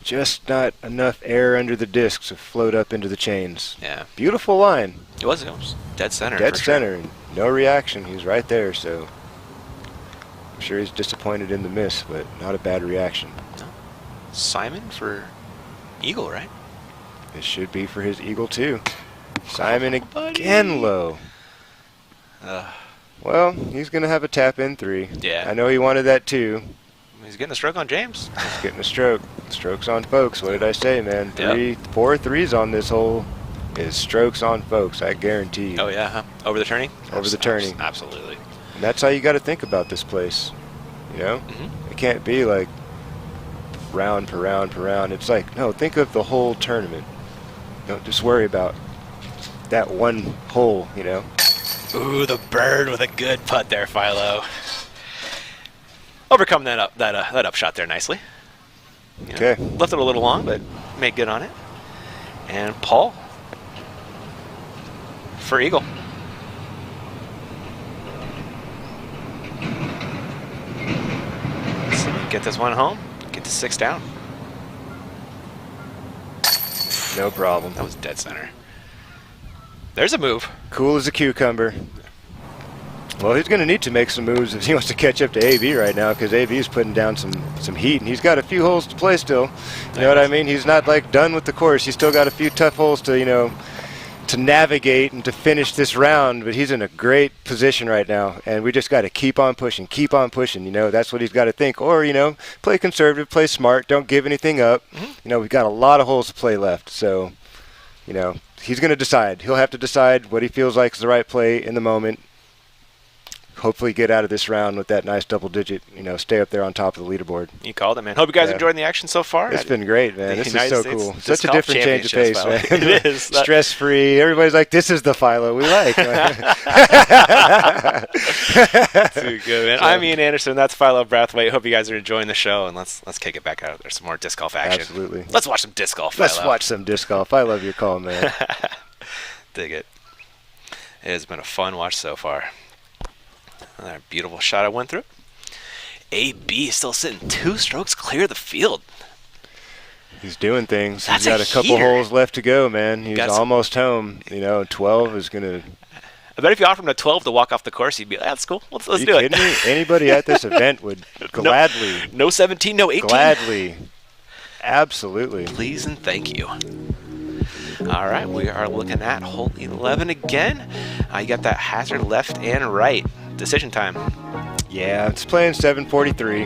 just not enough air under the discs to float up into the chains. Yeah. Beautiful line. It was dead center. Dead center, and no reaction. He's right there, so I'm sure he's disappointed in the miss, but not a bad reaction. No. Simon for eagle, right? This should be for his eagle, too. Simon again low. Well, he's going to have a tap-in 3. Yeah. I know he wanted that, too. He's getting a stroke on James. He's getting a stroke. Strokes on folks. What did I say, man? Yep. 4 threes on this hole is strokes on folks, I guarantee you. Oh, yeah, huh? Over the turning? Over the turning. Absolutely. And that's how you got to think about this place, It can't be like round per round per round. It's like, no, think of the whole tournament. Don't just worry about that one hole, Ooh, the bird with a good putt there, Philo. Overcome that upshot there nicely. Okay. Left it a little long, but made good on it. And Paul for eagle. So get this one home. Get the 6 down. No problem. That was dead center. There's a move. Cool as a cucumber. Well, he's going to need to make some moves if he wants to catch up to AV right now, because AV is putting down some heat, and he's got a few holes to play still. You know what I mean? He's not like done with the course. He's still got a few tough holes to to navigate and to finish this round. But he's in a great position right now, and we just got to keep on pushing. That's what he's got to think. Or play conservative, play smart, don't give anything up. We've got a lot of holes to play left, so he's going to decide. He'll have to decide what he feels like is the right play in the moment. Hopefully get out of this round with that nice double digit, stay up there on top of the leaderboard. You called it, man. Hope you guys enjoying the action so far. It's been great, man. This is so cool. Such Such a different change of pace, man. It is. Stress-free. Everybody's like, this is the Philo we like. Too good, man. I'm Ian Anderson. That's Philo Brathwaite. Hope you guys are enjoying the show, and let's kick it back out. There's some more disc golf action. Absolutely. Let's watch some disc golf, Philo. Let's watch some disc golf. I love your call, man. Dig it. It has been a fun watch so far. Another beautiful shot at Winthrop. AB still sitting 2 strokes clear of the field. He's doing things. That's He's got a couple heater. holes left to go, man. He's almost home. 12 is going to... I bet if you offered him a 12 to walk off the course, he'd be like, that's cool. Let's do it. Are you kidding me? Anybody at this event would gladly... No 17, no 18. Gladly. Absolutely. Please and thank you. All right, we are looking at hole 11 again. You got that hazard left and right. Decision time. Yeah, it's playing 743.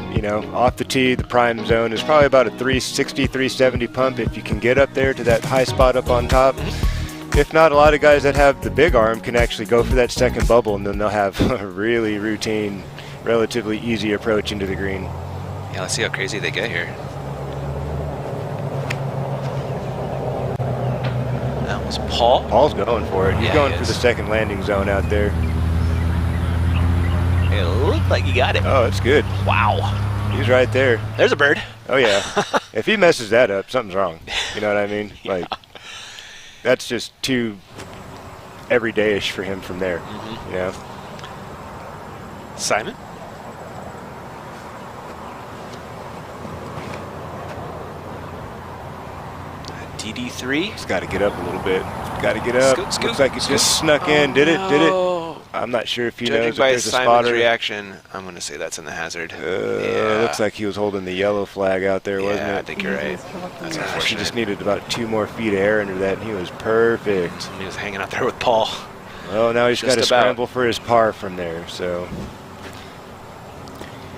Off the tee, the prime zone is probably about a 360, 370 pump if you can get up there to that high spot up on top. If not, a lot of guys that have the big arm can actually go for that second bubble, and then they'll have a really routine, relatively easy approach into the green. Yeah, let's see how crazy they get here. That was Paul. Paul's going for it. He's going for the second landing zone out there. It looked like he got it. Oh, it's good. Wow. He's right there. There's a bird. Oh, yeah. If he messes that up, something's wrong. You know what I mean? Yeah. That's just too everyday-ish for him from there. Simon? DD3. He's got to get up a little bit. Got to get up. Scoot. Looks like he just snuck in. Did it? Oh, I'm not sure if he Judging knows if by there's a Simon's spotter. reaction, I'm going to say that's in the hazard. It looks like he was holding the yellow flag out there, wasn't it? Yeah, I think you're right. That's He unfortunate. just needed about 2 more feet of air under that, and he was perfect. He was hanging out there with Paul. Well, now he's got to Just about. scramble for his par from there, so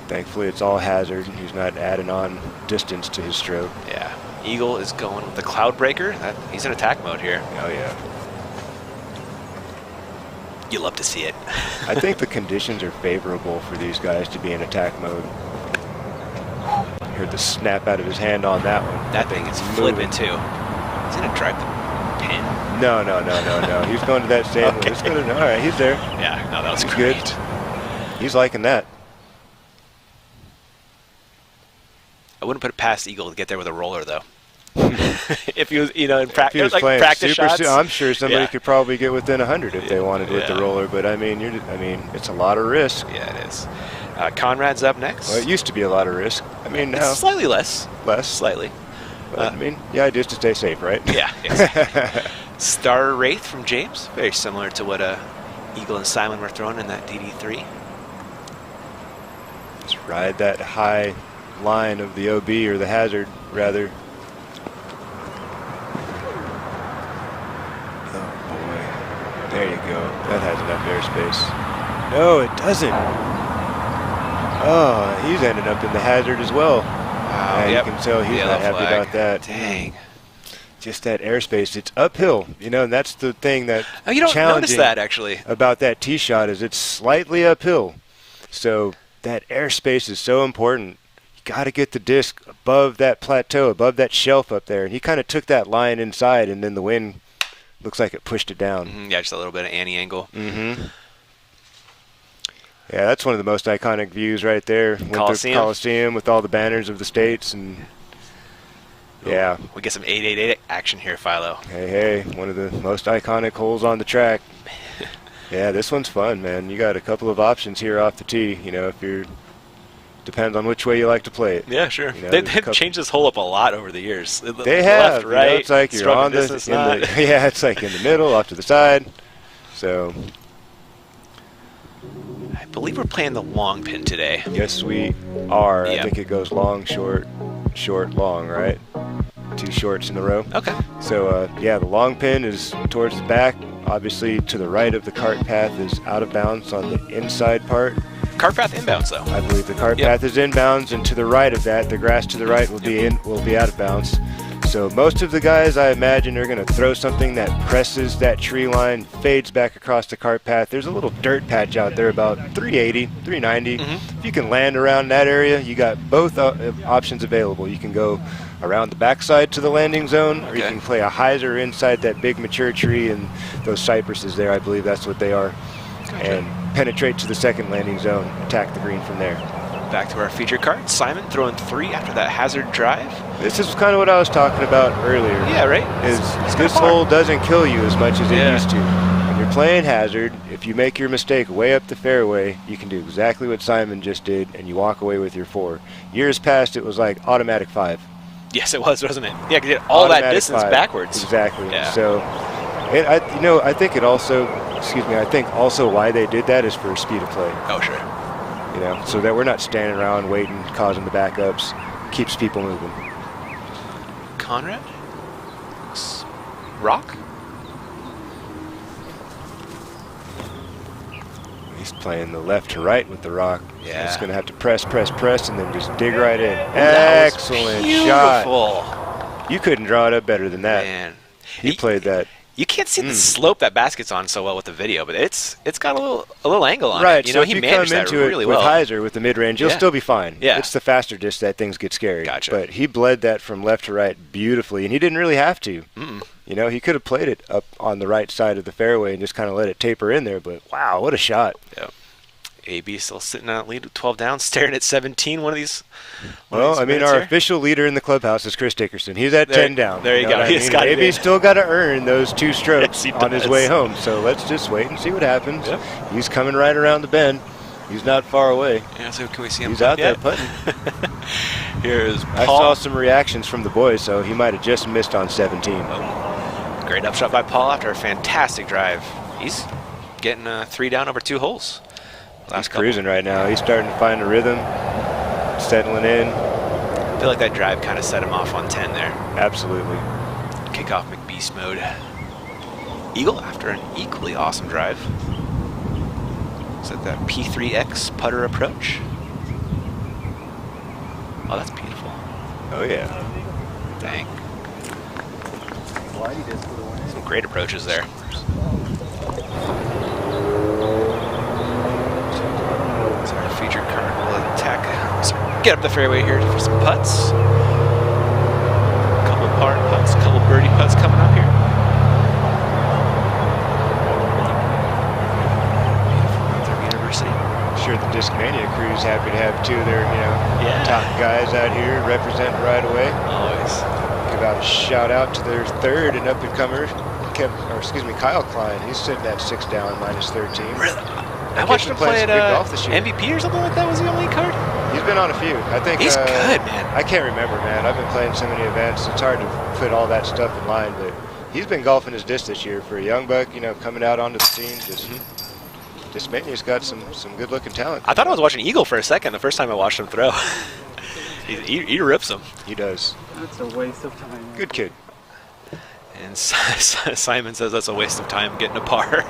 thankfully it's all hazard. He's not adding on distance to his stroke. Yeah. Eagle is going with the cloud breaker. He's in attack mode here. Oh, yeah. You love to see it. I think the conditions are favorable for these guys to be in attack mode. Heard the snap out of his hand on that one. That thing is flipping too. He's going to drive the pin. No. He's going to that same one. Okay. It's gonna, all right, he's there. Yeah, no, that was He's great. good. He's liking that. I wouldn't put it past Eagle to get there with a roller, though. If he was, in If he was like playing practice super, shots. I'm sure somebody Yeah. could probably get within 100 if they wanted with the Yeah. roller. But I mean, it's a lot of risk. Yeah, it is. Conrad's up next. Well, it used to be a lot of risk. I mean, now It's slightly less. less. Slightly. But I mean, the idea is to stay safe, right? Yeah. Exactly. Star Wraith from James. Very similar to what Eagle and Simon were throwing in that DD3. Just ride that high line of the OB or the hazard, rather. Oh boy. There you go. That has enough airspace. No, it doesn't. Oh, he's ended up in the hazard as well. Wow. You can tell he's Yellow not happy flag. about that. Dang. Just that airspace. It's uphill, and that's the thing that Oh, you don't notice challenging that, actually. about that tee shot is it's slightly uphill. So that airspace is so important. You got to get the disc above that plateau, above that shelf up there. And he kind of took that line inside, and then the wind looks like it pushed it down. Yeah, just a little bit of anti-angle. Mm-hmm. Yeah, that's one of the most iconic views right there. Coliseum. Coliseum with all the banners of the states. And yeah. We get some 888 action here, Philo. Hey, one of the most iconic holes on the track. Yeah, this one's fun, man. You got a couple of options here off the tee. If you're, depends on which way you like to play it. Yeah, sure. There's a They've couple- changed this hole up a lot over the years. They have. Left, right. It's like you're stroke on the, distance, in not. the yeah, it's like in the middle, off to the side. So I believe we're playing the long pin today. yes, we are. Yeah. I think it goes long, short, short, long, right? 2 shorts in a row. Okay. So yeah, the long pin is towards the back. Obviously, to the right of the cart path is out of bounds on the inside part. Cart path inbounds, though. I believe the cart Yep. path is inbounds, and to the right of that, the grass to the right will be out of bounds. So most of the guys, I imagine, are going to throw something that presses that tree line, fades back across the cart path. There's a little dirt patch out there about 380, 390. If you can land around that area, you got both options available. You can go around the backside to the landing zone, or you Okay. can play a hyzer inside that big mature tree and those cypresses there. I believe that's what they are. And penetrate to the second landing zone, attack the green from there. Back to our feature card. Simon throwing 3 after that hazard drive. This is kind of what I was talking about earlier. Yeah, right? Is It's this kinda hole doesn't kill you as much as it Yeah. used to. When you're playing hazard, if you make your mistake way up the fairway, you can do exactly what Simon just did, and you walk away with your 4. Years past, it was like automatic 5. Yes, it was, wasn't it? Yeah, because did all that Automatic distance 5. backwards. Exactly. Yeah. So, I think it also, I think also why they did that is for speed of play. Oh, sure. So that we're not standing around waiting, causing the backups, keeps people moving. Conrad? Rock? He's playing the left to right with the rock. Yeah. He's going to have to press, and then just dig right in. That was Excellent shot. beautiful. You couldn't draw it up better than that. Man. He played that. You can't see the slope that basket's on so well with the video, but it's got a little angle on Right, it. so He if you managed come that into really it with well. hyzer, with the mid-range, you'll Yeah. still be fine. Yeah. It's the faster disc that things get scary. Gotcha. But he bled that from left to right beautifully, and he didn't really have to. He could have played it up on the right side of the fairway and just kind of let it taper in there, but wow, what a shot. Yeah. AB still sitting on lead with 12 down, staring at 17. One of these. Well, I mean, minutes our here. official leader in the clubhouse is Chris Dickerson. He's at There- 10 down. there you go. what He's got it Maybe in. he's still got to earn those 2 strokes Yes, he on his does. way home. So let's just wait and see what happens. Yep. He's coming right around the bend. He's not far away. Yeah, so can we see him? He's out there yet? putting. Here's I Paul. saw some reactions from the boys, so he might have just missed on 17. Great upshot by Paul after a fantastic drive. He's getting 3 down over 2 holes. He's cruising right now. He's starting to find a rhythm, settling in. I feel like that drive kind of set him off on 10 there. Absolutely. Kick off McBeast mode. Eagle after an equally awesome drive. Is that P3X putter approach? Oh, that's beautiful. Oh, yeah. Dang. Some great approaches there. So our featured card will attack. So get up the fairway here for some putts. Couple par putts, couple birdie putts coming up here. Beautiful Winthrop University. Sure, the Discmania crew is happy to have 2 of their, top guys out here representing right away. Always. Give out a shout out to their 3rd and up and comer, Kyle Klein. He's sitting at 6 down, -13. Really? I watched him play at golf this year. MVP or something like that. Was he on the lead card? He's been on a few. I think he's good, man. I can't remember, man. I've been playing so many events. It's hard to put all that stuff in line, but he's been golfing his disc this year for a young buck. Coming out onto the scene. Discmania's got some good-looking talent. I thought I was watching Eagle for a second the first time I watched him throw. he rips them. He does. That's a waste of time. Good kid. And Simon says that's a waste of time getting a par.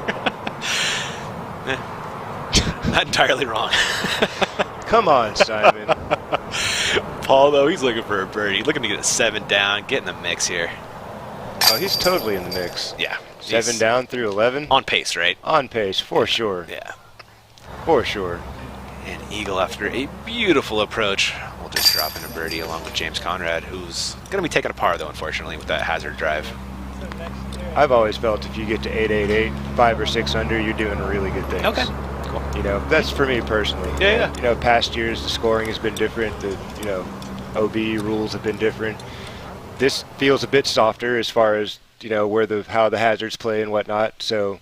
Not entirely wrong. Come on, Simon. Paul, though, he's looking for a birdie. Looking to get a 7 down, get in the mix here. Oh, he's totally in the mix. Yeah. 7 down through 11. On pace, right? On pace, for sure. Yeah. For sure. And Eagle, after a beautiful approach, will just drop in a birdie along with James Conrad, who's going to be taking a par, though, unfortunately, with that hazard drive. I've always felt if you get to 888, 5 or 6 under, you're doing really good things. Okay. Cool. That's for me personally. Yeah. Past years the scoring has been different. The OB rules have been different. This feels a bit softer as far as how the hazards play and whatnot. So,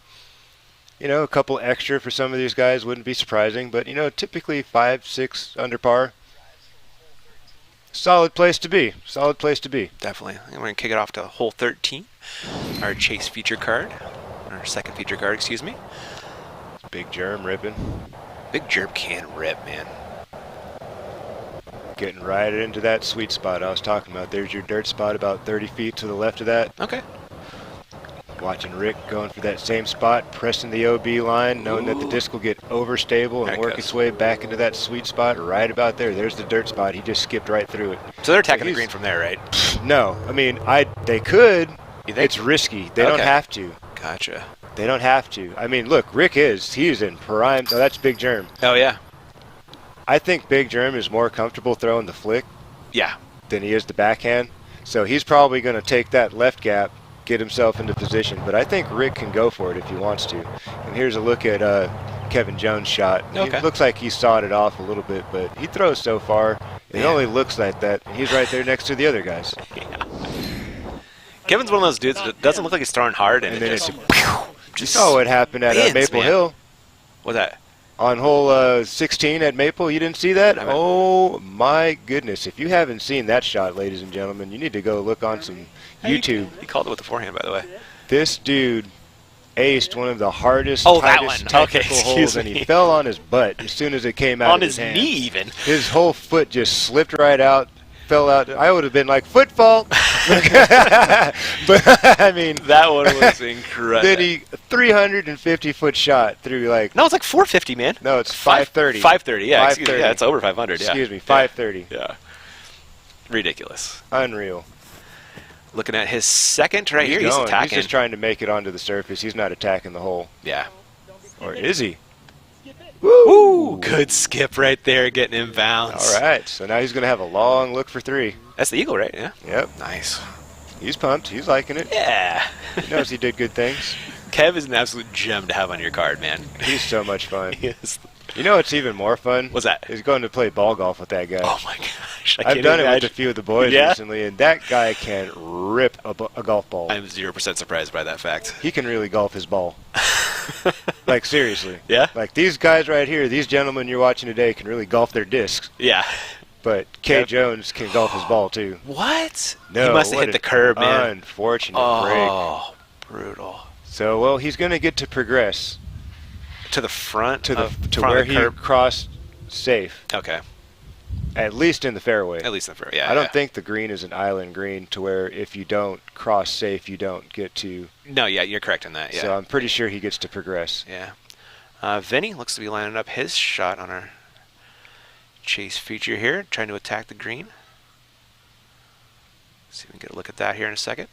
a couple extra for some of these guys wouldn't be surprising. But typically 5, 6 under par. Solid place to be. Solid place to be. Definitely. I'm going to kick it off to hole 13. Our Chase feature card. Our second feature card, excuse me. Big Germ ripping. Big Germ can rip, man. Getting right into that sweet spot I was talking about. There's your dirt spot about 30 feet to the left of that. Okay. Watching Rick going for that same spot, pressing the OB line, knowing that the disc will get overstable and work its way back into that sweet spot right about there. There's the dirt spot. He just skipped right through it. So they're attacking the green from there, right? No. I mean, they could. You think? It's risky. They don't have to. Gotcha. They don't have to. I mean, look, he's in prime. Oh, that's Big Germ. Oh, yeah. I think Big Germ is more comfortable throwing the flick than he is the backhand. So he's probably going to take that left gap, get himself into position. But I think Rick can go for it if he wants to. And here's a look at Kevin Jones' shot. Okay. It looks like he sawed it off a little bit, but he throws so far. It only looks like that. He's right there next to the other guys. Yeah. Kevin's one of those dudes that doesn't look like he's throwing hard, and then it just saw what happened at Maple Hill. What's that? On hole 16 at Maple, you didn't see that? Oh my goodness. If you haven't seen that shot, ladies and gentlemen, you need to go look on some YouTube. He called it with the forehand, by the way. This dude aced one of the hardest, tightest technical holes, and he fell on his butt as soon as it came out on of his hand. knee, even. His whole foot just slipped right out, fell out. I would have been like, foot fault. But, I mean. That one was incredible. Then he 350-foot shot through like. No, it's like 450, man. No, it's 530. 530, yeah. 530. Yeah, it's over 500, Excuse me, 530. Yeah. Ridiculous. Unreal. Looking at his second right here, he's attacking. He's just trying to make it onto the surface. He's not attacking the hole. Yeah. Or is he? Woo! Good skip right there, getting inbounds. All right, so now he's going to have a long look for 3. That's the eagle, right? Yeah. Yep. Nice. He's pumped. He's liking it. Yeah. He knows he did good things. Kev is an absolute gem to have on your card, man. He's so much fun. He is. You know what's even more fun? What's that? Is going to play ball golf with that guy. Oh my gosh! I've done it with a few of the boys recently, and that guy can rip a golf ball. I'm 0% surprised by that fact. He can really golf his ball. Like, seriously. Yeah? Like, these guys right here, these gentlemen you're watching today can really golf their discs. Yeah. But Kay Jones can golf his ball, too. What? No, he must have hit the curb, man. Unfortunate break. Oh, brutal. So, well, he's going to get to progress To the front? To front where of the he curb? crossed safe. Okay. At least in the fairway. At least in the fairway, yeah. I don't think the green is an island green to where if you don't cross safe, you don't get to. No, yeah, you're correct in that. Yeah. So I'm pretty sure he gets to progress. Yeah. Vinny looks to be lining up his shot on our chase feature here, trying to attack the green. See if we can get a look at that here in a second.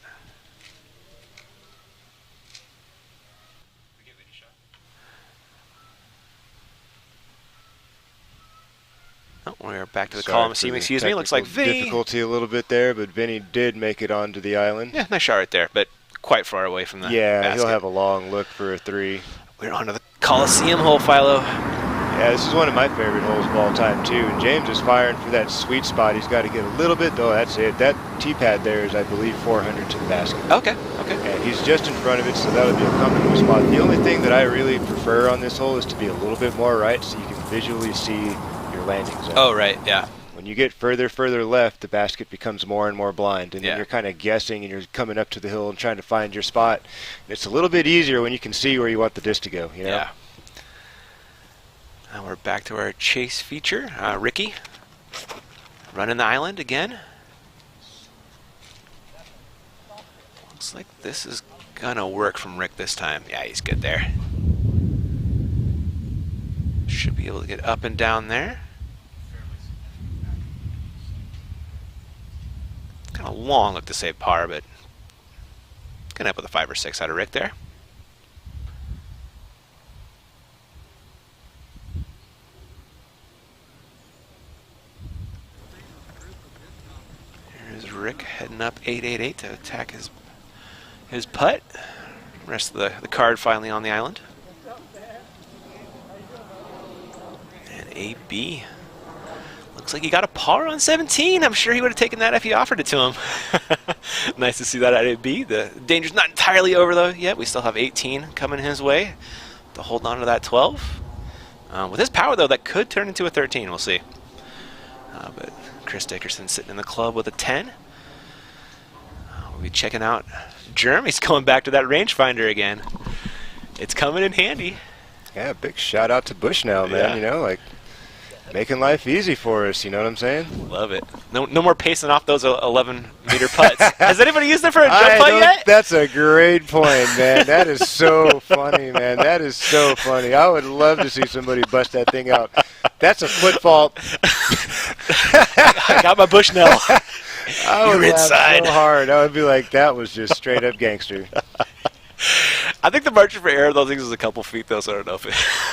Oh, we're back to the column. Excuse me. Looks like Vinny. Difficulty a little bit there, but Vinny did make it onto the island. Yeah, nice shot right there, but quite far away from the basket. He'll have a long look for a 3. We're on to the Coliseum hole, Philo. Yeah, this is one of my favorite holes of all time, too. And James is firing for that sweet spot. He's got to get a little bit, though. That's it. That tee pad there is, I believe, 400 to the basket. Okay. And he's just in front of it, so that would be a comfortable spot. The only thing that I really prefer on this hole is to be a little bit more right so you can visually see your landing zone. Oh, right, yeah. When you get further left, the basket becomes more and more blind, and then Yeah. you're kind of guessing, and you're coming up to the hill and trying to find your spot. And it's a little bit easier when you can see where you want the disc to go, you know? Yeah. Now we're back to our chase feature. Ricky running the island again. Looks like this is gonna work from Rick this time. Yeah, he's good there. Should be able to get up and down there. Kind of long look to save par, but gonna up with a 5 or 6 out of Rick there. Here's Rick heading up 888 to attack his putt. Rest of the card finally on the island. And AB looks like he got a par on 17. I'm sure he would have taken that if you offered it to him. Nice to see that at AB. The danger's not entirely over though yet. We still have 18 coming his way to hold on to that 12. With his power though, that could turn into a 13. We'll see. But Chris Dickerson sitting in the club with a 10. We'll be checking out Jeremy's going back to that rangefinder again. It's coming in handy. Yeah, big shout out to Bushnell, man. Yeah. You know, like making life easy for us. You know what I'm saying? Love it. No more pacing off those 11-meter putts. Has anybody used it for a jump putt yet? That's a great point, man. That is so funny, man. That is so funny. I would love to see somebody bust that thing out. That's a foot fault. I got my Bushnell. I would You're laugh inside. so hard. I would be like, that was just straight up gangster. I think the margin for error of those things is a couple feet, though, so I don't know if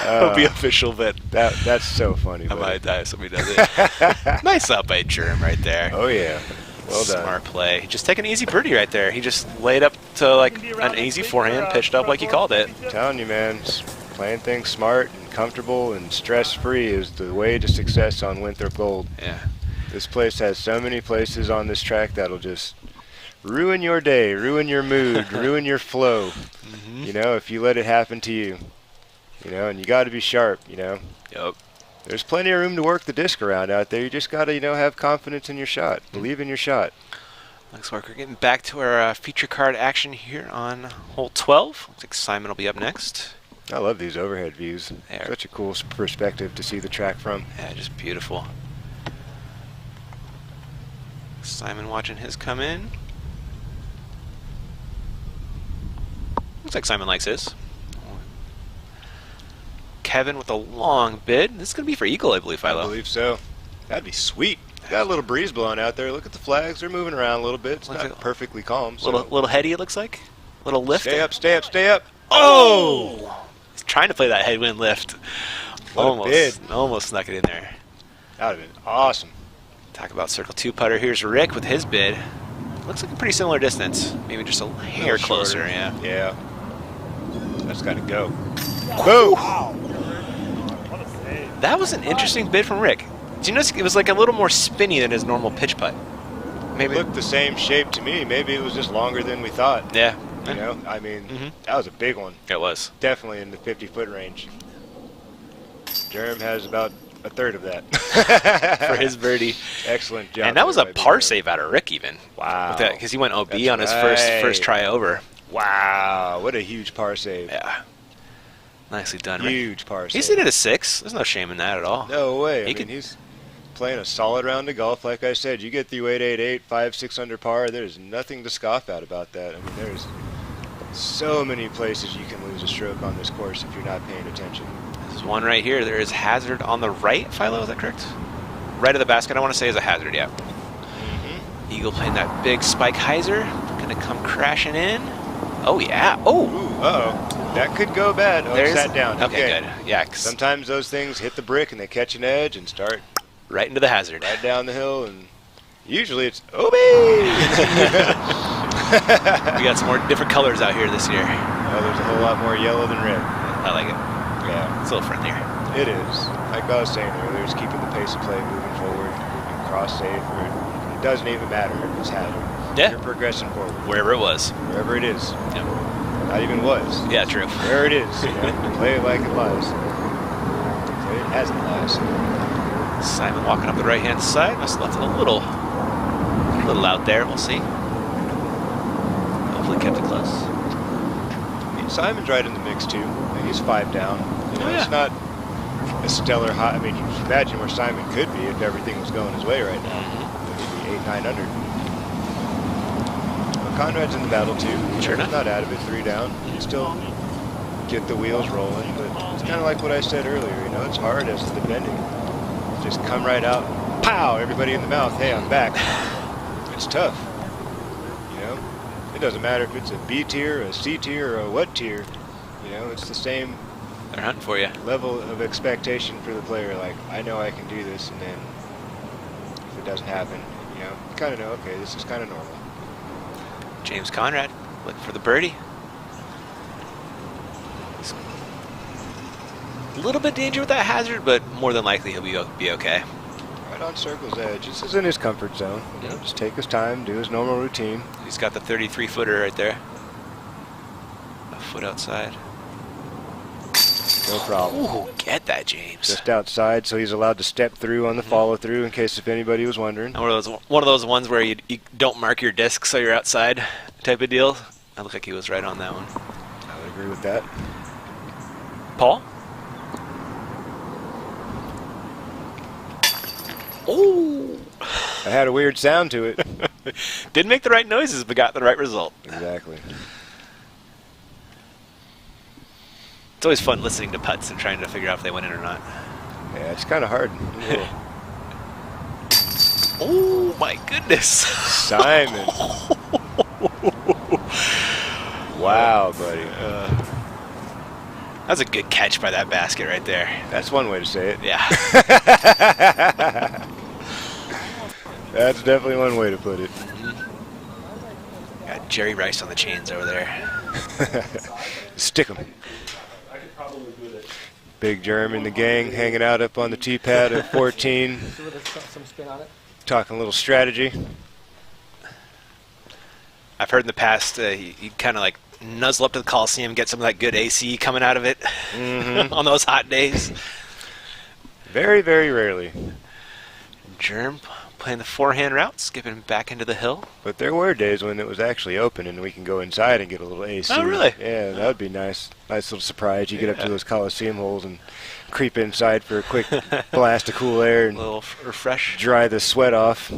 it'll be official, but That's so funny. I buddy. might die if somebody does it. Nice up by Jerem right there. Oh, yeah. Well done. Smart play. Just take an easy birdie right there. He just laid up to like an easy forehand, pitched up like he called it. I'm telling you, man, playing things smart and comfortable and stress-free is the way to success on Winthrop Gold. Yeah. This place has so many places on this track that'll just ruin your day, ruin your mood, ruin your flow. You know, if you let it happen to you. You know, and you got to be sharp, you know. Yep. There's plenty of room to work the disc around out there. You just got to, you know, have confidence in your shot. Believe in your shot. Looks like we're getting back to our feature card action here on hole 12. Looks like Simon will be up next. I love these overhead views. There. Such a cool perspective to see the track from. Yeah, just beautiful. Simon watching his come in. Looks like Simon likes his. Kevin with a long bid. This is going to be for eagle, I believe, Philo. I believe so. That'd be sweet. Got a little breeze blowing out there. Look at the flags. They're moving around a little bit. It's not perfectly calm. So. Little heady, it looks like. Little lift. Stay up, stay up, stay up. Oh! He's trying to play that headwind lift. What a bid. Almost snuck it in there. That would have been awesome. Talk about circle 2 putter. Here's Rick with his bid. Looks like a pretty similar distance. Maybe just a hair closer, yeah. Yeah. That's got to go. Boom! That was an interesting bid from Rick. Did you notice it was like a little more spinny than his normal pitch putt? Maybe. It looked the same shape to me. Maybe it was just longer than we thought. Yeah. You know, I mean, that was a big one. It was. Definitely in the 50-foot range. Jerem has about a third of that. For his birdie. Excellent job. And that was a by par Jerem. save out of Rick even. Wow. Because he went OB That's on his right. first try over. Wow, what a huge par save. Yeah. Nicely done, Rick. Huge par save. He's sitting at a 6. There's no shame in that at all. No way. He I mean, he's playing a solid round of golf. Like I said, you get through 888, 5, 6 under par. There's nothing to scoff at about that. I mean, there's so many places you can lose a stroke on this course if you're not paying attention. There's one right here. There is hazard on the right, Philo, is that correct? Right of the basket, I want to say is a hazard, yeah. Eagle playing that big spike hyzer. Gonna come crashing in. Oh, yeah. Oh! Ooh, uh-oh. That could go bad. Oh, it sat down. Okay, good. Yeah. Sometimes those things hit the brick and they catch an edge and start right into the hazard. Right down the hill, and usually it's OB! We got some more different colors out here this year. Oh, there's a whole lot more yellow than red. I like it. Yeah. It's a little friendlier. It is. Like I was saying earlier, it's keeping the pace of play moving forward, moving cross safe, or it doesn't even matter if it's hazard. Yeah. You're progressing forward. Wherever it was. Wherever it is. Yep. Not even was. Yeah, true. Where it is. You know? Play it like it lies. Play it as it lies. Simon walking up the right-hand side. Must have left it a little out there. We'll see. Hopefully kept it close. I mean, Simon's right in the mix, too. I mean, he's 5 down. You know, It's not a stellar high. I mean, you can imagine where Simon could be if everything was going his way right now. Maybe 8, 9 under. Well, Conrad's in the battle, too. Sure He's not out of it, 3 down. He can still get the wheels rolling, but it's kind of like what I said earlier. You know, it's hard as to the bending. Just come right out, pow, everybody in the mouth, hey, I'm back. It's tough, you know? It doesn't matter if it's a B tier, a C tier, or a what tier. You know, it's the same They're hunting for you. level of expectation for the player. Like, I know I can do this, and then if it doesn't happen, you know, you kind of know, okay, this is kind of normal. James Conrad looking for the birdie. A little bit danger with that hazard, but more than likely he'll be okay. Right on circle's edge. This is in his comfort zone. You know, just take his time, do his normal routine. He's got the 33-footer right there. A foot outside. No problem. Ooh, get that, James. Just outside, so he's allowed to step through on the follow-through in case if anybody was wondering. One of those ones where you don't mark your disc so you're outside type of deal. I look like he was right on that one. I would agree with that. Paul? Oh! I had a weird sound to it. Didn't make the right noises, but got the right result. Exactly. It's always fun listening to putts and trying to figure out if they went in or not. Yeah, it's kind of hard. Oh my goodness. Simon. Wow, buddy. That's a good catch by that basket right there. That's one way to say it. Yeah. That's definitely one way to put it. Got Jerry Rice on the chains over there. Stick 'em. Big Germ and the gang hanging out up on the tee pad at 14. Some spin on it. Talking a little strategy. I've heard in the past you kind of like nuzzle up to the Coliseum, get some of that good AC coming out of it on those hot days. Very, very rarely. Germ playing the forehand route, skipping back into the hill. But there were days when it was actually open and we can go inside and get a little AC. Oh, really? Yeah, that would be nice. Nice little surprise. You get up to those Coliseum holes and creep inside for a quick blast of cool air and A little refresh. dry the sweat off.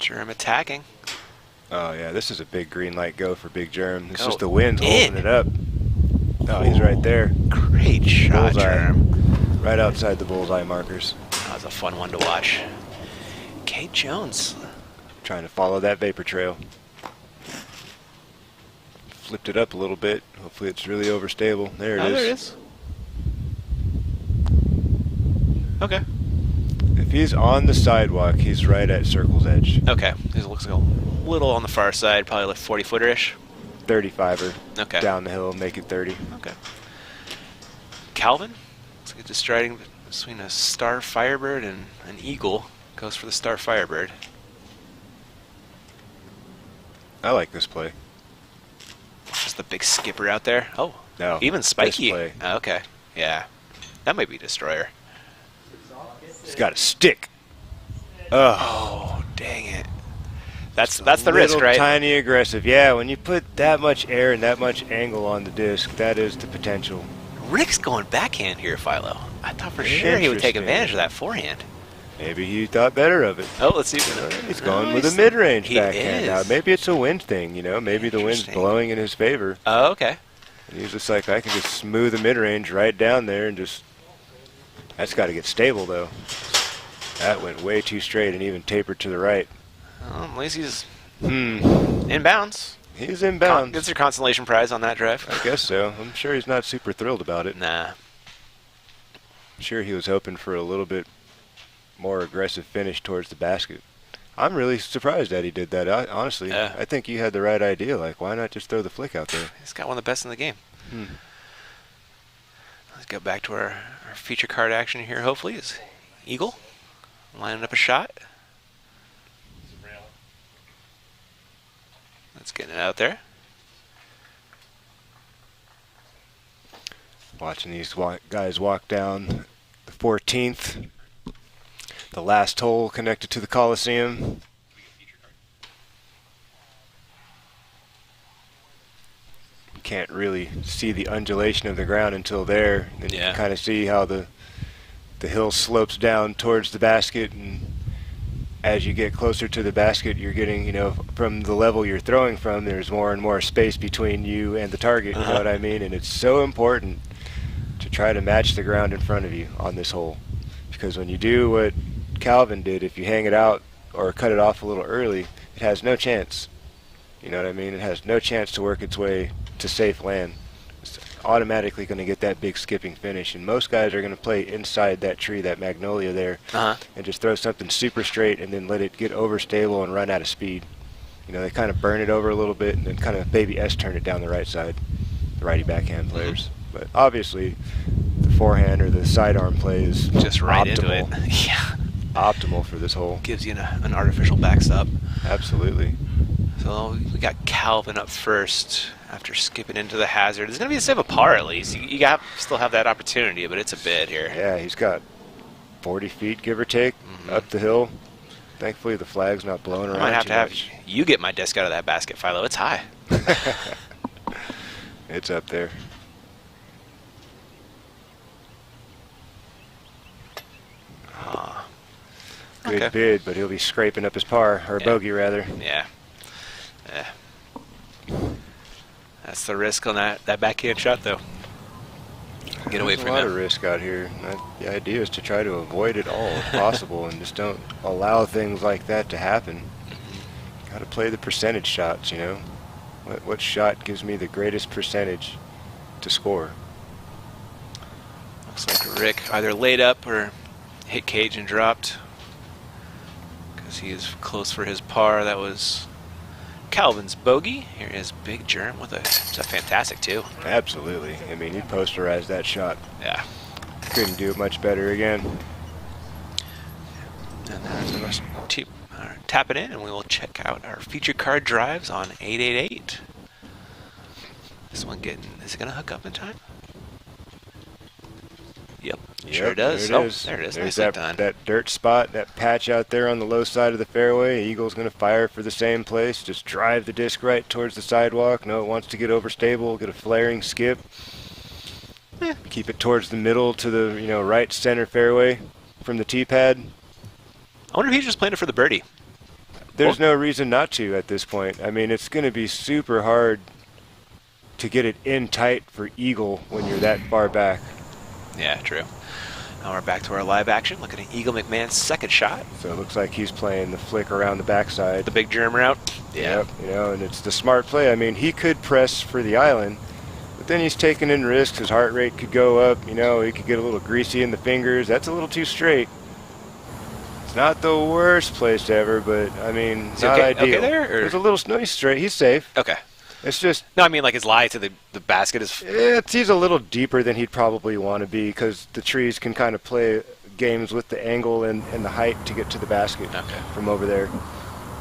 Germ attacking. Oh, yeah, this is a big green light go for Big Germ. This Go is the wind in. holding it up. Oh, he's right there. Great shot, Bullseye. Germ. Right outside the bullseye markers. That was a fun one to watch. Kate Jones. Trying to follow that vapor trail. Flipped it up a little bit. Hopefully it's really overstable. There it is. There it is. Okay. If he's on the sidewalk, he's right at circle's edge. Okay. It looks like a little on the far side, probably like 40-footer-ish. 35er. Okay. Down the hill, make it 30. Okay. Calvin. Looks like it's just striding between a Star Firebird and an Eagle. Goes for the Star Firebird. I like this play. Just the big skipper out there. Oh, No, even this spiky. play. Okay. Yeah. That might be Destroyer. He's got a stick. Oh, Oh, dang it. That's the risk, right? Tiny aggressive. Yeah, when you put that much air and that much angle on the disc, that is the potential. Rick's going backhand here, Philo. I thought for sure he would take advantage of that forehand. Maybe he thought better of it. Oh, let's see. He's going with a mid-range He backhand is. now. Maybe it's a wind thing, you know. Maybe the wind's blowing in his favor. Oh, okay. And he's just like, I can just smooth the mid-range right down there and just... That's got to get stable, though. That went way too straight and even tapered to the right. Well, at least he's in bounds. He's in bounds. Gets your consolation prize on that drive. I guess so. I'm sure he's not super thrilled about it. Nah. I'm sure he was hoping for a little bit more aggressive finish towards the basket. I'm really surprised that he did that, honestly. Yeah. I think you had the right idea. Like, why not just throw the flick out there? He's got one of the best in the game. Let's go back to our feature card action here, hopefully, is Eagle lining up a shot. Let's get it out there. Watching these guys walk down the 14th, the last hole connected to the Coliseum. Can't really see the undulation of the ground until there. Then you can kind of see how the hill slopes down towards the basket, and as you get closer to the basket, you're getting, you know, from the level you're throwing from, there's more and more space between you and the target, you know what I mean? And it's so important to try to match the ground in front of you on this hole. Because when you do what Calvin did, if you hang it out or cut it off a little early, it has no chance. You know what I mean? It has no chance to work its way to safe land. It's automatically going to get that big skipping finish, and most guys are going to play inside that tree, that magnolia there, and just throw something super straight and then let it get overstable and run out of speed. You know, they kind of burn it over a little bit and then kind of baby S-turn it down the right side, the righty backhand players. But obviously the forehand or the sidearm play is just right optimal. into it. Yeah. Optimal for this hole. Gives you an artificial backstop. Absolutely. So we got Calvin up first after skipping into the hazard. It's going to be a save a par at least. You still have that opportunity, but it's a bit here. Yeah, he's got 40 feet, give or take, up the hill. Thankfully, the flag's not blowing around. I might have to much. have you get my disc out of that basket, Philo. It's high. It's up there. Good bid, but he'll be scraping up his par, or bogey rather. Yeah. That's the risk on that backhand shot, though. Get away from There's a lot him. of risk out here. The idea is to try to avoid it all if possible, and just don't allow things like that to happen. Got to play the percentage shots, you know. What shot gives me the greatest percentage to score? Looks like Rick either laid up or hit cage and dropped, because he is close for his par. That was Calvin's bogey. Here is Big Germ with it's a fantastic two. Absolutely. I mean, he posterized that shot. Yeah. Couldn't do it much better again. And there's tap it in, and we will check out our feature card drives on 888. This one is it going to hook up in time? Yep, sure does. There it is. There it is. There's Nicely done. that dirt spot, that patch out there on the low side of the fairway. Eagle's going to fire for the same place. Just drive the disc right towards the sidewalk. No, it wants to get overstable, get a flaring skip. Keep it towards the middle to the right center fairway from the tee pad. I wonder if he's just playing it for the birdie. There's no reason not to at this point. I mean, it's going to be super hard to get it in tight for Eagle when you're that far back. Yeah, true. Now we're back to our live action. Look at Eagle McMahon's second shot. So it looks like he's playing the flick around the backside. The Big Germ route. Yeah. Yep, and it's the smart play. I mean, he could press for the island, but then he's taking in risks. His heart rate could go up. He could get a little greasy in the fingers. That's a little too straight. It's not the worst place ever, but I mean, not ideal. Okay there? Or? There's a little he's straight. He's safe. Okay. It's just... No, I mean, like his lie to the basket is... He's a little deeper than he'd probably want to be, because the trees can kind of play games with the angle and the height to get to the basket from over there.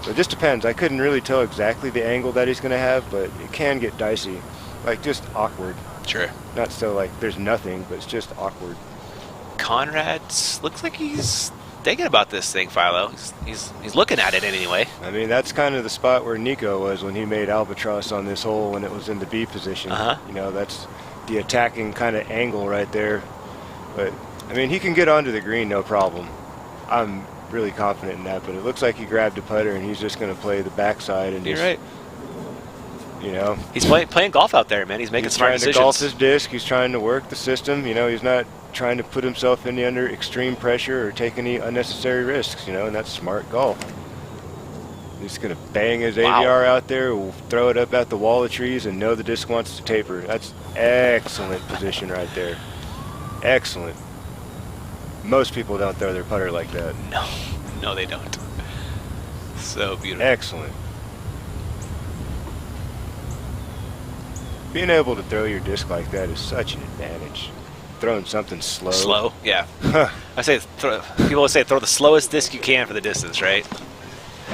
So it just depends. I couldn't really tell exactly the angle that he's going to have, but it can get dicey. Like, just awkward. Sure. Not so, like, there's nothing, but it's just awkward. Conrad looks like he's thinking about this thing, Philo. He's looking at it anyway. I mean, that's kind of the spot where Nico was when he made albatross on this hole when it was in the B position. You know, that's the attacking kind of angle right there. But, I mean, he can get onto the green, no problem. I'm really confident in that, but it looks like he grabbed a putter and he's just going to play the backside. And You're just, right. You know. He's playing golf out there, man. He's making smart decisions. He's trying to golf his disc. He's trying to work the system. You know, he's not trying to put himself under extreme pressure or take any unnecessary risks, you know, and that's smart golf. He's going to bang his AVR out there, throw it up at the wall of trees, and know the disc wants to taper. That's excellent position right there. Excellent. Most people don't throw their putter like that. No, they don't. So beautiful. Excellent. Being able to throw your disc like that is such an advantage. Throwing something slow. Slow, yeah. I say people always say throw the slowest disc you can for the distance, right?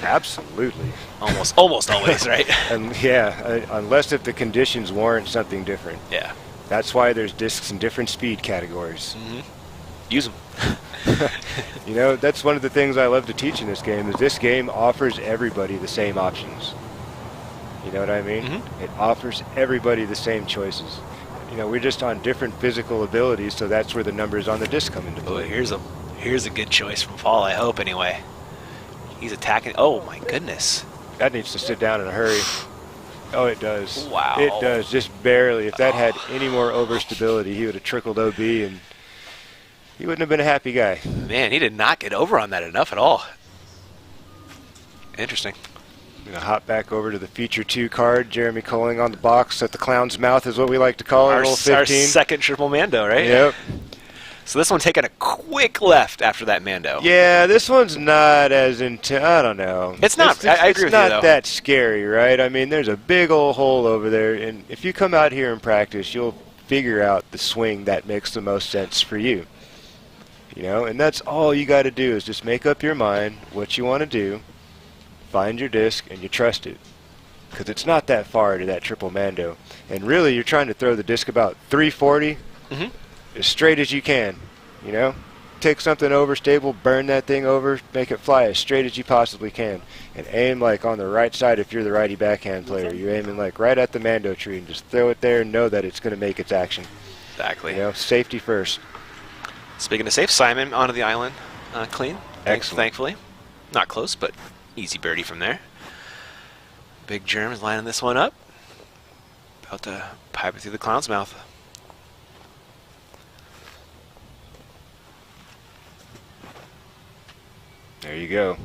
Absolutely. Almost always, right? And yeah, unless if the conditions warrant something different. Yeah. That's why there's discs in different speed categories. Use them. You know, that's one of the things I love to teach in this game, is this game offers everybody the same options. You know what I mean? It offers everybody the same choices. You know, we're just on different physical abilities, so that's where the numbers on the disc come into play. Here's a good choice from Paul, I hope, anyway. He's attacking. Oh, my goodness. That needs to sit down in a hurry. Oh, it does. Wow. It does, just barely. If that had any more overstability, he would have trickled OB, and he wouldn't have been a happy guy. Man, he did not get over on that enough at all. Interesting. I'm going to hop back over to the Feature 2 card. Jeremy Colling on the box at the clown's mouth is what we like to call it. Our 15. second triple Mando, right? Yep. So this one taking a quick left after that Mando. Yeah, this one's not as intense. I don't know. It's not. I agree with you, It's not though. that scary, right? I mean, there's a big old hole over there, and if you come out here and practice, you'll figure out the swing that makes the most sense for you. You know, and that's all you got to do is just make up your mind what you want to do, find your disc, and you trust it. Because it's not that far to that triple Mando. And really, you're trying to throw the disc about 340 as straight as you can. You know, take something overstable, burn that thing over, make it fly as straight as you possibly can. And aim like on the right side if you're the righty backhand player. You're aiming like right at the Mando tree and just throw it there and know that it's going to make its action. Exactly. You know, safety first. Speaking of safe, Simon onto the island clean. Excellent. Thankfully. Not close, but easy birdie from there. Big Germ is lining this one up. About to pipe it through the clown's mouth. There you go.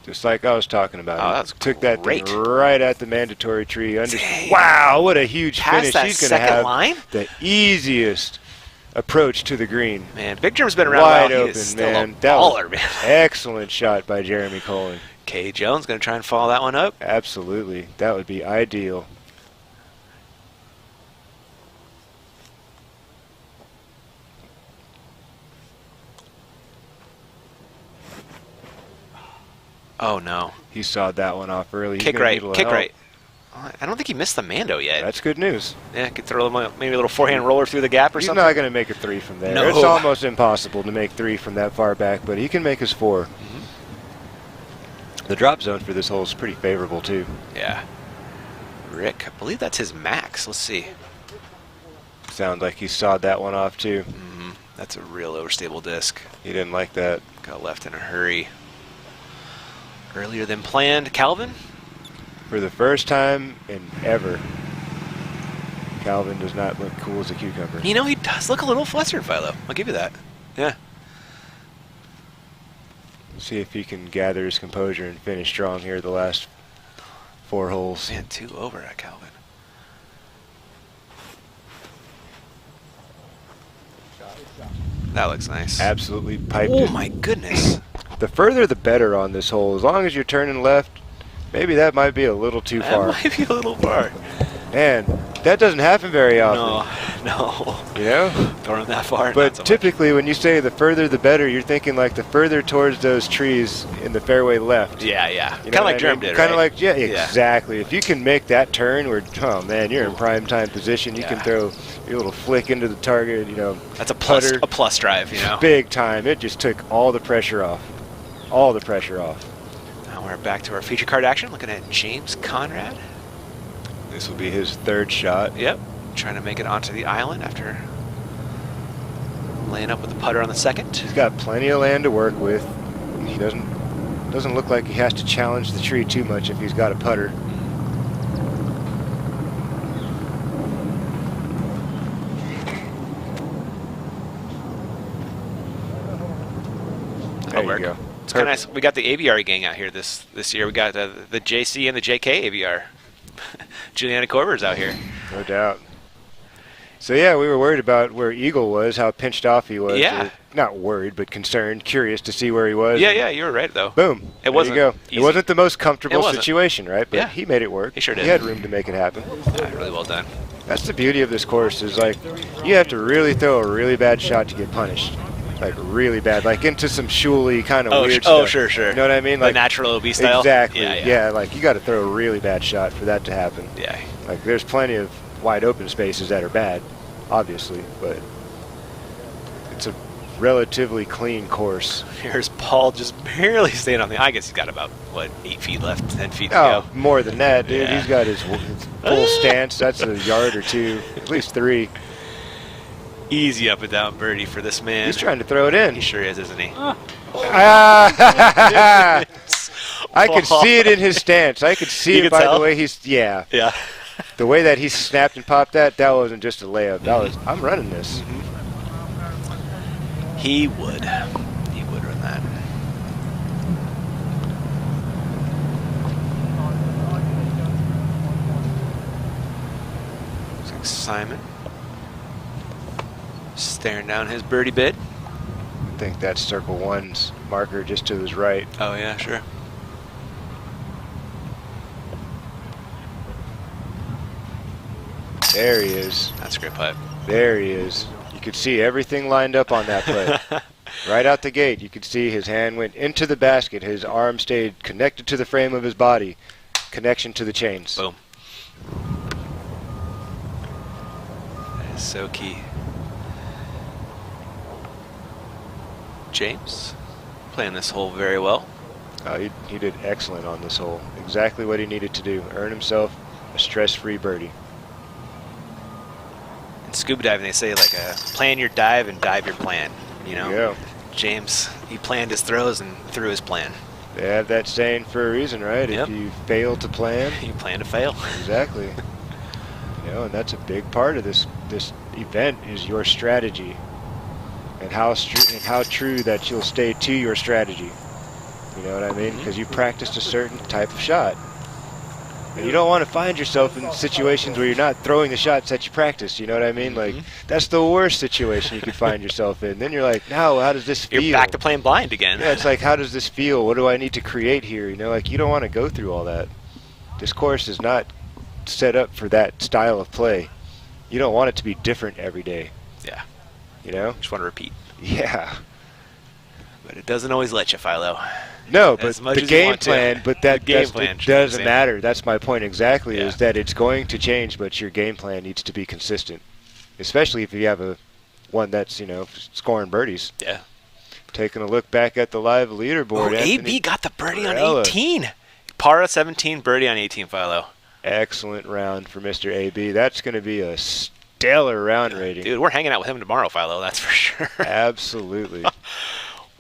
Just like I was talking about. Oh, that's Took that thing great. right at the mandatory tree. Dang. Wow, what a huge Past finish. that He's going to second have line? the easiest approach to the green. Man, Big Germ's been around Wide a while. open, He is still man. a That was baller, man. excellent shot by Jeremy Colling. Kay Jones going to try and follow that one up. Absolutely. That would be ideal. Oh, no. He sawed that one off early. He's Kick gonna right. need a little Kick help. right. I don't think he missed the Mando yet. That's good news. Yeah, could throw maybe a little forehand roller through the gap or He's something. not going to make a 3 from there. No. It's almost impossible to make 3 from that far back, but he can make his 4. The drop zone for this hole is pretty favorable, too. Yeah. Rick, I believe that's his max. Let's see. Sounds like he sawed that one off, too. That's a real overstable disc. He didn't like that. Got left in a hurry. Earlier than planned. Calvin? For the first time in ever, Calvin does not look cool as a cucumber. You know, he does look a little flustered, Philo. I'll give you that. Yeah. See if he can gather his composure and finish strong here the last 4 holes. Man, 2 over at Calvin. That looks nice. Absolutely piped Oh, it. my goodness. The further the better on this hole. As long as you're turning left, maybe that might be a little too far. That might be a little far. Man, That doesn't happen very often. No. You know? Throwing that far. But typically when you say the further the better, you're thinking like the further towards those trees in the fairway left. Yeah. You know Kind of like what I Germ mean? did, Kind of right? like, yeah, exactly. If you can make that turn where, oh man, you're in prime time position, you can throw your little flick into the target, you know. That's a putter. plus drive, you know. Big time. It just took all the pressure off. All the pressure off. Now we're back to our feature card action, looking at James Conrad. This will be his third shot. Yep. Trying to make it onto the island after laying up with the putter on the second. He's got plenty of land to work with. He doesn't look like he has to challenge the tree too much if he's got a putter. There you go. It's kind of nice. We got the aviary gang out here this year. We got the JC and the JK AVR. Juliana Corber's out here. No doubt. So yeah, we were worried about where Eagle was, how pinched off he was. Yeah. Not worried, but concerned, curious to see where he was. Yeah, you were right though. Boom. It wasn't there you go. easy. It wasn't the most comfortable It wasn't. situation, right? But Yeah. he made it work. He sure did. He had room to make it happen. Really well done. That's the beauty of this course is like you have to really throw a really bad shot to get punished. Like really bad, like into some shuli kind of weird stuff. Sure. You know what I mean? The Like natural OB style? Exactly. Yeah. Like you got to throw a really bad shot for that to happen. Yeah. Like there's plenty of wide open spaces that are bad, obviously, but it's a relatively clean course. Here's Paul just barely staying on the. I guess he's got about, what, 8 feet left, 10 feet to Oh, go. more than that, dude. Yeah. He's got his full stance. That's a yard or two, at least 3. Easy up and down birdie for this man. He's trying to throw it in. He sure is, isn't he? I could see it in his stance. I could see You it could by tell? the way he's, yeah. The way that he snapped and popped that wasn't just a layup. That was, I'm running this. He would run that. Looks like Simon staring down his birdie bid. I think that's circle 1's marker just to his right. Oh yeah, sure. There he is. That's a great putt. There he is. You could see everything lined up on that play. Right out the gate, you could see his hand went into the basket. His arm stayed connected to the frame of his body. Connection to the chains. Boom. That is so key. James playing this hole very well. He did excellent on this hole. Exactly what he needed to do. Earn himself a stress-free birdie. In scuba diving, they say like plan your dive and dive your plan. You know, Yeah. James, he planned his throws and threw his plan. They have that saying for a reason, right? Yep. If you fail to plan, You plan to fail. exactly. You know, and that's a big part of this event is your strategy, and how true that you'll stay to your strategy. You know what I mean? Because you practiced a certain type of shot. And you don't want to find yourself in situations where you're not throwing the shots that you practiced. You know what I mean? Like, that's the worst situation you could find yourself in. Then you're like, now, how does this feel? You're back to playing blind again. Yeah, it's like, how does this feel? What do I need to create here? You know, like, you don't want to go through all that. This course is not set up for that style of play. You don't want it to be different every day. Yeah. You know? Just want to repeat. Yeah. But it doesn't always let you, Philo. No, but As much the as you game want to. plan, but that The game that's, plan it should be the doesn't same. matter. That's my point exactly, Yeah. is that it's going to change, but your game plan needs to be consistent. Especially if you have one that's, you know, scoring birdies. Yeah. Taking a look back at the live leaderboard. Oh, Anthony AB got the birdie Varela. on 18. Par of 17, birdie on 18, Philo. Excellent round for Mr. AB. That's going to be a stellar round rating. Dude, we're hanging out with him tomorrow, Philo, that's for sure. Absolutely.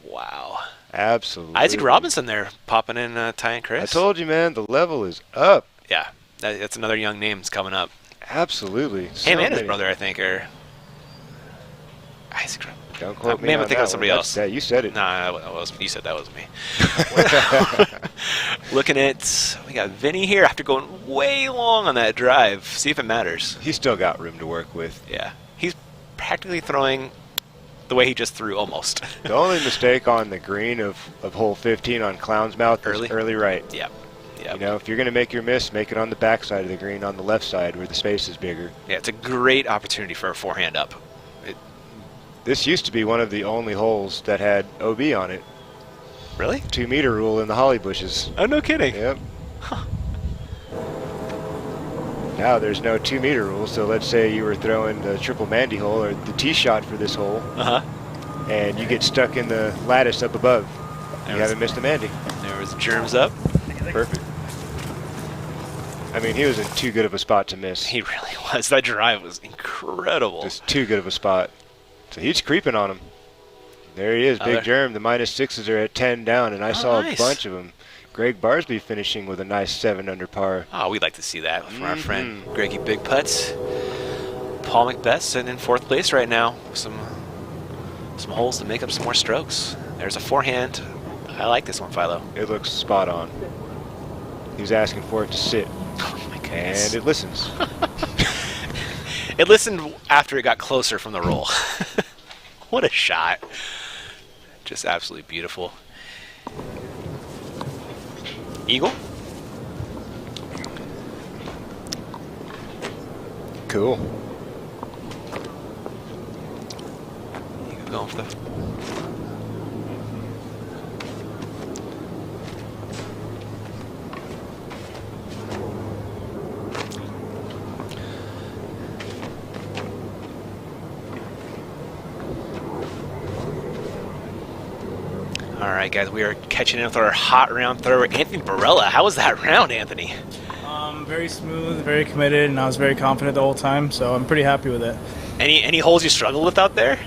Wow. Absolutely. Isaac Robinson there popping in Ty and Chris. I told you, man, the level is up. Yeah, that's another young name that's coming up. Absolutely. So Him and his many. brother, I think, are Isaac. Don't quote me Maybe on I'm thinking of that somebody one. else. You said it. Nah, that wasn't. You said that wasn't me. Looking at, we got Vinny here after going way long on that drive. See if it matters. He's still got room to work with. Yeah, he's practically throwing the way he just threw almost. The only mistake on the green of hole 15 on Clown's Mouth was Early? early right. Yeah. Yep. You know, if you're going to make your miss, make it on the back side of the green, on the left side where the space is bigger. Yeah, it's a great opportunity for a forehand up. This used to be one of the only holes that had OB on it. Really? 2-meter rule in the holly bushes. Oh, no kidding. Yep. Now there's no 2-meter rule, so let's say you were throwing the triple Mandy hole or the tee shot for this hole, and you get stuck in the lattice up above. You haven't missed a Mandy. There was germs up. Perfect. I mean, he was in too good of a spot to miss. He really was. That drive was incredible. Just too good of a spot. So he's creeping on him. There he is, big germ. The -6s are at 10 down, and I saw a bunch of them. Greg Barsby finishing with a nice 7 under par. Oh, we'd like to see that from our friend Greggy Big Putts. Paul Macbeth sitting in 4th place right now. Some holes to make up some more strokes. There's a forehand. I like this one, Philo. It looks spot on. He's asking for it to sit. Oh my goodness. And it listens. It listened after it got closer from the roll. What a shot. Just absolutely beautiful. Eagle? Cool. Eagle going for the... All right, guys, we are catching in with our hot round thrower, Anthony Barella. How was that round, Anthony? Very smooth, very committed, and I was very confident the whole time, so I'm pretty happy with it. Any holes you struggled with out there?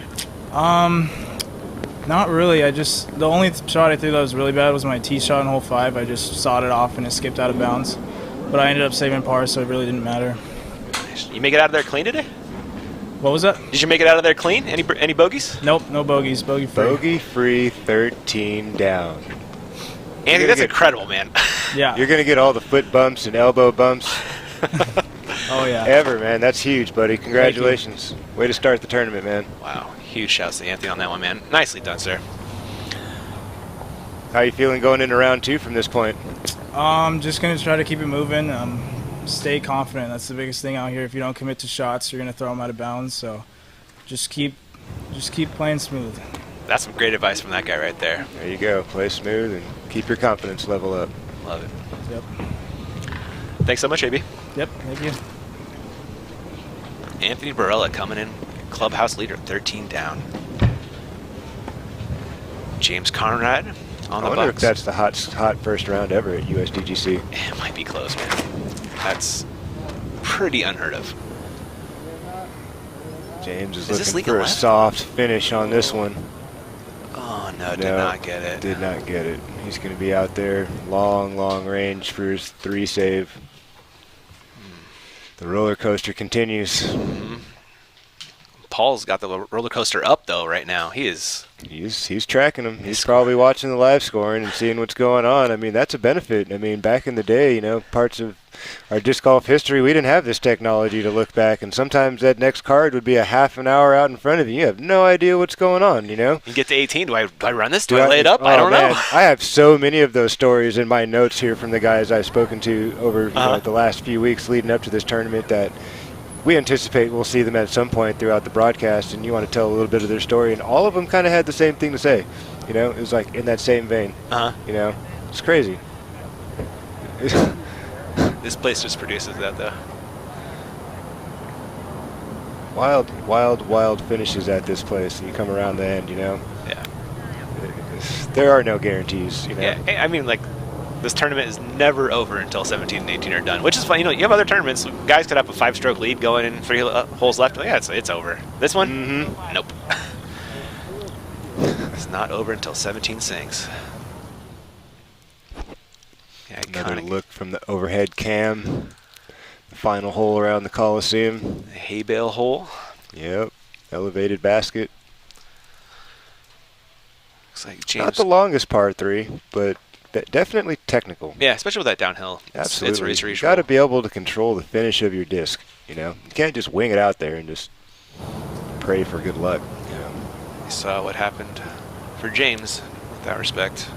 Not really. The only shot I threw that was really bad was my tee shot in hole 5. I just sawed it off and it skipped out of bounds. But I ended up saving par, so it really didn't matter. You make it out of there clean today? What was that? Did you make it out of there clean? Any bogeys? Nope, no bogeys. Bogey free. Bogey free, 13 down. Andy, that's incredible, man. Yeah. You're going to get all the foot bumps and elbow bumps. Oh, yeah. Ever, man. That's huge, buddy. Congratulations. Way to start the tournament, man. Wow. Huge shouts to Anthony on that one, man. Nicely done, sir. How you feeling going into round 2 from this point? Just going to try to keep it moving. Stay confident. That's the biggest thing out here. If you don't commit to shots, you're going to throw them out of bounds. So just keep playing smooth. That's some great advice from that guy right there. There you go. Play smooth and keep your confidence level up. Love it. Yep. Thanks so much, AB. Yep. Thank you. Anthony Barella coming in, clubhouse leader, 13 down. James Conrad on the I wonder if Bucks. that's the hot first round ever at USDGC. It might be close, man. That's pretty unheard of. James is this looking legal for a left? soft finish on this one. Oh, no, did No, not get it. Did not get it. He's going to be out there long range for his 3 save. The roller coaster continues. Paul's got the roller coaster up, though, right now. He's tracking him. He's probably watching the live scoring and seeing what's going on. I mean, that's a benefit. I mean, back in the day, parts of our disc golf history, we didn't have this technology to look back, and sometimes that next card would be a half an hour out in front of you. You have no idea what's going on, You get to 18. Do I run this? Do I lay it up? Oh, I don't know. I have so many of those stories in my notes here from the guys I've spoken to over the last few weeks leading up to this tournament that we anticipate we'll see them at some point throughout the broadcast, and you want to tell a little bit of their story, and all of them kind of had the same thing to say. It was like in that same vein. It's crazy. This place just produces that, though. Wild finishes at this place, and you come around the end, Yeah. There are no guarantees, Yeah, I mean, this tournament is never over until 17 and 18 are done, which is fun. You have other tournaments, guys could have a 5-stroke lead going in 3 holes left. Yeah, it's over. This one, nope. It's not over until 17 sings. Yeah, another look from the overhead cam. The final hole around the Coliseum. The hay bale hole. Yep. Elevated basket. Looks like James. Not the longest par 3, but definitely technical. Yeah, especially with that downhill. Absolutely. It's You got to be able to control the finish of your disc. You can't just wing it out there and just pray for good luck. We saw what happened for James with that respect.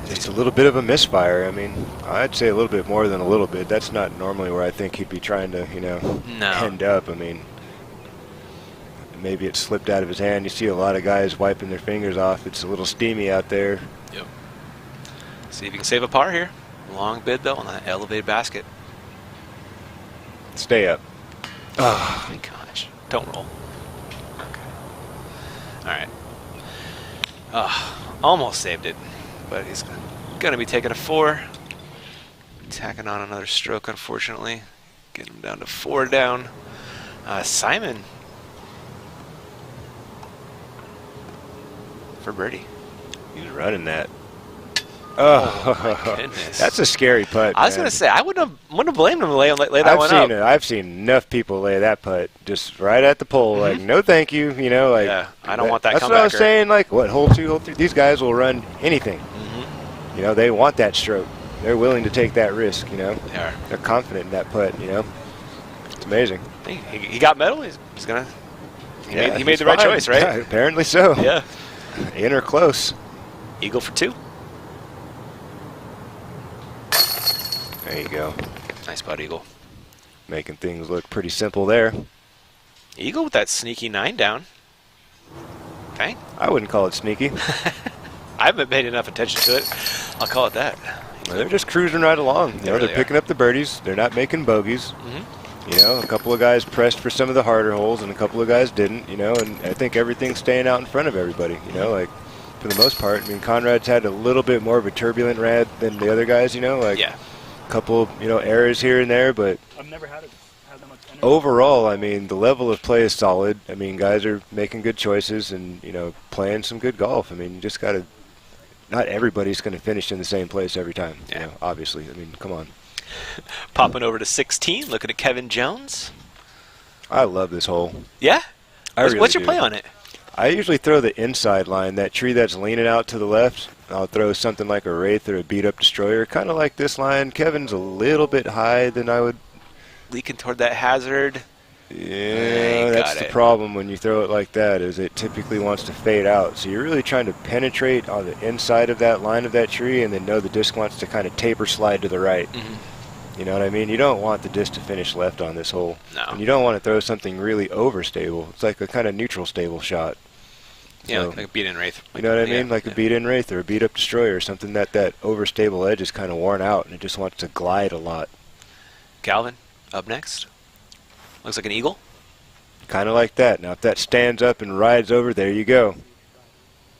Just a little bit of a misfire. I mean, I'd say a little bit more than a little bit. That's not normally where I think he'd be trying to, end up. I mean, maybe it slipped out of his hand. You see a lot of guys wiping their fingers off. It's a little steamy out there. Yep. See if you can save a par here. Long bid, though, on that elevated basket. Stay up. Oh, my gosh. Don't roll. Okay. All right. Almost saved it, but he's going to be taking a 4. Tacking on another stroke, unfortunately. Getting him down to 4 down. Simon for birdie. He's running that. Oh, my goodness. That's a scary putt. I was going to say, I wouldn't have blamed him to lay that one up. I've seen enough people lay that putt just right at the pole, like, no thank you, like. Yeah, I don't want that That's what I was saying, like, what, hole 2, hole 3? These guys will run anything. They want that stroke. They're willing to take that risk, They are. They're confident in that putt, It's amazing. He got medal. He's going to. He made the right choice, right? Yeah, apparently so. Yeah. In or close. Eagle for 2. There you go. Nice putt, Eagle. Making things look pretty simple there. Eagle with that sneaky 9 down. Okay. I wouldn't call it sneaky. I haven't paid enough attention to it. I'll call it that. Well, they're just cruising right along. They're picking up the birdies. They're not making bogeys. A couple of guys pressed for some of the harder holes, and a couple of guys didn't. And I think everything's staying out in front of everybody. Like for the most part. I mean, Conrad's had a little bit more of a turbulent rad than the other guys. Yeah. Couple, errors here and there, but I've never had that much energy. Overall, I mean, the level of play is solid. I mean, guys are making good choices and, playing some good golf. I mean, you just got to, not everybody's going to finish in the same place every time, obviously. I mean, come on. Popping over to 16, looking at Kevin Jones. I love this hole. Yeah? What's your do. play on it? I usually throw the inside line, that tree that's leaning out to the left. I'll throw something like a Wraith or a beat-up Destroyer, kind of like this line. Kevin's a little bit high than I would. Leaking toward that hazard. Yeah, that's the problem when you throw it like that, is it typically wants to fade out. So you're really trying to penetrate on the inside of that line of that tree and then know the disc wants to kind of taper slide to the right. You know what I mean? You don't want the disc to finish left on this hole. No. And you don't want to throw something really overstable. It's like a kind of neutral stable shot. Yeah, So, like a beat-in Wraith. you know what I mean? Like a beat-in Wraith or a beat-up Destroyer, something that overstable edge is kind of worn out and it just wants to glide a lot. Calvin, up next. Looks like an eagle. Kind of like that. Now, if that stands up and rides over, there you go.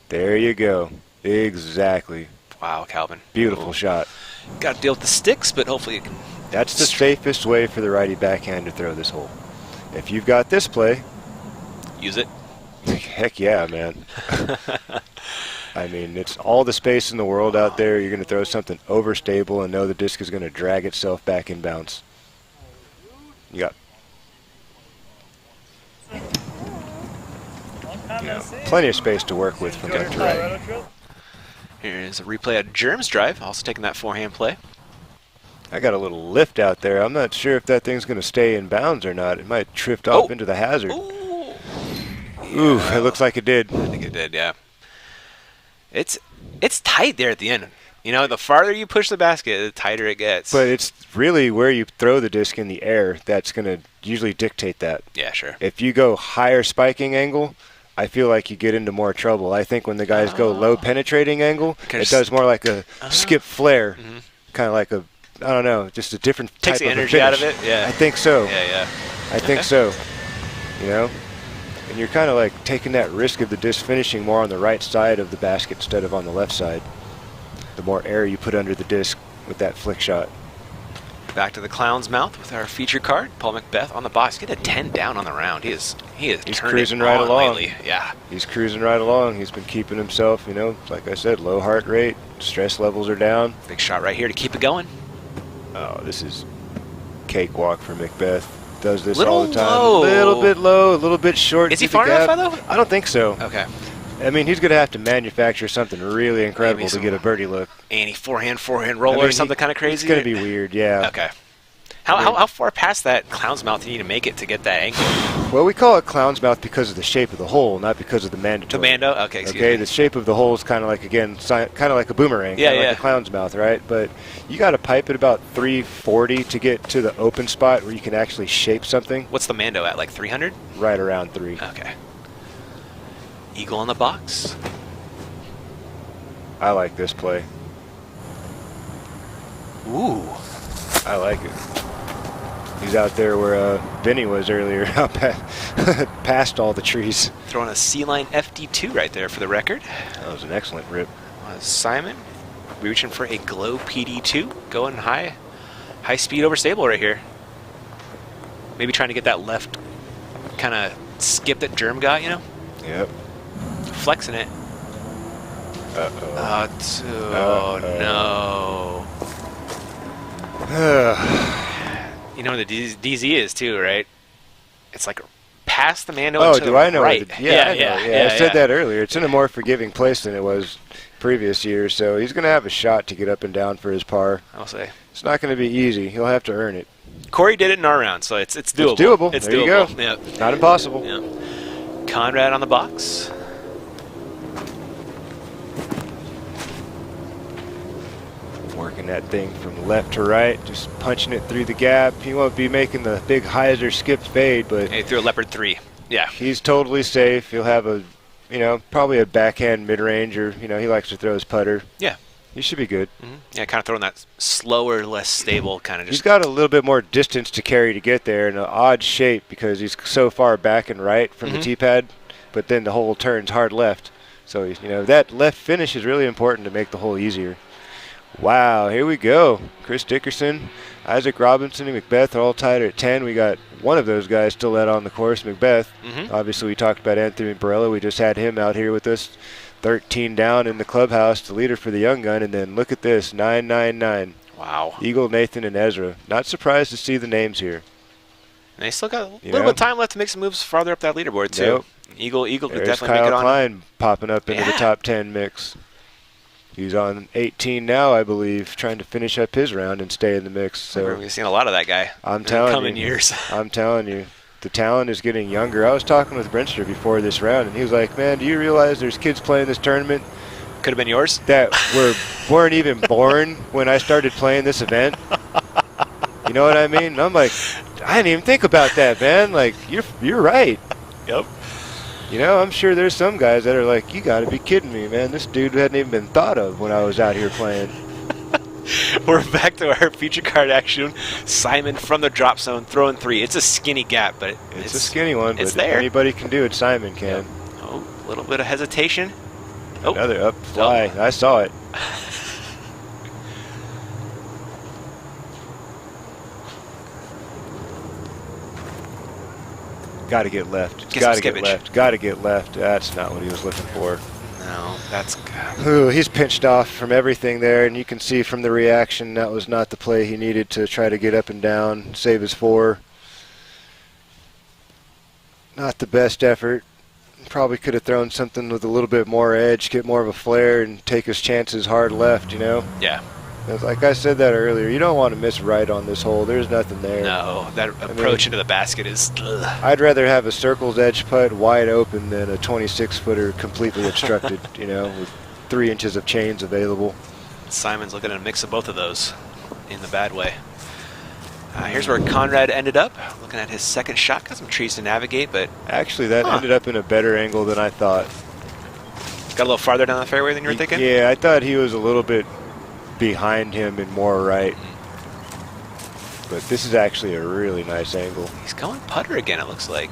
There you go. Exactly. Wow, Calvin. Beautiful shot. Got to deal with the sticks, but hopefully you can. That's the safest way for the righty backhand to throw this hole. If you've got this play, use it. heck yeah, man. I mean, it's all the space in the world out there. You're going to throw something overstable and know the disc is going to drag itself back in bounds. You got plenty of space to work with from left to right. Here's a replay of Germ's drive, also taking that forehand play. I got a little lift out there. I'm not sure if that thing's going to stay in bounds or not. It might drift off into the hazard. Ooh, it looks like it did. I think it did, yeah. It's tight there at the end. The farther you push the basket, the tighter it gets. But it's really where you throw the disc in the air that's going to usually dictate that. Yeah, sure. If you go higher spiking angle, I feel like you get into more trouble. I think when the guys go low penetrating angle, it does more like a skip flare, kind of like a, I don't know, just a different type Takes the of energy out of it, yeah. I think so. Yeah. I think so. And you're kind of like taking that risk of the disc finishing more on the right side of the basket instead of on the left side. The more air you put under the disc with that flick shot. Back to the clown's mouth with our feature card. Paul Macbeth on the box. Get a 10 down on the round. He's cruising right along. Lately. Yeah. He's cruising right along. He's been keeping himself, like I said, low heart rate. Stress levels are down. Big shot right here to keep it going. Oh, this is cakewalk for Macbeth. Does this Little all the time. low. A little bit low, a little bit short. Is he far enough, though? I don't think so. Okay. I mean, he's going to have to manufacture something really incredible to get a birdie look. Forehand roller or something kind of crazy? It's going to be weird, yeah. Okay. How far past that clown's mouth do you need to make it to get that angle? Well, we call it clown's mouth because of the shape of the hole, not because of the mandatory. The mando? Okay, excuse okay, me. the shape of the hole is kind of like, again, kind of like a boomerang, Yeah, like a clown's mouth, right? But you got to pipe it about 340 to get to the open spot where you can actually shape something. What's the mando at, like 300? Right around 3. Okay. Eagle on the box. I like this play. Ooh. I like it. He's out there where Vinny was earlier, out past all the trees. Throwing a C-line FD2 right there for the record. That was an excellent rip. Simon reaching for a glow PD2, going high speed over stable right here. Maybe trying to get that left kind of skip that Germ got, you know? Yep. Flexing it. Oh no. You know what the DZ is too, right? It's like past the mando. Oh, and to do the I know? right. Yeah, I know. Yeah, I said that earlier. It's in a more forgiving place than it was previous years, so he's going to have a shot to get up and down for his par. I'll say. It's not going to be easy. He'll have to earn it. Corey did it in our round, so it's doable. It's doable. It's there doable. You go. Yep. Not impossible. Yep. Conrad on the box. Working that thing from left to right, just punching it through the gap. He won't be making the big hyzer skip fade, but He threw a leopard 3. Yeah. he's totally safe. He'll have a, probably a backhand mid-range, or, he likes to throw his putter. Yeah. He should be good. Mm-hmm. Yeah, kind of throwing that slower, less stable kind of just. He's got a little bit more distance to carry to get there, and an odd shape because he's so far back and right from the tee pad, but then the hole turns hard left. So, that left finish is really important to make the hole easier. Wow, here we go. Chris Dickerson, Isaac Robinson, and Macbeth are all tied at 10. We got one of those guys still out on the course, Macbeth. Obviously, we talked about Anthony Barella. We just had him out here with us. 13 down in the clubhouse, the leader for the young gun. And then look at this, 999. Wow. Eagle, Nathan, and Ezra. Not surprised to see the names here. And they still got a little bit of time left to make some moves farther up that leaderboard, too. Nope. Eagle could There's definitely Kyle make it on. Klein popping up into the top 10 mix. He's on 18 now, I believe, trying to finish up his round and stay in the mix. So We've seen a lot of that guy I'm in telling coming you, years. I'm telling you, the talent is getting younger. I was talking with Brinster before this round, and he was like, man, do you realize there's kids playing this tournament Could have been yours. that weren't even born when I started playing this event? You know what I mean? And I'm like, I didn't even think about that, man. Like, you're right. Yep. I'm sure there's some guys that are like, you got to be kidding me, man. This dude hadn't even been thought of when I was out here playing. We're back to our feature card action. Simon from the drop zone throwing 3. It's a skinny gap, but It's a skinny one, but it's if there. anybody can do it, Simon can. Yep. Oh, a little bit of hesitation. Oh, Another up fly. I saw it. Got to get left. Get Got some to get skippage. left. Got to get left. That's not what he was looking for. no, that's Ooh, he's pinched off from everything there, and you can see from the reaction that was not the play he needed to try to get up and down, save his 4. Not the best effort. Probably could have thrown something with a little bit more edge, get more of a flare, and take his chances hard left, yeah. Like I said that earlier, you don't want to miss right on this hole. There's nothing there. No, that approach into the basket is. Ugh. I'd rather have a circle's edge putt wide open than a 26-footer completely obstructed, with 3 inches of chains available. Simon's looking at a mix of both of those in the bad way. Here's where Conrad ended up, looking at his second shot. Got some trees to navigate, but Actually, that ended up in a better angle than I thought. got a little farther down the fairway than you were thinking? Yeah, I thought he was a little bit behind him and more right. But this is actually a really nice angle. He's going putter again, it looks like.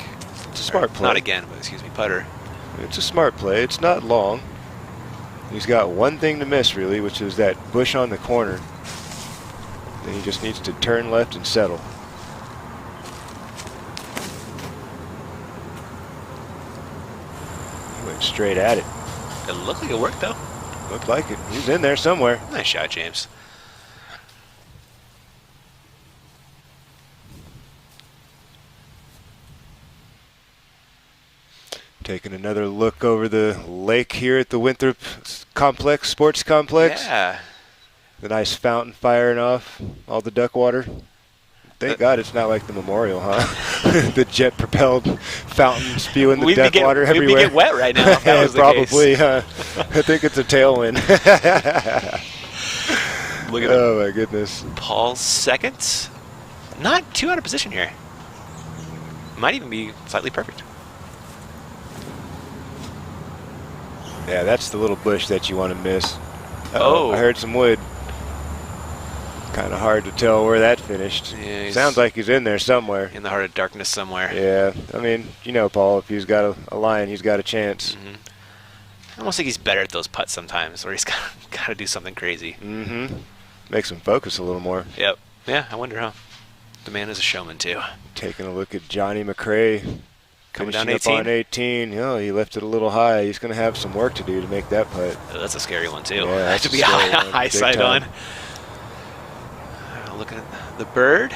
It's a smart play. Not again, but excuse me, putter. It's a smart play. It's not long. He's got one thing to miss, really, which is that bush on the corner. Then he just needs to turn left and settle. He went straight at it. It looked like it worked, though. Looked like it. He's in there somewhere. Nice shot, James. Taking another look over the lake here at the Winthrop sports complex. Yeah. The nice fountain firing off all the duck water. Thank God it's not like the Memorial, huh? The jet-propelled fountain spewing the death water everywhere. We'd get wet right now if that was the probably, case. I think it's a tailwind. Look at that. Oh, my goodness. Paul's second. Not too out of position here. Might even be slightly perfect. Yeah, that's the little bush that you want to miss. Oh. I heard some wood. Kind of hard to tell where that finished. Yeah, Sounds like he's in there somewhere. In the heart of darkness somewhere. Yeah, I mean, you know, Paul, if he's got a line, he's got a chance. Mm-hmm. I almost think he's better at those putts sometimes, where he's got to do something crazy. Mm-hmm. Makes him focus a little more. Yep. Yeah, I wonder how. The man is a showman, too. Taking a look at Johnny McRae. Coming down finishing 18. up on 18. Oh, he left it a little high. He's going to have some work to do to make that putt. Oh, that's a scary one, too. Yeah, that's to a be scary one, high big side time. on. Looking at the bird.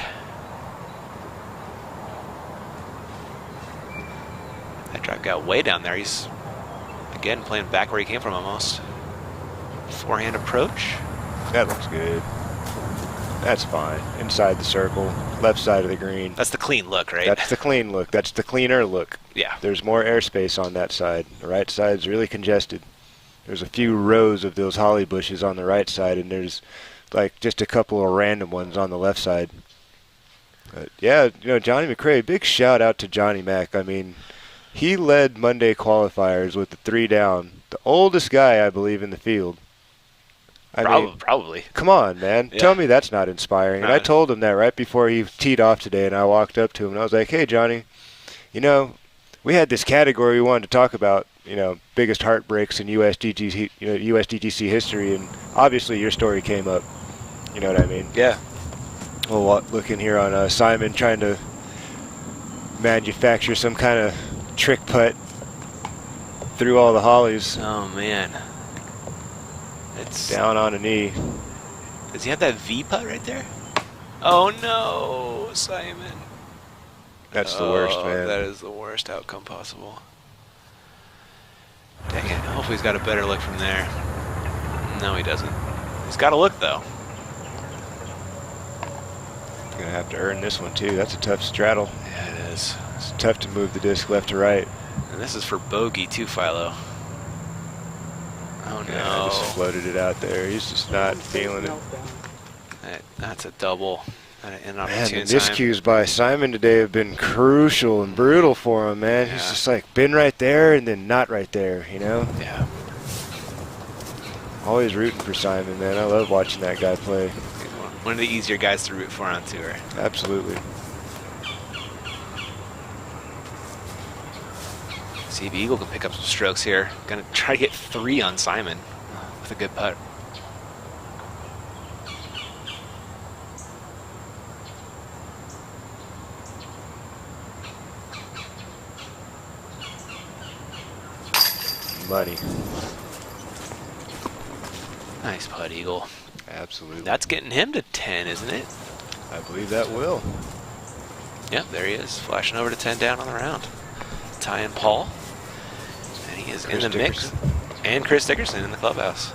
That drive got way down there. He's, again, playing back where he came from almost. Forehand approach. That looks good. That's fine. Inside the circle, left side of the green. That's the clean look, right? That's the clean look. That's the cleaner look. Yeah. There's more airspace on that side. The right side's really congested. There's a few rows of those holly bushes on the right side, and there's like just a couple of random ones on the left side. But yeah, you know, Johnny McRae, big shout out to Johnny Mac. I mean, he led Monday qualifiers with the 3 down. The oldest guy, I believe, in the field. I mean, Probably. come on, man. Yeah. Tell me that's not inspiring. And I Right. told him that right before he teed off today, and I walked up to him, and I was like, hey, Johnny, you know, we had this category we wanted to talk about, you know, biggest heartbreaks in USDGC history, and obviously your story came up. You know what I mean? Yeah. Well, looking here on Simon trying to manufacture some kind of trick putt through all the hollies. Oh, man. It's Down on a knee. Does he have that V putt right there? Oh, no, Simon. That's the worst, man. That is the worst outcome possible. Dang it. Hopefully he's got a better look from there. No, he doesn't. He's got a look, though. Going to have to earn this one, too. That's a tough straddle. Yeah, it is. It's tough to move the disc left to right. And this is for bogey, too, Philo. Oh, no. Yeah, just floated it out there. He's just not feeling it. That's a double. An Man, inopportune the time. miscues by Simon today have been crucial and brutal for him, man. Yeah. He's just like been right there and then not right there, you know? Yeah. Always rooting for Simon, man. I love watching that guy play. One of the easier guys to root for on tour. Absolutely. See if Eagle can pick up some strokes here. Gonna try to get 3 on Simon with a good putt. Money. Nice putt, Eagle. Absolutely. That's getting him to 10, isn't it? I believe that will. Yep, there he is, flashing over to 10 down on the round. Ty and Paul. And he is Chris in the mix. And Chris Dickerson in the clubhouse.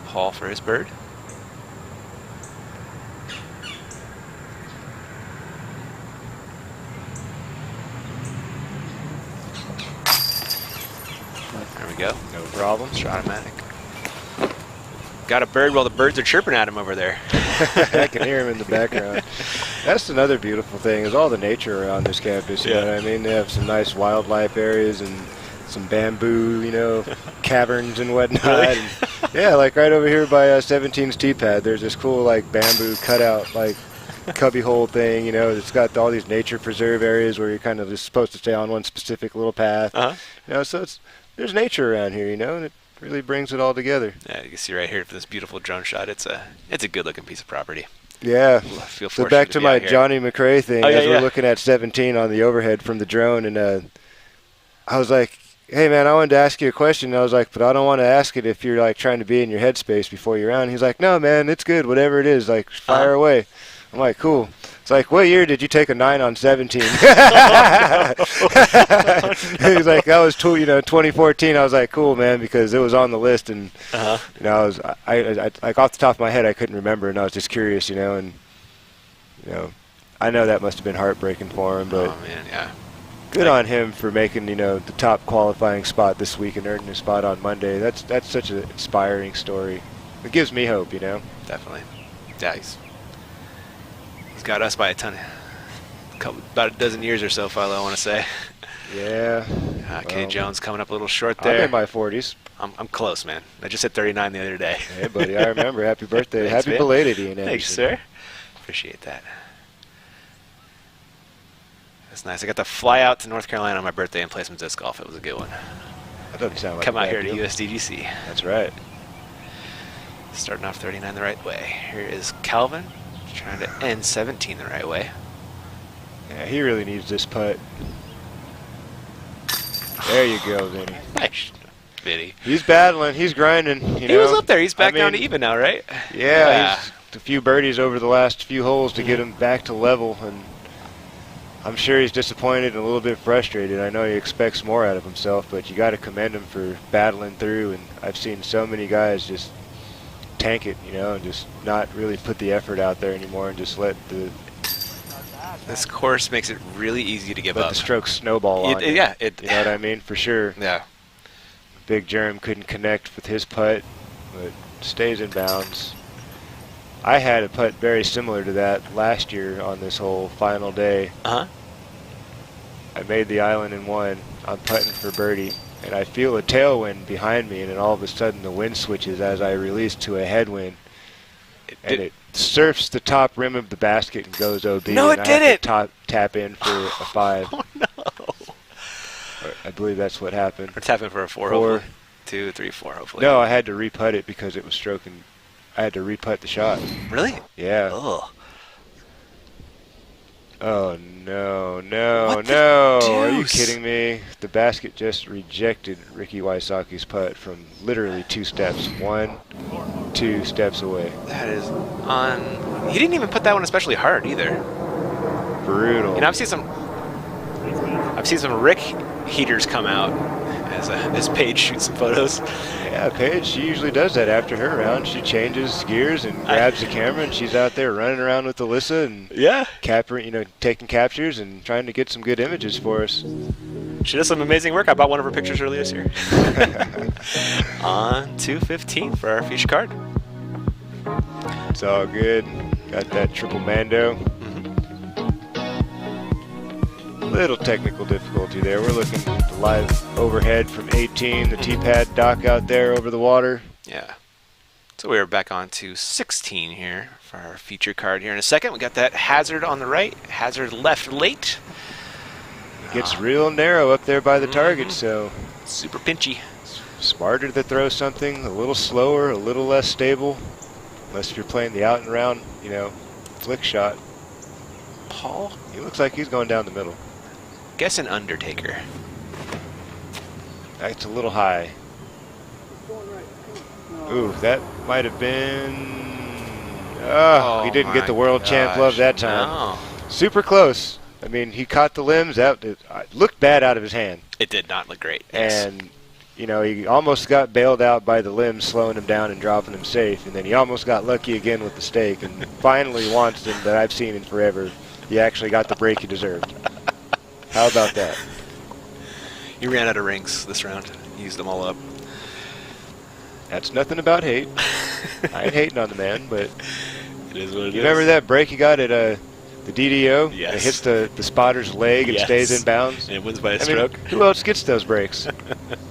Paul for his bird. There we go. No problem. Shot-o-matic. Got a bird while the birds are chirping at him over there. I can hear him in the background. That's another beautiful thing is all the nature around this campus. You know what I mean? They have some nice wildlife areas and some bamboo, you know, caverns and whatnot. Really? And yeah, like right over here by 17's tee pad, there's this cool like bamboo cutout like cubby hole thing. You know, it's got all these nature preserve areas where you're kind of just supposed to stay on one specific little path. You know, so there's nature around here. You know, and it really brings it all together. Yeah, you can see right here for this beautiful drone shot. It's a good looking piece of property. Yeah. I feel So fortunate back to to be my out here. Johnny McRae thing, Oh, yeah, as we're yeah. looking at 17 on the overhead from the drone, and I was like, hey, man, I wanted to ask you a question. And I was like, but I don't want to ask it if you're, like, trying to be in your headspace before you're on. He's like, no, man, it's good, whatever it is. Like, fire away. I'm like, cool. It's like, what year did you take a 9 on 17? He's like, that was 2014. I was like, cool, man, because it was on the list, and you know, I like off the top of my head, I couldn't remember, and I was just curious, you know, and you know, I know that must have been heartbreaking for him, but Oh man, yeah. good on him for making, you know, the top qualifying spot this week and earning a spot on Monday. That's such an inspiring story. It gives me hope, you know. Definitely. Yeah, he's got us by a ton. About a dozen years or so, Philo, I want to say. Yeah. K. Jones coming up a little short I'm there. in my 40s. I'm close, man. I just hit 39 the other day. Hey, buddy, I remember. Happy birthday. Thanks, Happy man. belated, Ian. Thanks, sir. Appreciate that. That's nice. I got to fly out to North Carolina on my birthday and play some disc golf. It was a good one. That doesn't sound like Come a out bad here to deal. USDGC. That's right. Starting off 39 the right way. Here is Calvin trying to end 17 the right way. Yeah, he really needs this putt. There you go, Vinny. Nice, Vinny. He's battling. He's grinding. You He know? was up there. He's back I down to mean, even now, right? Yeah, he's a few birdies over the last few holes to get him back to level, and I'm sure he's disappointed and a little bit frustrated. I know he expects more out of himself, but you got to commend him for battling through, and I've seen so many guys just tank it, you know, and just not really put the effort out there anymore and just let the This course makes it really easy to give let up. the strokes snowball on you. Yeah. You know what I mean? For sure. Yeah. Big Germ couldn't connect with his putt, but stays in bounds. I had a putt very similar to that last year on this whole final day. Uh-huh. I made the island in one. I'm putting for birdie, and I feel a tailwind behind me, and then all of a sudden the wind switches as I release to a headwind, and it surfs the top rim of the basket and goes OB. No, and it I have didn't. to tap in for a 5. Oh, no. I believe that's what happened. We're tapping for a 4, 4. hopefully. 2, 3, 4, hopefully. No, I had to re-putt it because it was stroking. I had to re-putt the shot. Really? Yeah. Ugh. Oh, no, no, What the no. Are you deuce? kidding me? The basket just rejected Ricky Wysocki's putt from literally 2 steps. 1, 2 steps away. That is on. He didn't even put that one especially hard either. Brutal. You know, I've seen some Rick heaters come out as Paige shoots some photos. Yeah, Paige, she usually does that after her round. She changes gears and grabs the camera, and she's out there running around with Alyssa and taking captures and trying to get some good images for us. She does some amazing work. I bought one of her pictures earlier this year. On 215 for our feature card. It's all good. Got that triple Mando. Little technical difficulty there. We're looking at the live overhead from 18, the T-pad dock out there over the water. Yeah. So we are back on to 16 here for our feature card here in a second. We got that hazard on the right, hazard left late. It gets real narrow up there by the target, so Super pinchy. smarter to throw something a little slower, a little less stable, unless you're playing the out and around, you know, flick shot. Paul? He looks like he's going down the middle. Guess an Undertaker. That's a little high. Ooh, that might have been... Oh, he didn't get the world champ love that time. No. Super close. I mean, he caught the limbs. It looked bad out of his hand. It did not look great. Yes. And, you know, he almost got bailed out by the limbs, slowing him down and dropping him safe. And then he almost got lucky again with the stake. And finally, once that I've seen in forever, he actually got the break he deserved. How about that? You ran out of rings this round. Used them all up. That's nothing about hate. I ain't hating on the man, but It is what it is. you remember that break he got at the DDO? Yes. It hits the spotter's leg and Yes. stays in bounds. And it wins by a I mean, stroke. who else gets those breaks?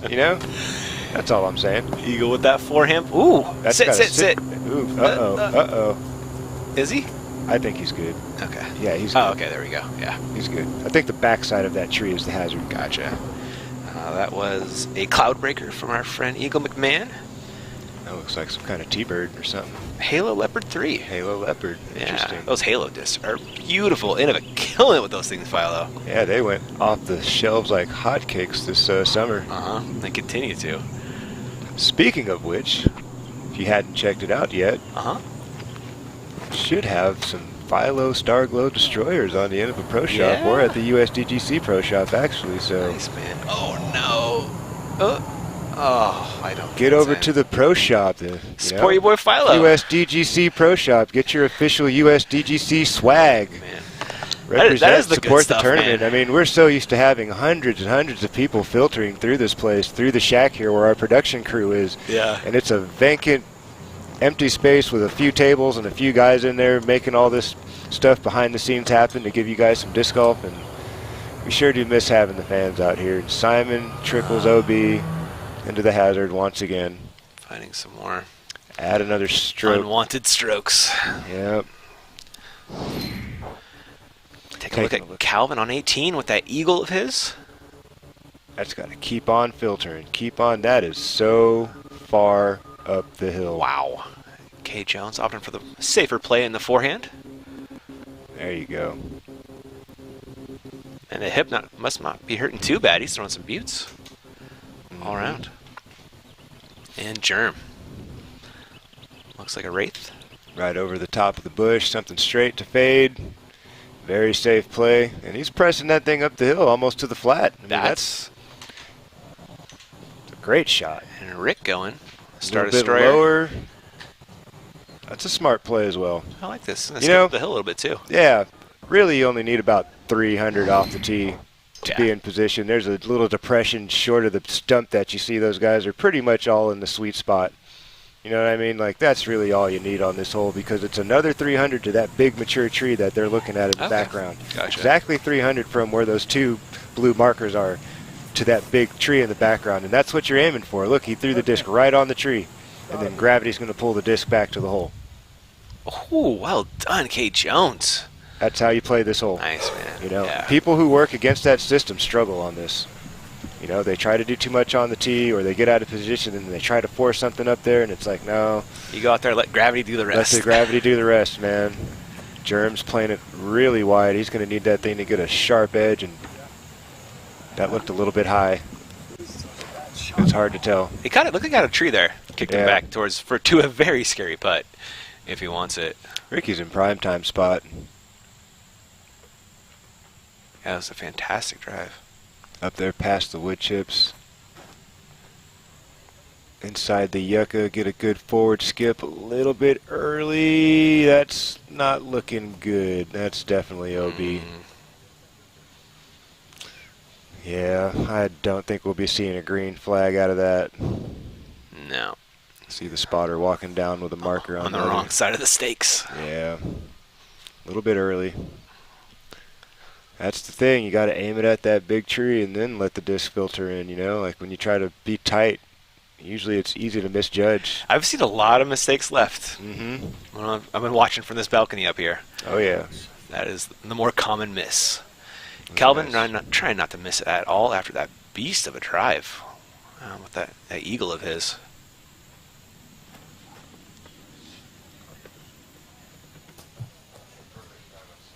You know? That's all I'm saying. Eagle with that forehand. Ooh. That's Sit, gotta sit. Ooh, uh-oh. Is he? I think he's good. Okay. Yeah, he's good. Oh, okay. There we go. Yeah. He's good. I think the backside of that tree is the hazard. Gotcha. That was a cloud breaker from our friend Eagle McMahon. That looks like some kind of T-bird or something. Halo Leopard 3. Halo Leopard. Interesting. Yeah, those Halo discs are beautiful. They have a killing it with those things, Philo. Yeah, they went off the shelves like hotcakes this summer. Uh-huh. They continue to. Speaking of which, if you hadn't checked it out yet, Uh-huh. should have some Philo Star Glow Destroyers on the end of a pro shop. We're at the USDGC pro shop, actually. So Nice, man. Oh, no. Oh, I don't get over to the pro shop. Support your boy Philo. USDGC pro shop. Get your official USDGC swag. Man. Represent, that is the good support stuff, the tournament. man. I mean, we're so used to having hundreds and hundreds of people filtering through this place, through the shack here where our production crew is. Yeah. And it's a vacant, empty space with a few tables and a few guys in there making all this stuff behind the scenes happen to give you guys some disc golf. And we sure do miss having the fans out here. Simon trickles OB into the hazard once again. Finding some more. Add another stroke. Unwanted strokes. Yep. Take a look at Calvin on 18 with that eagle of his. That's got to keep on filtering. Keep on. That is so far up the hill. Wow. K. Jones opting for the safer play in the forehand. There you go. And the hip must not be hurting too bad. He's throwing some buttes all around. And Germ. Looks like a wraith. Right over the top of the bush. Something straight to fade. Very safe play. And he's pressing that thing up the hill almost to the flat. I mean, that's a great shot. And Rick going. Start a bit lower. That's a smart play as well. I like this. Let's skip up the hill a little bit too. Yeah. Really, you only need about 300 off the tee to be in position. There's a little depression short of the stump that you see. Those guys are pretty much all in the sweet spot. You know what I mean? Like, that's really all you need on this hole because it's another 300 to that big mature tree that they're looking at in the background. Gotcha. Exactly 300 from where those two blue markers are to that big tree in the background. And that's what you're aiming for. Look, he threw the disc right on the tree. And then gravity's going to pull the disc back to the hole. Oh, well done, K. Jones. That's how you play this hole. Nice, man. You know, people who work against that system struggle on this. You know, they try to do too much on the tee or they get out of position and they try to force something up there and it's like, no. You go out there, let gravity do the rest. Let the gravity do the rest, man. Germ's playing it really wide. He's going to need that thing to get a sharp edge, and that looked a little bit high. It's hard to tell. He looked like he got a tree there. Kicked him back to a very scary putt if he wants it. Ricky's in prime time spot. Yeah, that was a fantastic drive. Up there past the wood chips. Inside the yucca, get a good forward skip a little bit early. That's not looking good. That's definitely OB. Yeah, I don't think we'll be seeing a green flag out of that. No. See the spotter walking down with a marker on the wrong side of the stakes. Yeah. A little bit early. That's the thing. You got to aim it at that big tree and then let the disc filter in, you know? Like when you try to be tight, usually it's easy to misjudge. I've seen a lot of mistakes left. Mm-hmm. I've been watching from this balcony up here. Oh, yeah. That is the more common miss. Calvin, trying not to miss it at all after that beast of a drive with that eagle of his.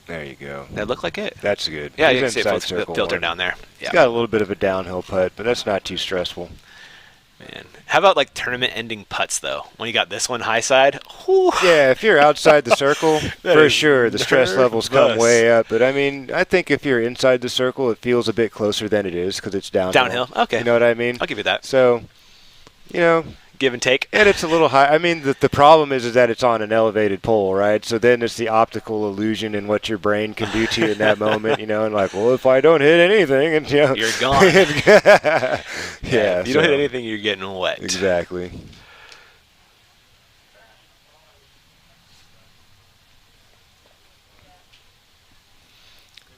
There you go. That looked like it. That's good. Yeah, He's you can see inside it circle filter one. down there. He's got a little bit of a downhill putt, but that's not too stressful. Man, how about like tournament-ending putts though? When you got this one high side, whew. Yeah, if you're outside the circle, for sure, the stress levels come way up. But I mean, I think if you're inside the circle, it feels a bit closer than it is because it's downhill. Downhill, okay. You know what I mean? I'll give you that. So, you know, give and take. And it's a little high. I mean, the problem is that it's on an elevated pole, right? So then it's the optical illusion and what your brain can do to you in that moment, you know, and like, well, if I don't hit anything, and you know, you're gone. Yeah. If you don't hit anything, you're getting wet. Exactly.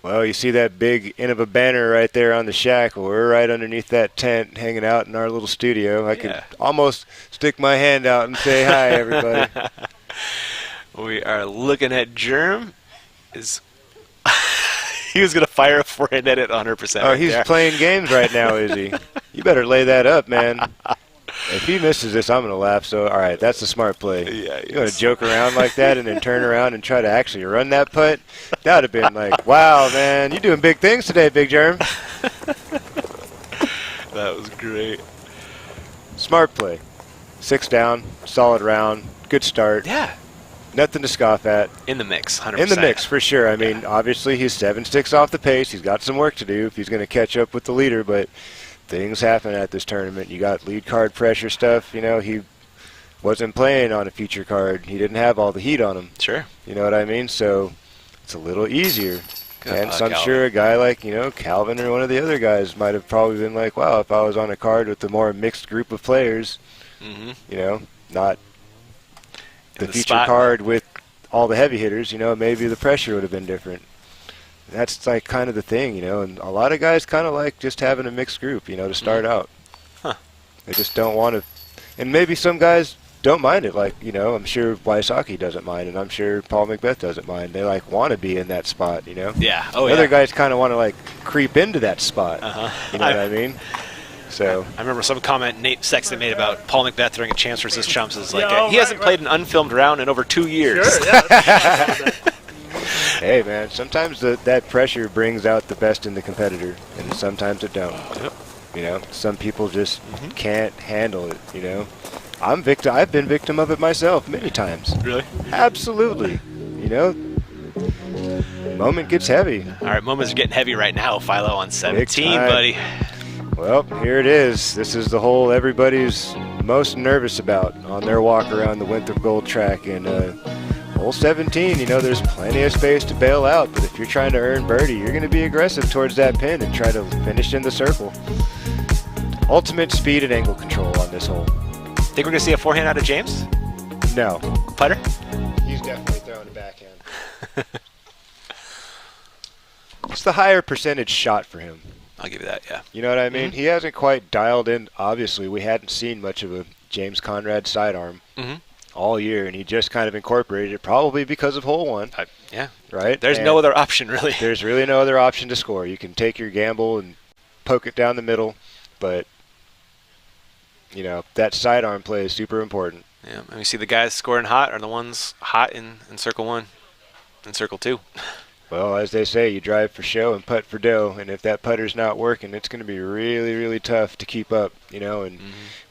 Well, you see that big end of a banner right there on the shack. Well, we're right underneath that tent hanging out in our little studio. I could almost stick my hand out and say hi, everybody. We are looking at Germ. He was going to fire a forehand at it 100%. Oh, he's playing games right now, is he? You better lay that up, man. If he misses this, I'm going to laugh. So, all right, that's a smart play. Yeah, you want to joke around like that and then turn around and try to actually run that putt? That would have been like, wow, man, you're doing big things today, Big Germ. That was great. Smart play. 6 down, solid round, good start. Yeah. Nothing to scoff at. In the mix, 100%. In the mix, for sure. I mean, obviously he's 7 sticks off the pace. He's got some work to do if he's going to catch up with the leader, but things happen at this tournament. You got lead card pressure stuff. You know, he wasn't playing on a feature card. He didn't have all the heat on him. Sure. You know what I mean? So it's a little easier. And so I'm Calvin. sure a guy like, you know, Calvin or one of the other guys might have probably been like, wow, if I was on a card with a more mixed group of players, you know, not the feature spot. card with all the heavy hitters, you know, maybe the pressure would have been different. That's like kind of the thing, you know, and a lot of guys kind of like just having a mixed group, you know, to start out. Huh. They just don't want to, and maybe some guys don't mind it, like, you know, I'm sure Wysocki doesn't mind, and I'm sure Paul Macbeth doesn't mind. They like want to be in that spot, you know. Yeah. Oh, Other yeah. guys kind of want to like creep into that spot. You know what I mean? So I remember some comment Nate Sexton made about Paul Macbeth throwing a chance versus Chumps. Is like, Yeah, he hasn't played an unfilmed round in over 2 years. Sure, yeah. hey, man, sometimes that pressure brings out the best in the competitor, and sometimes it don't. Yep. You know, some people just can't handle it. You know, I've been victim of it myself many times. Really? Absolutely. You know, moment gets heavy. All right, moments are getting heavy right now. Philo on 17, time. buddy. Well, here it is. This is the hole everybody's most nervous about on their walk around the Winthrop Gold track. And hole 17, you know, there's plenty of space to bail out. But if you're trying to earn birdie, you're going to be aggressive towards that pin and try to finish in the circle. Ultimate speed and angle control on this hole. Think we're going to see a forehand out of James? No. Putter? He's definitely throwing a backhand. It's the higher percentage shot for him. I'll give you that, yeah. You know what I mean? He hasn't quite dialed in. Obviously, we hadn't seen much of a James Conrad sidearm all year, and he just kind of incorporated it, probably because of hole 1. Yeah. Right? There's And no other option, really. There's really no other option to score. You can take your gamble and poke it down the middle, but, you know, that sidearm play is super important. Yeah, and we see the guys scoring hot are the ones hot in circle 1 and circle 2. Well, as they say, you drive for show and putt for dough, and if that putter's not working, it's going to be really, really tough to keep up, you know. And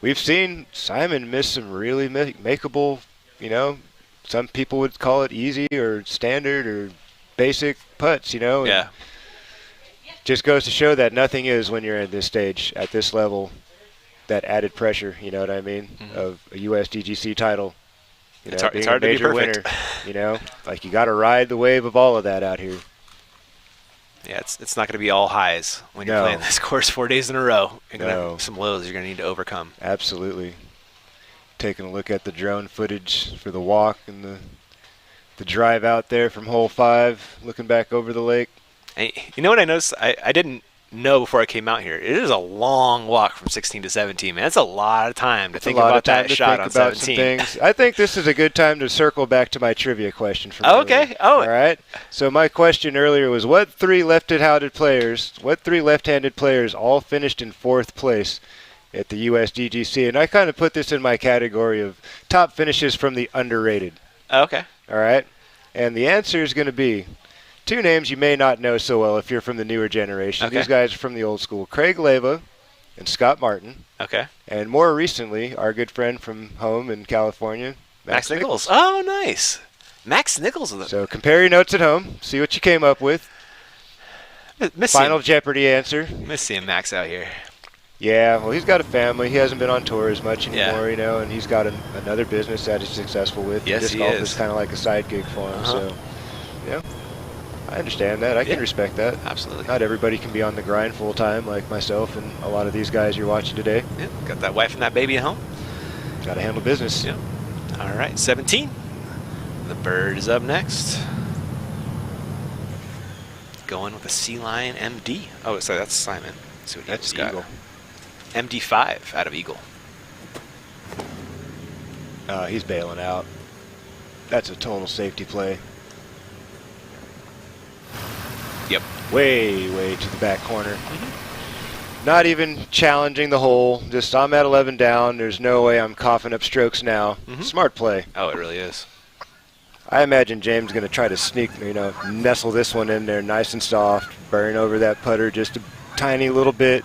we've seen Simon miss some really makeable, you know, some people would call it easy or standard or basic putts, you know. And Yeah. just goes to show that nothing is when you're at this stage, at this level, that added pressure, you know what I mean, of a USDGC title. You know, It's being hard a to be major perfect. winner, you know, like you got to ride the wave of all of that out here. Yeah, it's not going to be all highs when you're No. playing this course 4 days in a row. You're going to No. have some lows you're going to need to overcome. Absolutely. Taking a look at the drone footage for the walk and the drive out there from hole 5, looking back over the lake. And you know what I noticed? I didn't know before I came out here. It is a long walk from 16 to 17, man. That's a lot of time to think about that shot on 17. Things. I think this is a good time to circle back to my trivia question from Oh, earlier. okay. Oh. All right. So my question earlier was, what three left-handed players all finished in 4th place at the USDGC? And I kind of put this in my category of top finishes from the underrated. Okay. All right. And the answer is going to be 2 names you may not know so well if you're from the newer generation. Okay. These guys are from the old school. Craig Leyva and Scott Martin. Okay. And more recently, our good friend from home in California, Max Nichols. Oh, nice. Max Nichols. So compare your notes at home. See what you came up with. Final Seeing, Jeopardy answer. miss seeing Max out here. Yeah, well, he's got a family. He hasn't been on tour as much Yeah. anymore, you know, and he's got another business that he's successful with. Yes, Disc he golf is. kind of like a side gig for him. So, yeah, I understand that. I can Yeah. respect that. Absolutely. Not everybody can be on the grind full time like myself and a lot of these guys you're watching today. Yeah, got that wife and that baby at home. Got to handle business. Yeah. All right, 17. The bird is up next. Going with a Sea Lion MD. Oh, sorry, that's Simon. Let's see what That's he's got. Eagle. MD5 out of Eagle. He's bailing out. That's a total safety play. Yep. Way to the back corner. Not even challenging the hole. Just, I'm at 11 down. There's no way I'm coughing up strokes now. Smart play. Oh, it really is. I imagine James going to try to sneak, nestle this one in there nice and soft, burn over that putter just a tiny little bit.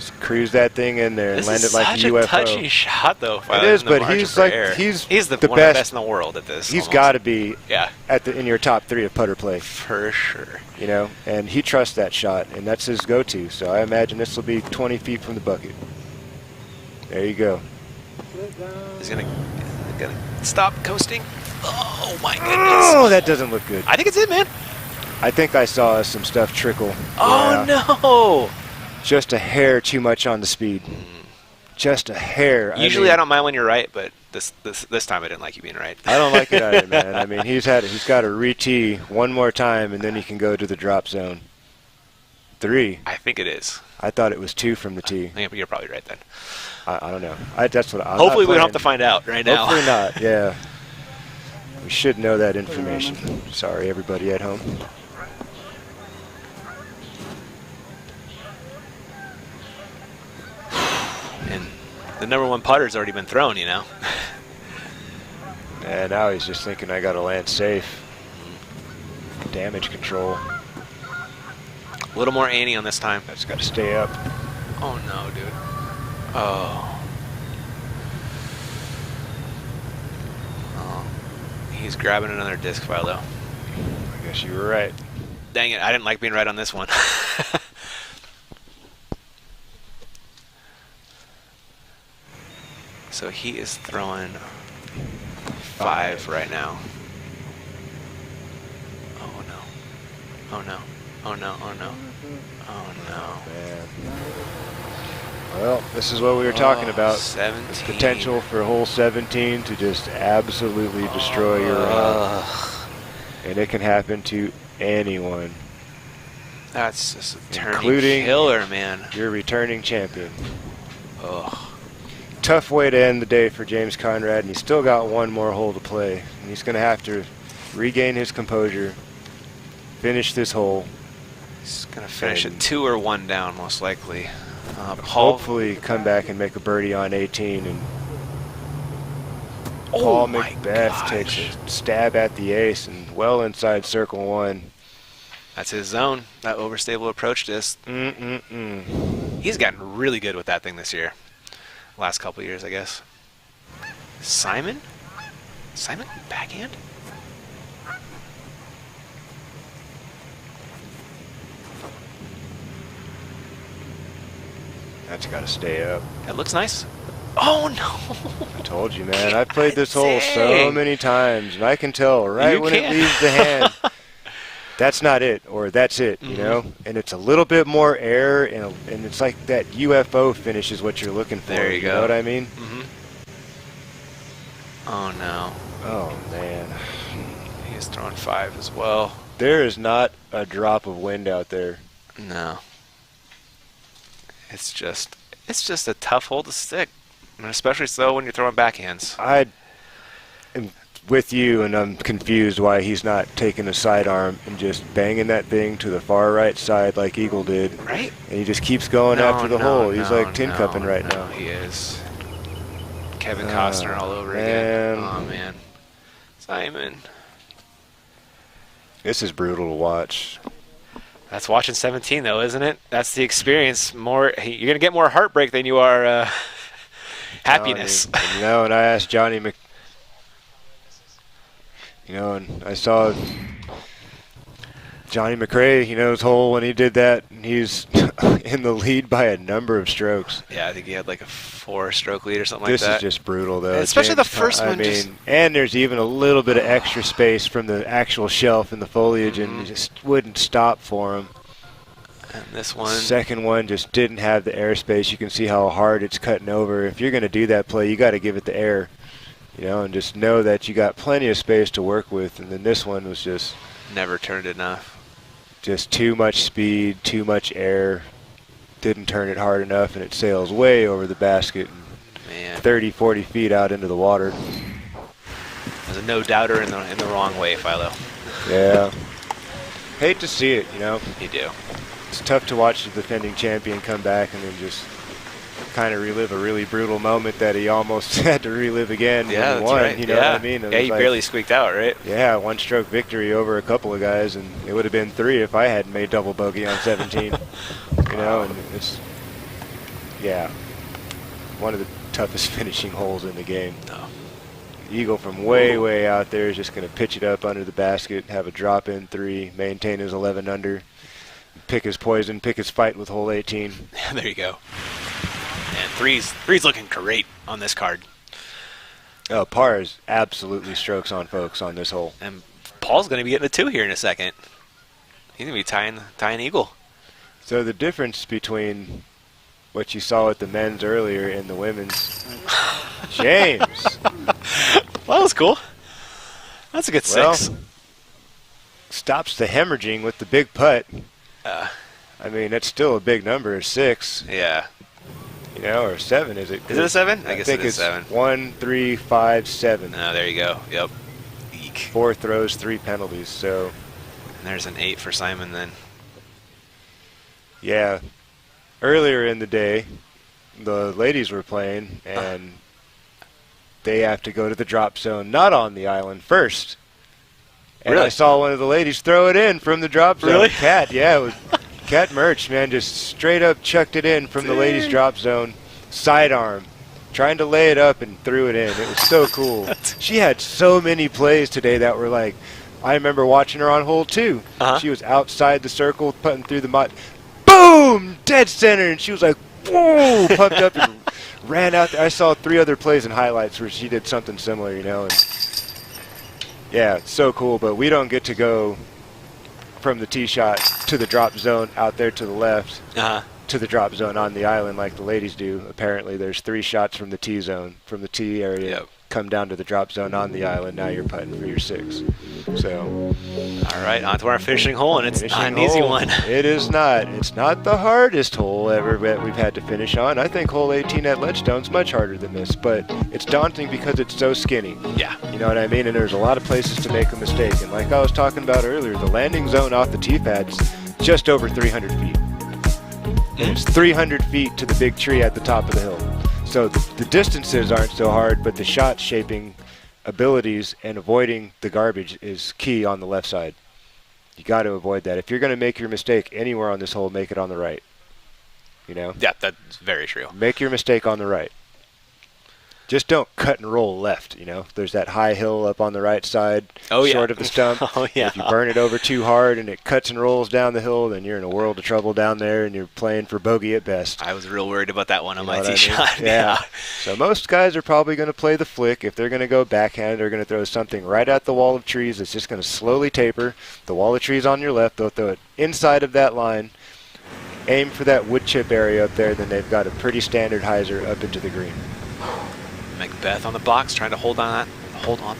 Just cruise that thing in there and land it like a This is UFO. such a touchy shot, though. It is, but he's like he's the the one of the best. best in the world at this. He's almost. got to be Yeah, in your top 3 of putter play, for sure. you know. And he trusts that shot, and that's his go-to. So I imagine this will be 20 feet from the bucket. There you go. He's gonna stop coasting. Oh my goodness! Oh, that doesn't look good. I think it's it, man. I think I saw some stuff trickle. Oh Yeah. no! Just a hair too much on the speed. Just a hair. Usually I don't mind when you're right, but this time I didn't like you being right. I don't like it either, man. I mean, he's got to re-tee one more time, and then he can go to the drop zone. 3. I think it is. I thought it was 2 from the tee. I think you're probably right then. I don't know. That's what. Hopefully we don't have to find out right now. Hopefully not. Yeah. We should know that information. Sorry, everybody at home. And the #1 putter's already been thrown, you know. And now he's just thinking, I got to land safe. Damage control. A little more Annie on this time. That's got to stay up. Oh no, dude. Oh. He's grabbing another disc file though. I guess you were right. Dang it, I didn't like being right on this one. So he is throwing 5 right now. Oh no. Oh no. Oh no. Oh no. Oh no. Man. Well, this is what we were talking about. 17. The potential for hole 17 to just absolutely destroy your round. And it can happen to anyone. That's just a turning Including killer, man. your returning champion. Ugh. Tough way to end the day for James Conrad, and he's still got one more hole to play. And he's going to have to regain his composure, finish this hole. He's going to finish And it 2 or 1 down, most likely. Hopefully come back and make a birdie on 18. And Paul Macbeth takes a stab at the ace and well inside circle 1. That's his zone, that overstable approach disc. He's gotten really good with that thing this year. Last couple years, I guess. Simon? Simon? Backhand? That's got to stay up. That looks nice. Oh, no. I told you, man. I've played this hole so Dang. many times, and I can tell right You when can. it leaves the hand, that's not it, or that's it, you know? And it's a little bit more air, and it's like that UFO finish is what you're looking for. There you go. Know what I mean? Oh, no. Oh, man. He's throwing 5 as well. There is not a drop of wind out there. No. It's just a tough hole to stick. And especially so when you're throwing backhands. I am with you, and I'm confused why he's not taking a sidearm and just banging that thing to the far right side like Eagle did. Right? And he just keeps going after the hole. He's like tin cupping right now. He is. Kevin Costner all over man. again. Oh, man. Simon. This is brutal to watch. That's watching 17, though, isn't it? That's the experience. You're going to get more heartbreak than you are happiness. And I asked Johnny and I saw Johnny McRae, his hole when he did that, and he's in the lead by a number of strokes. Yeah, I think he had like a 4-stroke lead or something like that. This is just brutal, though. Especially the first one. And there's even a little bit of extra space from the actual shelf in the foliage, and it just wouldn't stop for him. And this one. Second one just didn't have the airspace. You can see how hard it's cutting over. If you're going to do that play, you got to give it the air, and just know that you got plenty of space to work with. And then this one was just never turned enough. Just too much speed, too much air. Didn't turn it hard enough, and it sails way over the basket. Man. 30, 40 feet out into the water. There's a no-doubter in the wrong way, Philo. Yeah. Hate to see it, You do. It's tough to watch the defending champion come back and then just kind of relive a really brutal moment that he almost had to relive again when he won. Right. You know what I mean? Yeah, he barely squeaked out, right? Yeah, 1-stroke victory over a couple of guys, and it would have been 3 if I hadn't made double bogey on 17. And yeah, one of the toughest finishing holes in the game. No. Eagle from way, way out there is just going to pitch it up under the basket, have a drop-in 3, maintain his 11 under, pick his poison, pick his fight with hole 18. There you go. And three's looking great on this card. Oh, par is absolutely strokes on folks on this hole. And Paul's going to be getting a 2 here in a second. He's going to be tying eagle. So the difference between what you saw with the men's earlier and the women's, James. Well, that was cool. That's a good 6. Stops the hemorrhaging with the big putt. I mean, that's still a big number, 6. Yeah. You know, or 7, is it? Is it a 7? I guess think it is it's 7. 1, 3, 5, 7. Oh, there you go. Yep. Eek. 4 throws, 3 penalties. So, And there's an 8 for Simon then. yeah. Earlier in the day, the ladies were playing, and they have to go to the drop zone, not on the island first. And Really? I saw one of the ladies throw it in from the drop zone. Really? Cat, yeah, it was Cat Merch, man, just straight up chucked it in from the ladies' drop zone, sidearm, trying to lay it up and threw it in. It was so cool. She had so many plays today that were like, I remember watching her on hole 2. She was outside the circle, putting through the mud. Boom! Dead center, and she was like, whoa! Pumped up and ran out there. I saw 3 other plays and highlights where she did something similar, you know. And yeah, it's so cool, but we don't get to go from the tee shot to the drop zone out there to the left to the drop zone on the island like the ladies do. Apparently there's 3 shots from the tee zone, from the tee area, come down to the drop zone on the island. Now you're putting for your 6. So, all right, on to our finishing hole, and it's not an easy one. It is not. It's not the hardest hole ever that we've had to finish on. I think hole 18 at Ledgestone's much harder than this, but it's daunting because it's so skinny. Yeah. You know what I mean? And there's a lot of places to make a mistake. And like I was talking about earlier, the landing zone off the tee pad's just over 300 feet. And it's 300 feet to the big tree at the top of the hill. So the distances aren't so hard, but the shot shaping abilities and avoiding the garbage is key on the left side. You got to avoid that. If you're going to make your mistake anywhere on this hole, make it on the right. You know? Yeah, that's very true. Make your mistake on the right. Just don't cut and roll left, you know. There's that high hill up on the right side, short of the stump. If you burn it over too hard and it cuts and rolls down the hill, then you're in a world of trouble down there and you're playing for bogey at best. I was real worried about that one on my what I tee shot. mean? Yeah. So most guys are probably going to play the flick. If they're going to go backhand, they're going to throw something right at the wall of trees that's just going to slowly taper. The wall of trees on your left, they'll throw it inside of that line. Aim for that wood chip area up there, then they've got a pretty standard hyzer up into the green. Macbeth on the box, trying to hold on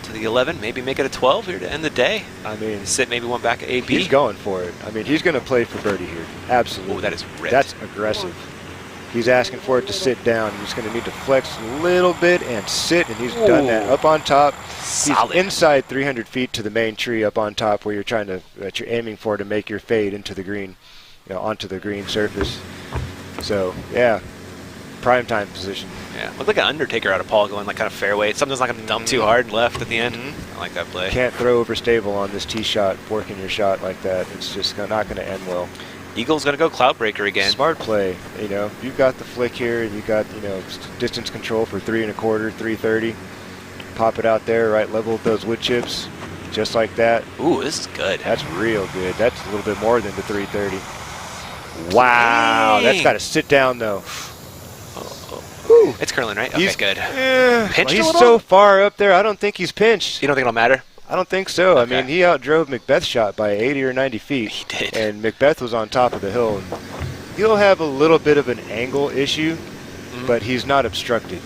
to the 11, maybe make it a 12 here to end the day. I mean, sit maybe one back at AB. He's going for it. I mean, he's going to play for birdie here. Absolutely. Oh, that is ripped. That's aggressive. He's asking for it to sit down. He's going to need to flex a little bit and sit, and he's done that up on top. Solid. He's inside 300 feet to the main tree up on top where you're aiming for to make your fade into the green, you know, onto the green surface. So, yeah, prime time position. Yeah, looked like an Undertaker out of Paul going like kind of fairway. Something's not going to dump too hard left at the end. I like that play. Can't throw over stable on this tee shot, working your shot like that. It's just not going to end well. Eagle's going to go Cloudbreaker again. Smart play. You know, you've got the flick here, and you got, you know, distance control for 3 1/4, 330. Pop it out there, right level with those wood chips, just like that. Ooh, this is good. That's real good. That's a little bit more than the 330. Wow, that's got to sit down though. Ooh. It's curling, right? Okay, He's good. Pinched a he's little? so far up there, I don't think he's pinched. You don't think it'll matter? I don't think so. Okay. I mean, he outdrove Macbeth's shot by 80 or 90 feet. He did. And Macbeth was on top of the hill. And he'll have a little bit of an angle issue, but he's not obstructed.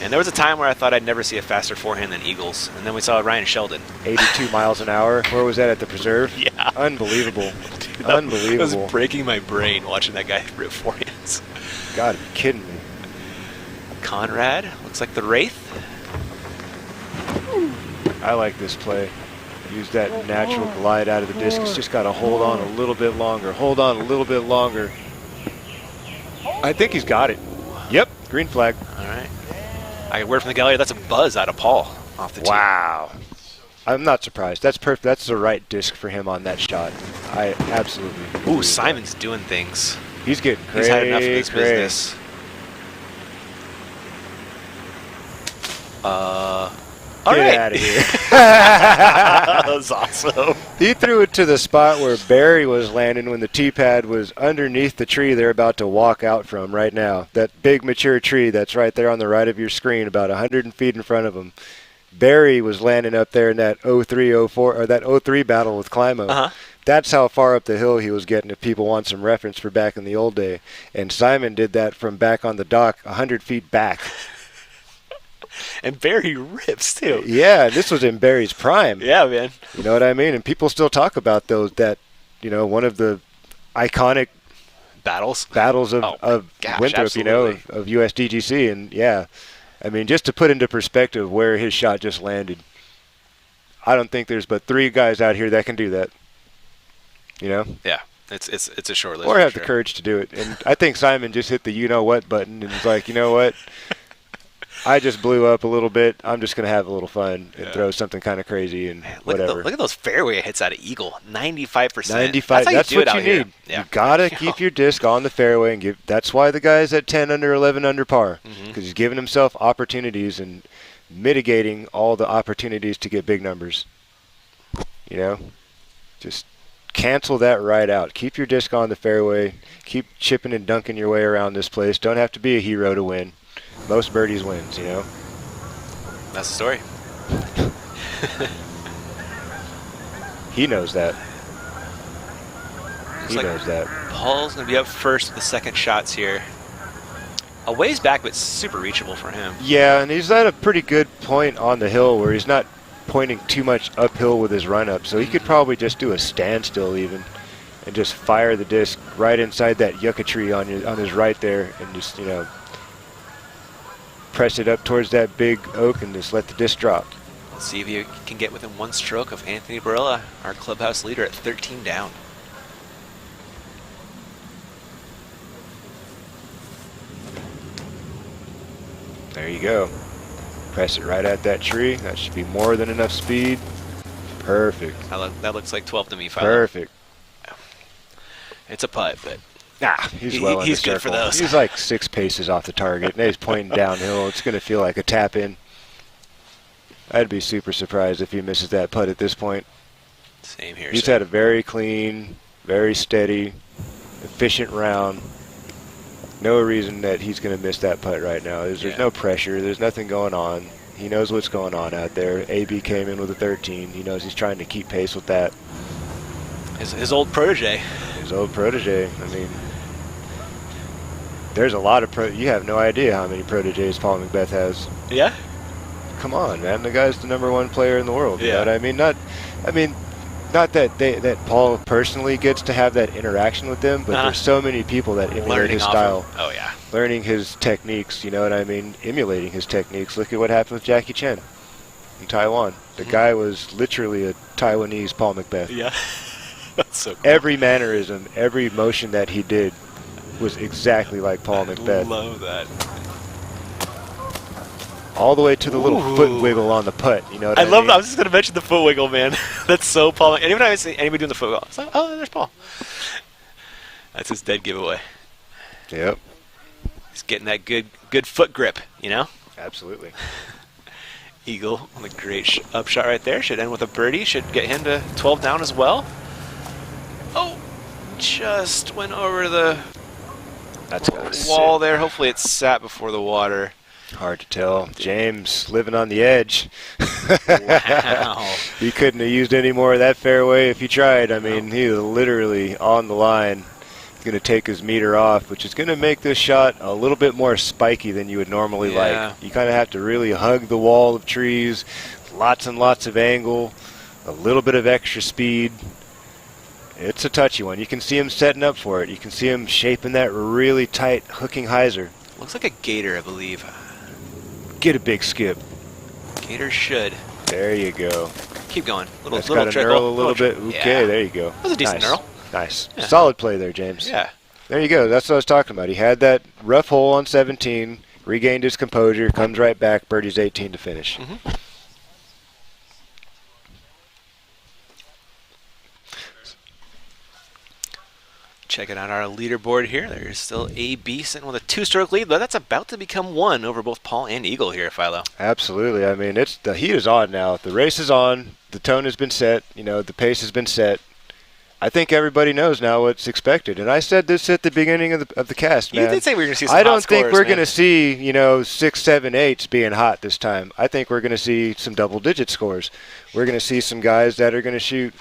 And there was a time where I thought I'd never see a faster forehand than Eagles, and then we saw Ryan Sheldon. 82 miles an hour. Where was that, at the Preserve? Yeah. Unbelievable. Dude, Unbelievable. It was breaking my brain watching that guy rip forehands. Gotta be kidding me. Conrad, looks like the Wraith. I like this play. Use that natural glide out of the disc. It's just got to hold on a little bit longer. Hold on a little bit longer. I think he's got it. Yep, green flag. All right. I got word from the gallery that's a buzz out of Paul off the tee. Wow. I'm not surprised. That's perfect. That's the right disc for him on that shot. I absolutely. Ooh, Simon's doing things. He's getting cray, He's had enough of this cray. business. All Get right. out of here. That was awesome. He threw it to the spot where Barry was landing when the tee pad was underneath the tree they're about to walk out from right now. That big mature tree that's right there on the right of your screen, about 100 feet in front of him. Barry was landing up there in that 03-04 or that 03 battle with Climo. That's how far up the hill he was getting if people want some reference for back in the old day. And Simon did that from back on the dock 100 feet back. And Barry rips, too. Yeah, this was in Barry's prime. Yeah, man. You know what I mean? And people still talk about those, that, you know, one of the iconic battles of gosh, Winthrop, absolutely. you know, of USDGC. And, yeah, I mean, just to put into perspective where his shot just landed, I don't think there's but 3 guys out here that can do that, you know? Yeah, it's a short list. Or have for the sure. courage to do it. And I think Simon just hit the you-know-what button and was like, you know what? I just blew up a little bit. I'm just going to have a little fun and throw something kind of crazy and whatever. Look at those fairway hits out of Eagle. 95%. 95. That's what you need. Yeah. You got to keep your disc on the fairway and give. That's why the guy's at 10 under, 11 under par, because he's giving himself opportunities and mitigating all the opportunities to get big numbers. You know, just cancel that right out. Keep your disc on the fairway. Keep chipping and dunking your way around this place. Don't have to be a hero to win. Most birdies wins, you know. That's the story. He knows that. Looks He like knows that. Paul's going to be up first with the second shots here. A ways back, but super reachable for him. Yeah, and he's at a pretty good point on the hill where he's not pointing too much uphill with his run-up, so he could probably just do a standstill even and just fire the disc right inside that yucca tree on his right there and just, you know, press it up towards that big oak and just let the disc drop. Let's see if you can get within one stroke of Anthony Barilla, our clubhouse leader at 13 down. There you go. Press it right at that tree. That should be more than enough speed. Perfect. That looks like 12 to me, Philo. Perfect. It's a putt, but He's well in he's the good for circle. those. He's like 6 paces off the target, and he's pointing downhill. It's going to feel like a tap in. I'd be super surprised if he misses that putt at this point. Same here. He's had a very clean, very steady, efficient round. No reason that he's going to miss that putt right now. There's no pressure. There's nothing going on. He knows what's going on out there. AB came in with a 13. He knows he's trying to keep pace with that. His old protege. His old protege. I mean, there's a lot of you have no idea how many proteges Paul Macbeth has. Yeah? Come on, man. The guy's the #1 player in the world. You know what I mean? Not that that Paul personally gets to have that interaction with them, but there's so many people that emulate his style. Oh, yeah. Learning his techniques, you know what I mean? Emulating his techniques. Look at what happened with Jackie Chen in Taiwan. The guy was literally a Taiwanese Paul Macbeth. Yeah. That's so cool. Every mannerism, every motion that he did was exactly like Paul Macbeth. Love that. All the way to the little foot wiggle on the putt, you know what I mean? love that. I was just going to mention the foot wiggle, man. That's so Paul. And even when I see anybody doing the foot wiggle, it's like, oh, there's Paul. That's his dead giveaway. Yep. He's getting that good foot grip, you know? Absolutely. Eagle on a great upshot right there. Should end with a birdie. Should get him to 12 down as well. Oh, just went over the wall there. Hopefully it sat before the water. Hard to tell. James living on the edge. Wow. He couldn't have used any more of that fairway if he tried. I mean, he was literally on the line. He's going to take his meter off, which is going to make this shot a little bit more spiky than you would normally like. You kind of have to really hug the wall of trees, lots and lots of angle, a little bit of extra speed. It's a touchy one. You can see him setting up for it. You can see him shaping that really tight hooking hyzer. Looks like a gator, I believe. Get a big skip. Gator should. There you go. Keep going. That's little got a trickle. knurl a little bit. Okay, there you go. That was a decent knurl. Nice. Yeah. Solid play there, James. Yeah. There you go. That's what I was talking about. He had that rough hole on 17, regained his composure, comes right back, birdies 18 to finish. Checking out our leaderboard here. There's still AB sitting with a 2-stroke lead, but that's about to become 1 over both Paul and Eagle here, Philo. Absolutely. I mean, the heat is on now. The race is on. The tone has been set. You know, the pace has been set. I think everybody knows now what's expected. And I said this at the beginning of the cast, man. You did say we were going to see some I hot don't think scores, we're man. going to see, you know, 6, 7, 8s being hot this time. I think we're going to see some double-digit scores. We're going to see some guys that are going to shoot,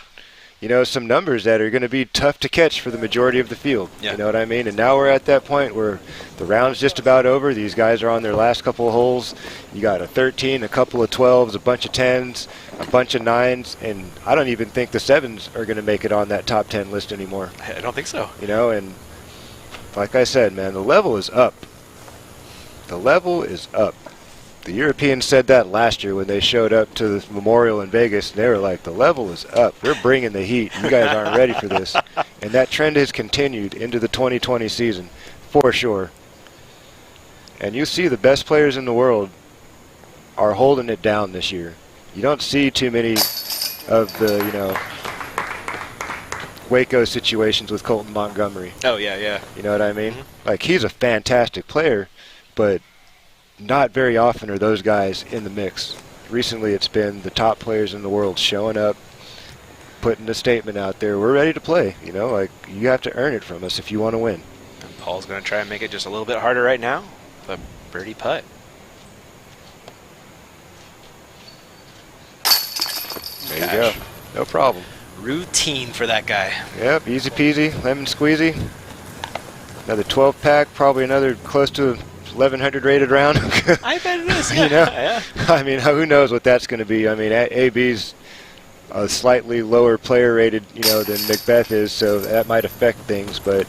you know, some numbers that are going to be tough to catch for the majority of the field. Yeah. You know what I mean? And now we're at that point where the round's just about over. These guys are on their last couple of holes. You got a 13, a couple of 12s, a bunch of 10s, a bunch of 9s, and I don't even think the 7s are going to make it on that top 10 list anymore. I don't think so. You know, and like I said, man, the level is up. The level is up. The Europeans said that last year when they showed up to the Memorial in Vegas. They were like, the level is up. We're bringing the heat. You guys aren't ready for this. And that trend has continued into the 2020 season, for sure. And you see the best players in the world are holding it down this year. You don't see too many of the, you know, Waco situations with Colton Montgomery. Oh, yeah, yeah. You know what I mean? Like, he's a fantastic player, but not very often are those guys in the mix. Recently, it's been the top players in the world showing up, putting a statement out there. We're ready to play. You know, like, you have to earn it from us if you want to win. And Paul's going to try and make it just a little bit harder right now. The birdie putt. There you go. No problem. Routine for that guy. Yep, easy peasy, lemon squeezy. Another 12-pack, probably another close to 1,100 rated round. I bet it is. You know? Yeah. I mean, who knows what that's going to be. I mean, AB's a slightly lower player rated, you know, than Macbeth is, so that might affect things, but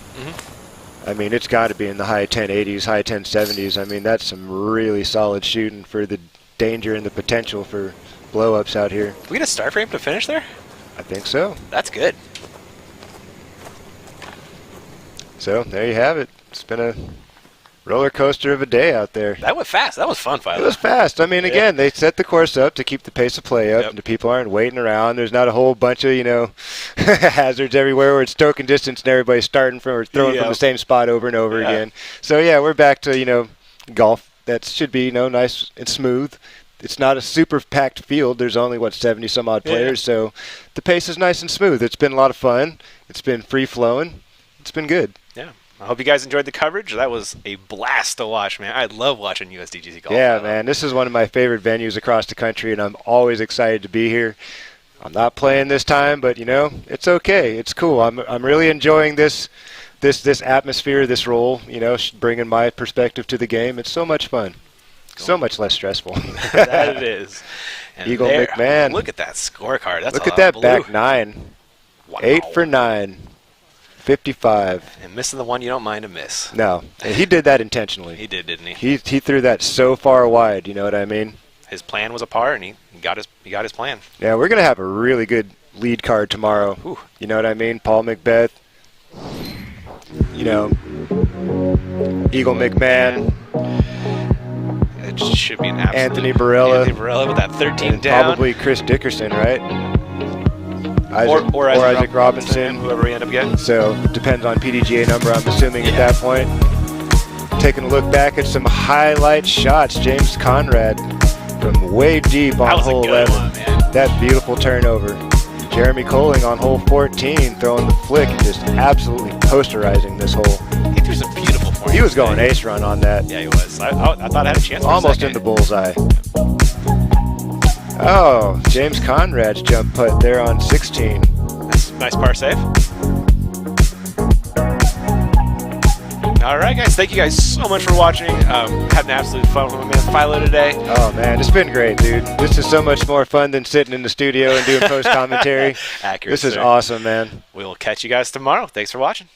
I mean, it's got to be in the high 1080s, high 1070s. I mean, that's some really solid shooting for the danger and the potential for blow-ups out here. We get a star frame to finish there? I think so. That's good. So, there you have it. It's been a roller coaster of a day out there. That went fast. That was fun, Philo. It was fast. I mean, again, they set the course up to keep the pace of play up, Yep. and the people aren't waiting around. There's not a whole bunch of, you know, hazards everywhere where it's stroking distance and everybody's starting from or throwing from the same spot over and over again. So, yeah, we're back to, you know, golf. That should be, you know, nice and smooth. It's not a super packed field. There's only, 70-some-odd players, so the pace is nice and smooth. It's been a lot of fun. It's been free-flowing. It's been good. Yeah. I hope you guys enjoyed the coverage. That was a blast to watch, man. I love watching USDGC golf. Yeah, man. This is one of my favorite venues across the country, and I'm always excited to be here. I'm not playing this time, but, you know, it's okay. It's cool. I'm really enjoying this atmosphere, this role, you know, bringing my perspective to the game. It's so much fun. So much less stressful. That it is. And Eagle there, McMahon. Look at that scorecard. That's Look a at that blue. back nine. Wow. 8 for 9. 55. And missing the one you don't mind to miss. No. And he did that intentionally. He did, didn't he? He threw that so far wide, you know what I mean? His plan was a par, and he got his plan. Yeah, we're going to have a really good lead card tomorrow. Ooh. You know what I mean? Paul Macbeth. You know, Eagle McMahon. It should be an absolute Anthony Barella. Anthony Barella with that 13 And down. probably Chris Dickerson, right? Or Isaac Robinson. Whoever we end up getting. So depends on PDGA number, I'm assuming, at that point. Taking a look back at some highlight shots. James Conrad from way deep on hole 11. One, man. That beautiful turnover. Jeremy Colling on hole 14 throwing the flick and just absolutely posterizing this hole. He threw some beautiful points. He was going ace run on that. Yeah, he was. I thought I had a chance. Almost in the bullseye. Oh, James Conrad's jump putt there on 16. That's a nice par save. All right, guys. Thank you guys so much for watching. Had an absolute fun with my man Philo today. Oh, man. It's been great, dude. This is so much more fun than sitting in the studio and doing post-commentary. Accurate, This is sir. awesome, man. We will catch you guys tomorrow. Thanks for watching.